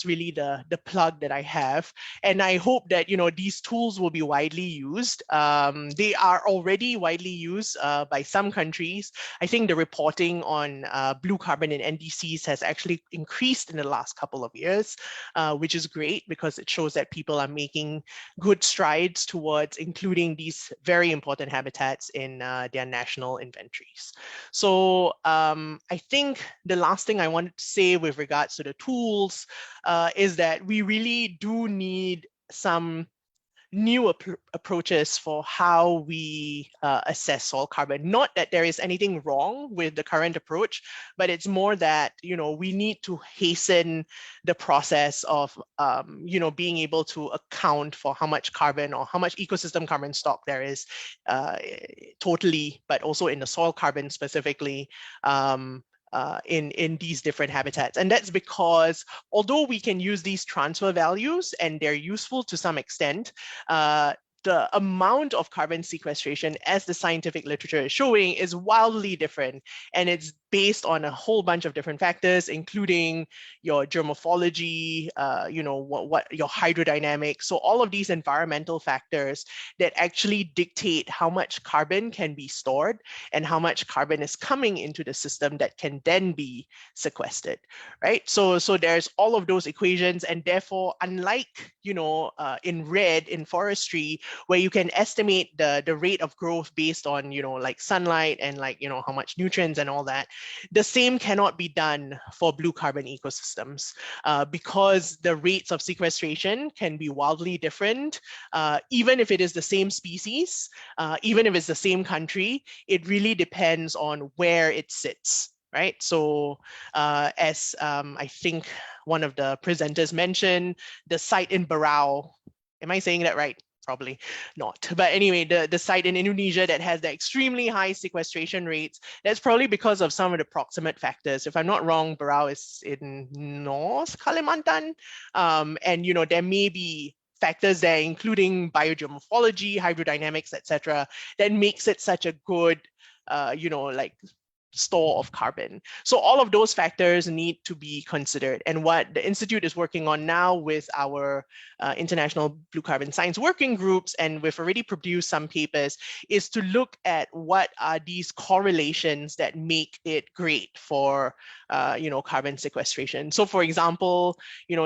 really the plug that I have. And I hope that, these tools will be widely used. They are already widely used by some countries. I think the reporting on blue carbon and NDCs has actually increased in the last couple of years, which is great because it shows that people are making good strides towards including these very important habitats in their national inventories. So I think the last thing I wanted to say with regards to the tools is that we really do need some new approaches for how we assess soil carbon. Not that there is anything wrong with the current approach, but it's more that, we need to hasten the process of, being able to account for how much carbon or how much ecosystem carbon stock there is totally, but also in the soil carbon specifically, in these different habitats. And that's because although we can use these transfer values and they're useful to some extent, the amount of carbon sequestration, as the scientific literature is showing, is wildly different. And it's based on a whole bunch of different factors, including your geomorphology, what your hydrodynamics. So all of these environmental factors that actually dictate how much carbon can be stored and how much carbon is coming into the system that can then be sequestered, right? So there's all of those equations, and therefore, unlike, in red in forestry, where you can estimate the rate of growth based on, like sunlight and like, how much nutrients and all that, the same cannot be done for blue carbon ecosystems because the rates of sequestration can be wildly different. Even if it is the same species, even if it's the same country, it really depends on where it sits. Right. So as I think one of the presenters mentioned, the site in Barau, am I saying that right? Probably not. But anyway, the site in Indonesia that has the extremely high sequestration rates, that's probably because of some of the proximate factors. If I'm not wrong, Barau is in North Kalimantan. And, there may be factors there, including biogeomorphology, hydrodynamics, etc., that makes it such a good, store of carbon. So all of those factors need to be considered. And what the Institute is working on now with our international blue carbon science working groups, and we've already produced some papers, is to look at what are these correlations that make it great for carbon sequestration. So for example,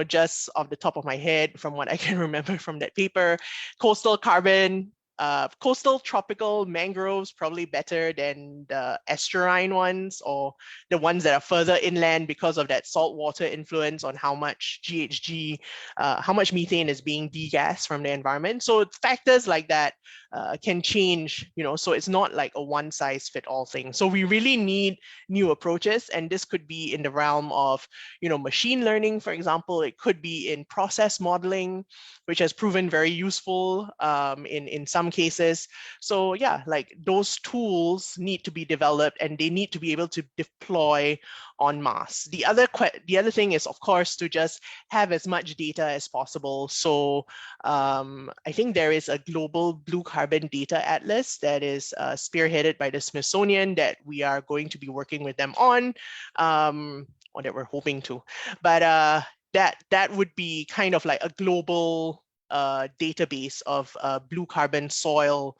just off the top of my head, from what I can remember from that paper, coastal carbon, coastal tropical mangroves probably better than the estuarine ones, or the ones that are further inland because of that saltwater influence on how much GHG, how much methane is being degassed from the environment. So factors like that can change, so it's not like a one size fit all thing. So we really need new approaches, and this could be in the realm of, machine learning, for example. It could be in process modeling, which has proven very useful in some cases. So yeah, like those tools need to be developed, and they need to be able to deploy en masse. The other thing is, of course, to just have as much data as possible. So I think there is a global blue carbon data atlas that is spearheaded by the Smithsonian that we are going to be working with them on, or that we're hoping to. But that would be kind of like a global database of blue carbon soil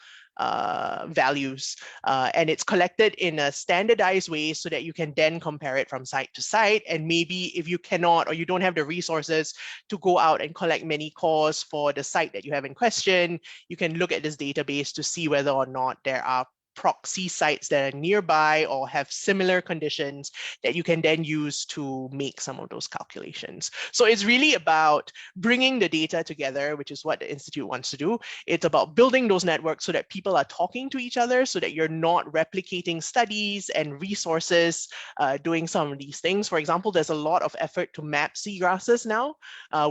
values, and it's collected in a standardized way so that you can then compare it from site to site. And maybe if you cannot, or you don't have the resources to go out and collect many cores for the site that you have in question, you can look at this database to see whether or not there are proxy sites that are nearby or have similar conditions that you can then use to make some of those calculations. So it's really about bringing the data together, which is what the Institute wants to do. It's about building those networks so that people are talking to each other, so that you're not replicating studies and resources doing some of these things. For example, there's a lot of effort to map seagrasses now,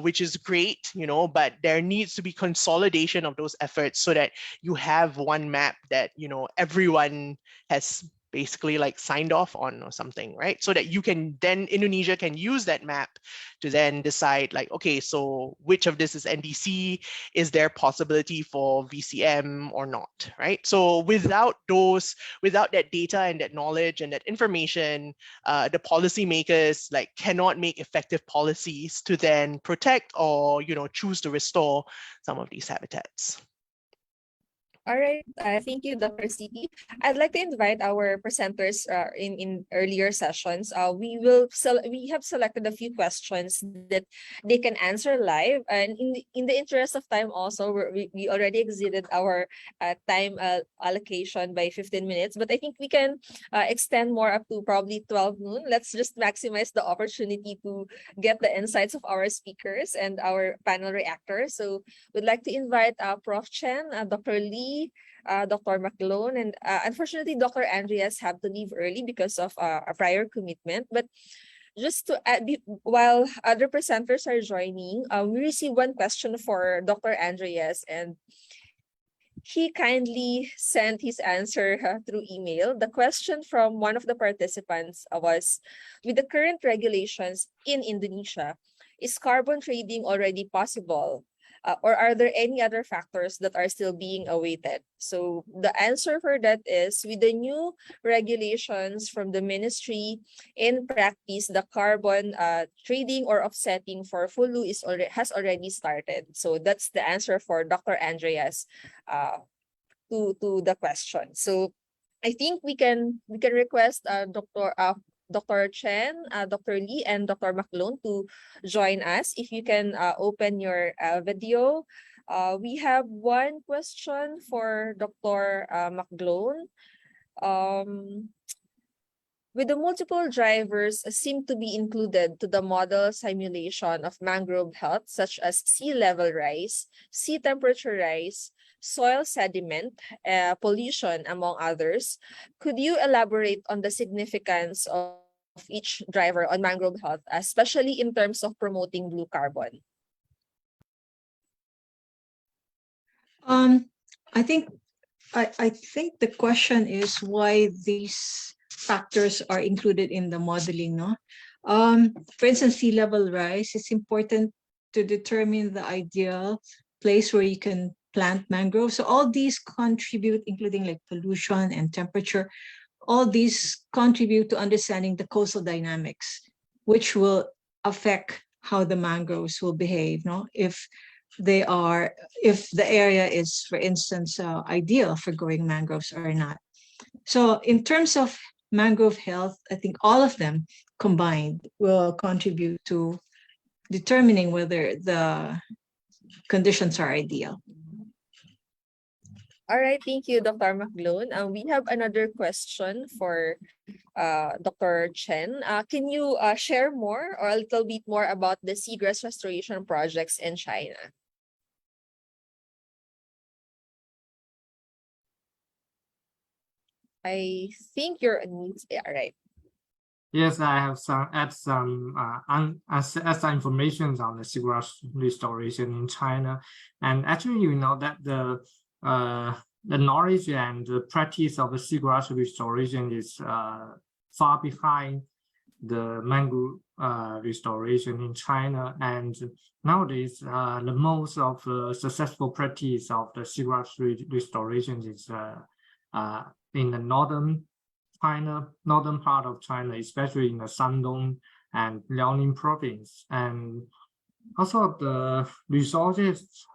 which is great, you know, but there needs to be consolidation of those efforts so that you have one map that, you know, everyone has basically like signed off on or something, right? So that you can then, Indonesia can use that map to then decide like, okay, so which of this is NDC? Is there possibility for VCM or not, right? So without that data and that knowledge and that information, the policymakers like cannot make effective policies to then protect or, you know, choose to restore some of these habitats. All right, thank you, Dr. CP. I'd like to invite our presenters in earlier sessions. We have selected a few questions that they can answer live, and in the interest of time, also we already exceeded our time allocation by 15 minutes, but I think we can extend more up to probably 12 noon. Let's just maximize the opportunity to get the insights of our speakers and our panel reactors. So we'd like to invite Prof. Chen, Dr. Lee, Dr. 𝐓𝐴, and unfortunately, Dr. Andreas have to leave early because of a prior commitment. But just to add, while other presenters are joining, we received one question for Dr. Andreas, and he kindly sent his answer through email. The question from one of the participants was, with the current regulations in Indonesia, is carbon trading already possible? Or are there any other factors that are still being awaited? So the answer for that is, with the new regulations from the ministry, in practice, the carbon trading or offsetting for FULU has already started. So that's the answer for Dr. Andreas to the question. So I think we can request Dr. Chen, Dr. Lee, and Dr. 𝐓𝐴 to join us. If you can open your video. We have one question for Dr. 𝐓𝐴. With the multiple drivers seem to be included to the model simulation of mangrove health, such as sea level rise, sea temperature rise, soil sediment, pollution, among others, could you elaborate on the significance of each driver on mangrove health, especially in terms of promoting blue carbon? I think the question is why these factors are included in the modeling, no? For instance, sea level rise, it's important to determine the ideal place where you can plant mangroves. So all these contribute, including like pollution and temperature, all these contribute to understanding the coastal dynamics, which will affect how the mangroves will behave, no? If the area is, for instance, ideal for growing mangroves or not. So in terms of mangrove health, I think all of them combined will contribute to determining whether the conditions are ideal. All right, thank you, Dr. 𝐓𝐴. We have another question for Dr. Chen. Can you share more or a little bit more about the seagrass restoration projects in China? I think you're on mute. Yeah, right. Yes, I have some information on the seagrass restoration in China, and actually, you know that the knowledge and the practice of the seagrass restoration is far behind the mangrove restoration in China, and nowadays the most of the successful practice of the seagrass restoration is in the northern part of China, especially in the Shandong and Liaoning province, and also the resources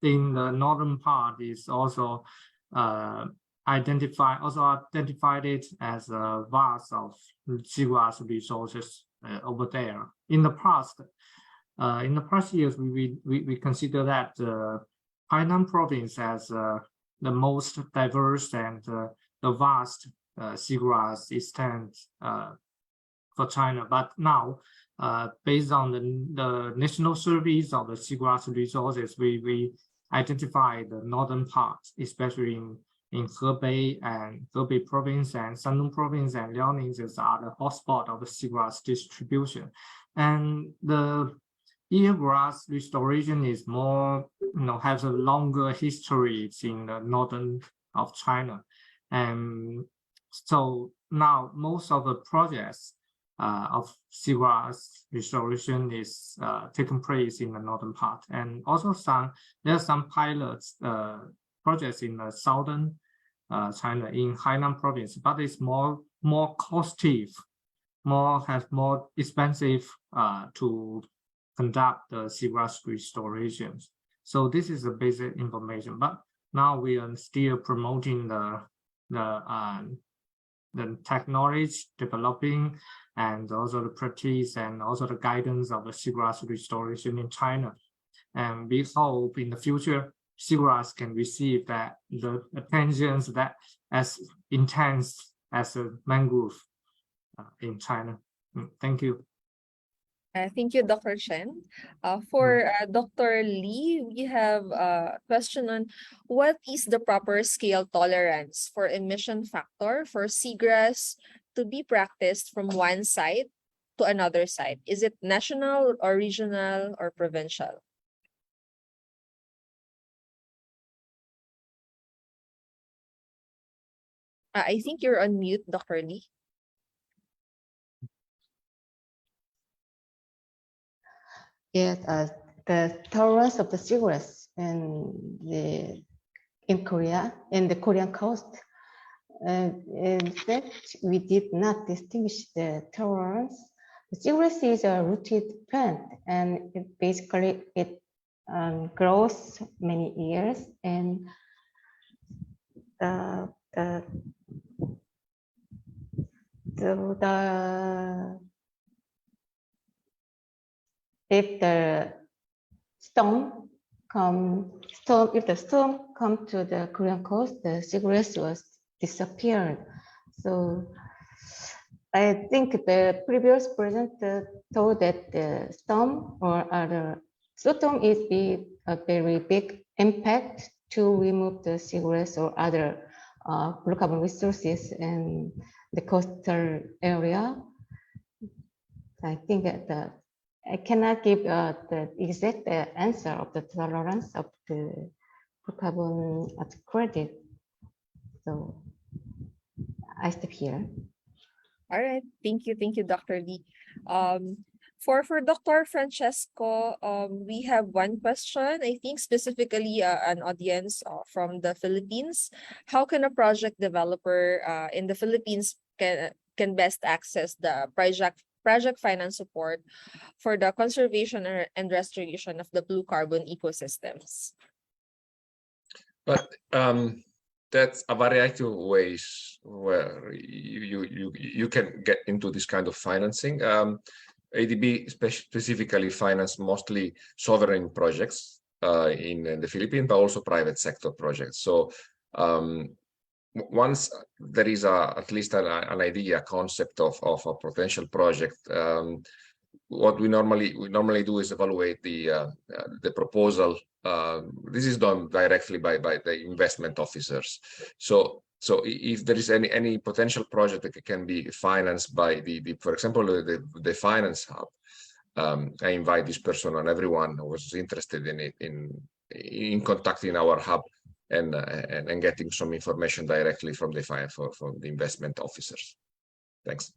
in the northern part is also identified it as a vast of seagrass resources over there. In the past years, we consider that Hainan province has the most diverse and the vast seagrass extent for China. But now, based on the national surveys of the seagrass resources, we identify the northern part, especially in Hebei and Hebei province and Shandong province and Liaoning are the hotspot of the seagrass distribution. And the eelgrass restoration is more, has a longer history in the northern of China. And so now most of the projects of seagrass restoration is taking place in the northern part. And also there are some pilots projects in the southern China in Hainan province, but it's more costly, has more expensive to conduct the seagrass restorations. So this is the basic information. But now we are still promoting the technology developing and also the practice and also the guidance of the seagrass restoration in China. And we hope in the future seagrass can receive the attentions that as intense as a mangrove in China. Thank you. Thank you, Dr. Chen. For Dr. Lee, we have a question on what is the proper scale tolerance for emission factor for seagrass to be practiced from one site to another site? Is it national or regional or provincial? I think you're on mute, Dr. Lee. Yes, the tolerance of the seagrass in Korea, in the Korean coast. In fact, we did not distinguish the tolerance. The seagrass is a rooted plant, and it grows many years, and if the storm come to the Korean coast, the seagrass was disappeared. So I think the previous presenter told that the storm or other storm is a very big impact to remove the seagrass or other blue carbon resources in the coastal area. I think that I cannot give the exact answer of the tolerance of the blue carbon credit. So I stop here. All right, thank you, Dr. Lee. For Dr. Francesco, we have one question, I think specifically an audience from the Philippines. How can a project developer in the Philippines can best access the project finance support for the conservation and restoration of the blue carbon ecosystems? But that's a variety of ways where you can get into this kind of financing. ADB specifically finance mostly sovereign projects in the Philippines, but also private sector projects. So once there is at least an idea, a concept of a potential project, what we normally do is evaluate the proposal. This is done directly by the investment officers. So if there is any potential project that can be financed by for example, the finance hub, I invite this person and everyone who was interested in it in contacting our hub and getting some information directly from the investment officers. Thanks.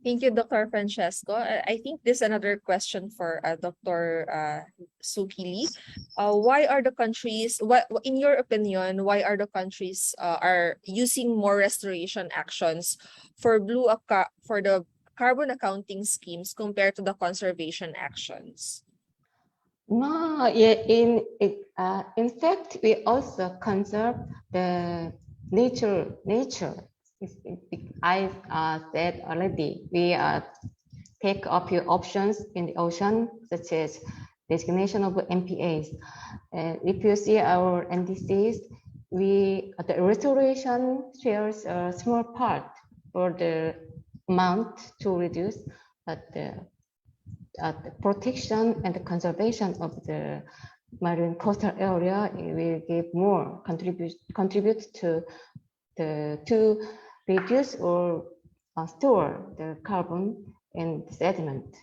Thank you, Dr. Francesco. I think this is another question for Dr. 𝐓𝐡𝐞 Lee. Why are the countries, in your opinion, why are the countries are using more restoration actions for the carbon accounting schemes compared to the conservation actions? No, yeah, in fact, we also conserve the nature. I said already, we take a few options in the ocean, such as designation of MPAs. If you see our NDCs, the restoration shares a small part for the amount to reduce, but the protection and the conservation of the marine coastal area will give more contribute to reduce or store the carbon in sediment.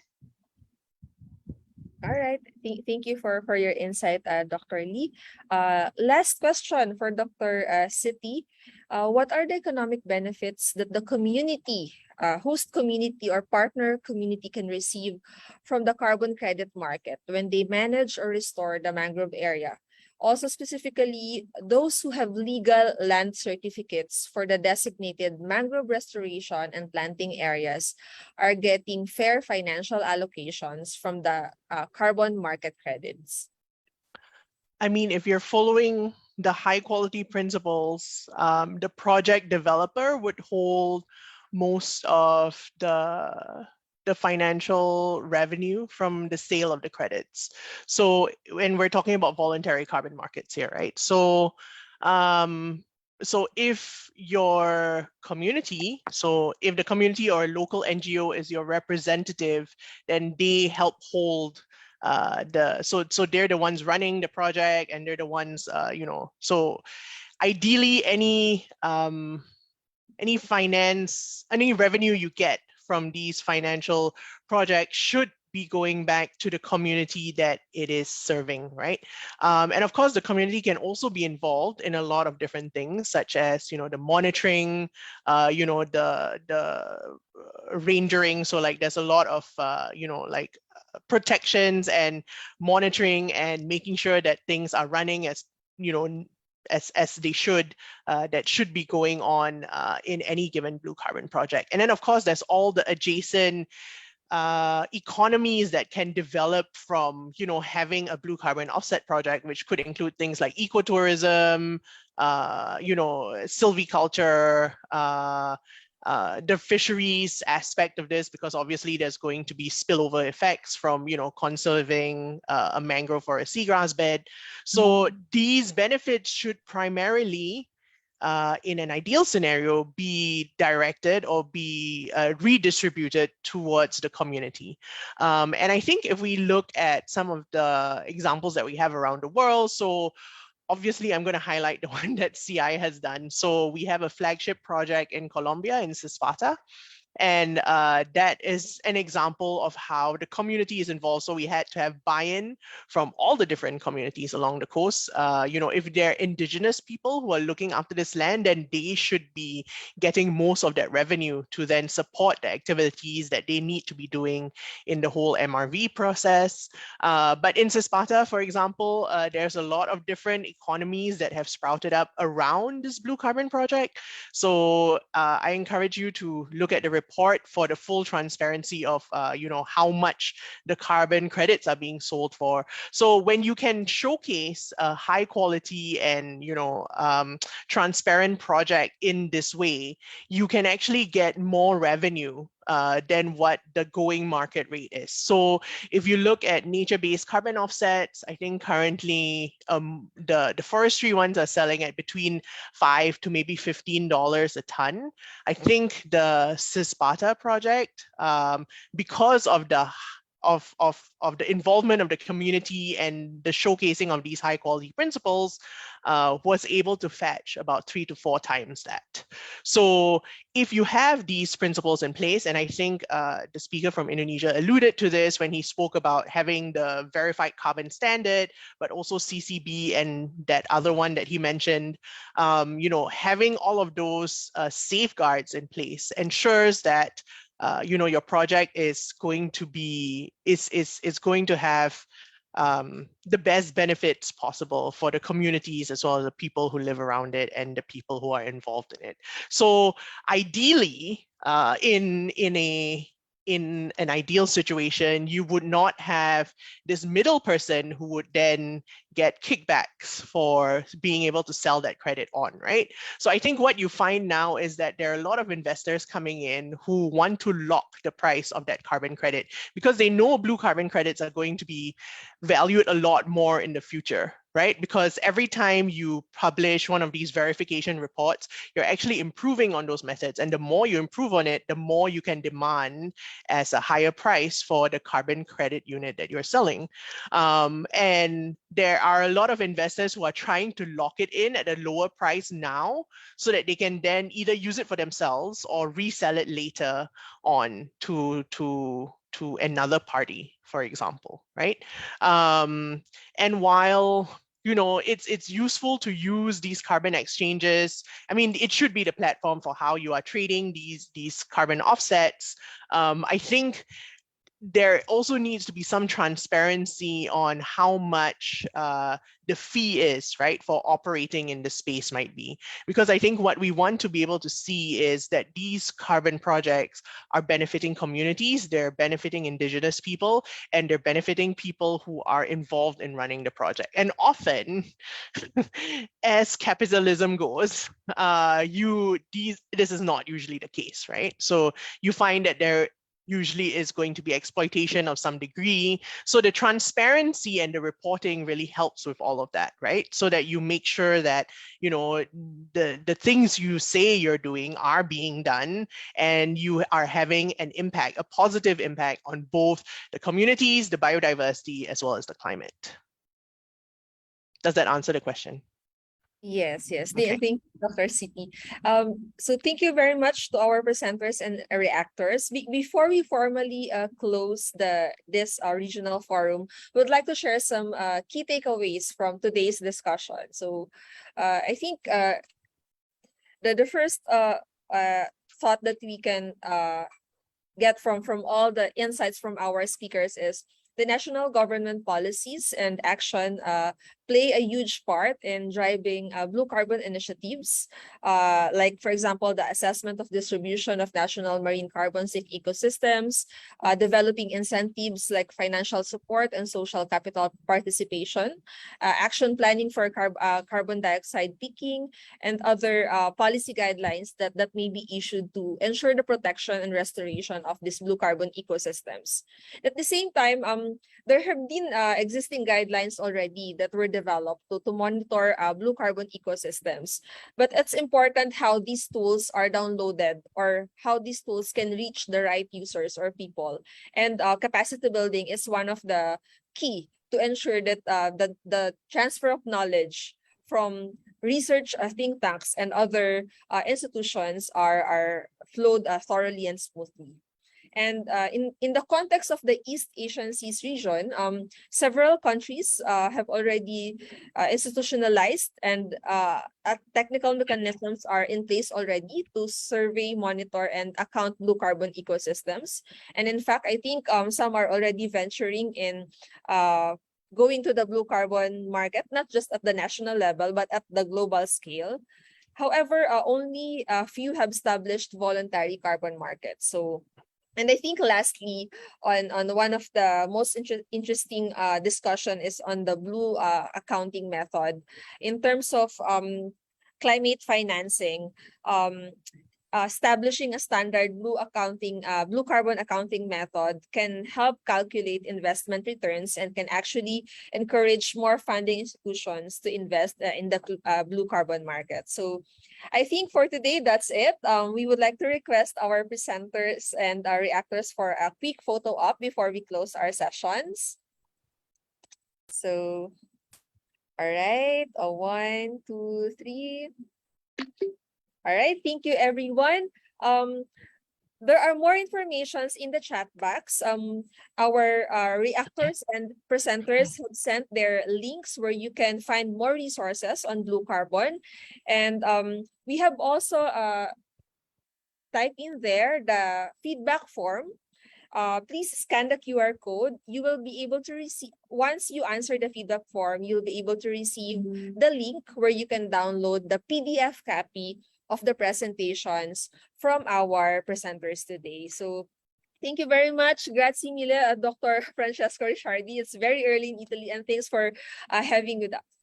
All right. Thank you for your insight, Dr. Lee. Last question for Dr. City. What are the economic benefits that the community, host community or partner community can receive from the carbon credit market when they manage or restore the mangrove area? Also specifically, those who have legal land certificates for the designated mangrove restoration and planting areas are getting fair financial allocations from the carbon market credits. I mean, if you're following the high quality principles, the project developer would hold most of the financial revenue from the sale of the credits. So when we're talking about voluntary carbon markets here, right? So so if your community, so if the community or local NGO is your representative, then they help hold so they're the ones running the project, and they're the ones so ideally any revenue you get from these financial projects should be going back to the community that it is serving, right? And of course, the community can also be involved in a lot of different things, such as the monitoring, the rangering. So like there's a lot of protections and monitoring and making sure that things are running as as they should, that should be going on in any given blue carbon project. And then of course there's all the adjacent economies that can develop from having a blue carbon offset project, which could include things like ecotourism, silviculture, the fisheries aspect of this, because obviously there's going to be spillover effects from conserving a mangrove or a seagrass bed. So these benefits should primarily in an ideal scenario be directed or be redistributed towards the community. And I think if we look at some of the examples that we have around the world, so obviously, I'm going to highlight the one that CI has done. So we have a flagship project in Colombia, in Cispata. And that is an example of how the community is involved. So we had to have buy-in from all the different communities along the coast. If they're indigenous people who are looking after this land, then they should be getting most of that revenue to then support the activities that they need to be doing in the whole MRV process. But in Cispata, for example, there's a lot of different economies that have sprouted up around this blue carbon project. So I encourage you to look at the report for the full transparency of how much the carbon credits are being sold for. So when you can showcase a high quality and transparent project in this way, you can actually get more revenue than what the going market rate is. So if you look at nature-based carbon offsets, I think currently the forestry ones are selling at between $5 to maybe $15 a ton. I think the Cispata project, because of the involvement of the community and the showcasing of these high quality principles, was able to fetch about 3 to 4 times that. So if you have these principles in place, and I think the speaker from Indonesia alluded to this when he spoke about having the verified carbon standard, but also CCB and that other one that he mentioned, having all of those safeguards in place ensures that your project is going to be is going to have the best benefits possible for the communities as well as the people who live around it and the people who are involved in it. So ideally, in an ideal situation, you would not have this middle person who would then get kickbacks for being able to sell that credit on, right? So I think what you find now is that there are a lot of investors coming in who want to lock the price of that carbon credit because they know blue carbon credits are going to be valued a lot more in the future, right? Because every time you publish one of these verification reports, you're actually improving on those methods. And the more you improve on it, the more you can demand as a higher price for the carbon credit unit that you're selling. And there are a lot of investors who are trying to lock it in at a lower price now so that they can then either use it for themselves or resell it later on to another party, for example, right? And while it's useful to use these carbon exchanges. I mean, it should be the platform for how you are trading these carbon offsets. I think there also needs to be some transparency on how much the fee is, right, for operating in the space might be. Because I think what we want to be able to see is that these carbon projects are benefiting communities, they're benefiting indigenous people, and they're benefiting people who are involved in running the project. And often, as capitalism goes, this is not usually the case, right? So you find that there usually is going to be exploitation of some degree. So the transparency and the reporting really helps with all of that, right? So that you make sure that, the things you say you're doing are being done and you are having an impact, a positive impact on both the communities, the biodiversity, as well as the climate. Does that answer the question? Yes. Okay. Thank you, Dr. City. So thank you very much to our presenters and reactors. Before we formally close this regional forum, we would like to share some key takeaways from today's discussion. So I think the first thought that we can get from all the insights from our speakers is the national government policies and action play a huge part in driving blue carbon initiatives, like, for example, the assessment of distribution of national marine carbon safe ecosystems, developing incentives like financial support and social capital participation, action planning for carbon dioxide peaking, and other policy guidelines that may be issued to ensure the protection and restoration of these blue carbon ecosystems. At the same time, there have been existing guidelines already that were developed to monitor blue carbon ecosystems. But it's important how these tools are downloaded or how these tools can reach the right users or people. And capacity building is one of the key to ensure that the transfer of knowledge from research think tanks and other institutions are flowed thoroughly and smoothly. And in the context of the East Asian Seas region, several countries have already institutionalized and technical mechanisms are in place already to survey, monitor, and account blue carbon ecosystems. And in fact, I think some are already venturing in going to the blue carbon market, not just at the national level, but at the global scale. However, only a few have established voluntary carbon markets. And I think lastly, on one of the most interesting discussion is on the blue accounting method. In terms of climate financing, establishing a standard blue carbon accounting method can help calculate investment returns and can actually encourage more funding institutions to invest in the blue carbon market. So I think for today, that's it. We would like to request our presenters and our reactors for a quick photo op before we close our sessions. So, all right, 1, 2, 3. All right, thank you, everyone. There are more informations in the chat box. Our reactors and presenters have sent their links where you can find more resources on blue carbon. And we have also typed in there the feedback form. Please scan the QR code. You will be able to receive, once you answer the feedback form, you'll be able to receive the link where you can download the PDF copy of the presentations from our presenters today. So Thank you very much. Grazie mille, Dr. Francesco Ricciardi. It's very early in Italy, and thanks for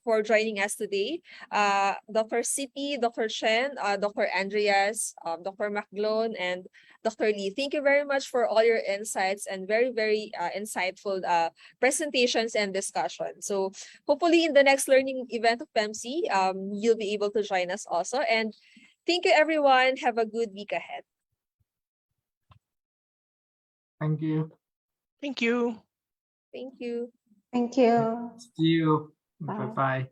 for joining us today. Dr. Sipi, Dr. Chen, Dr. Andreas, Dr. Macglone, and Dr. Lee. Thank you very much for all your insights and very, very insightful presentations and discussion. So hopefully in the next learning event of PEMSEA, you'll be able to join us also. And thank you, everyone. Have a good week ahead. Thank you. Thank you. Thank you. Thank you. See you. Bye. Bye-bye.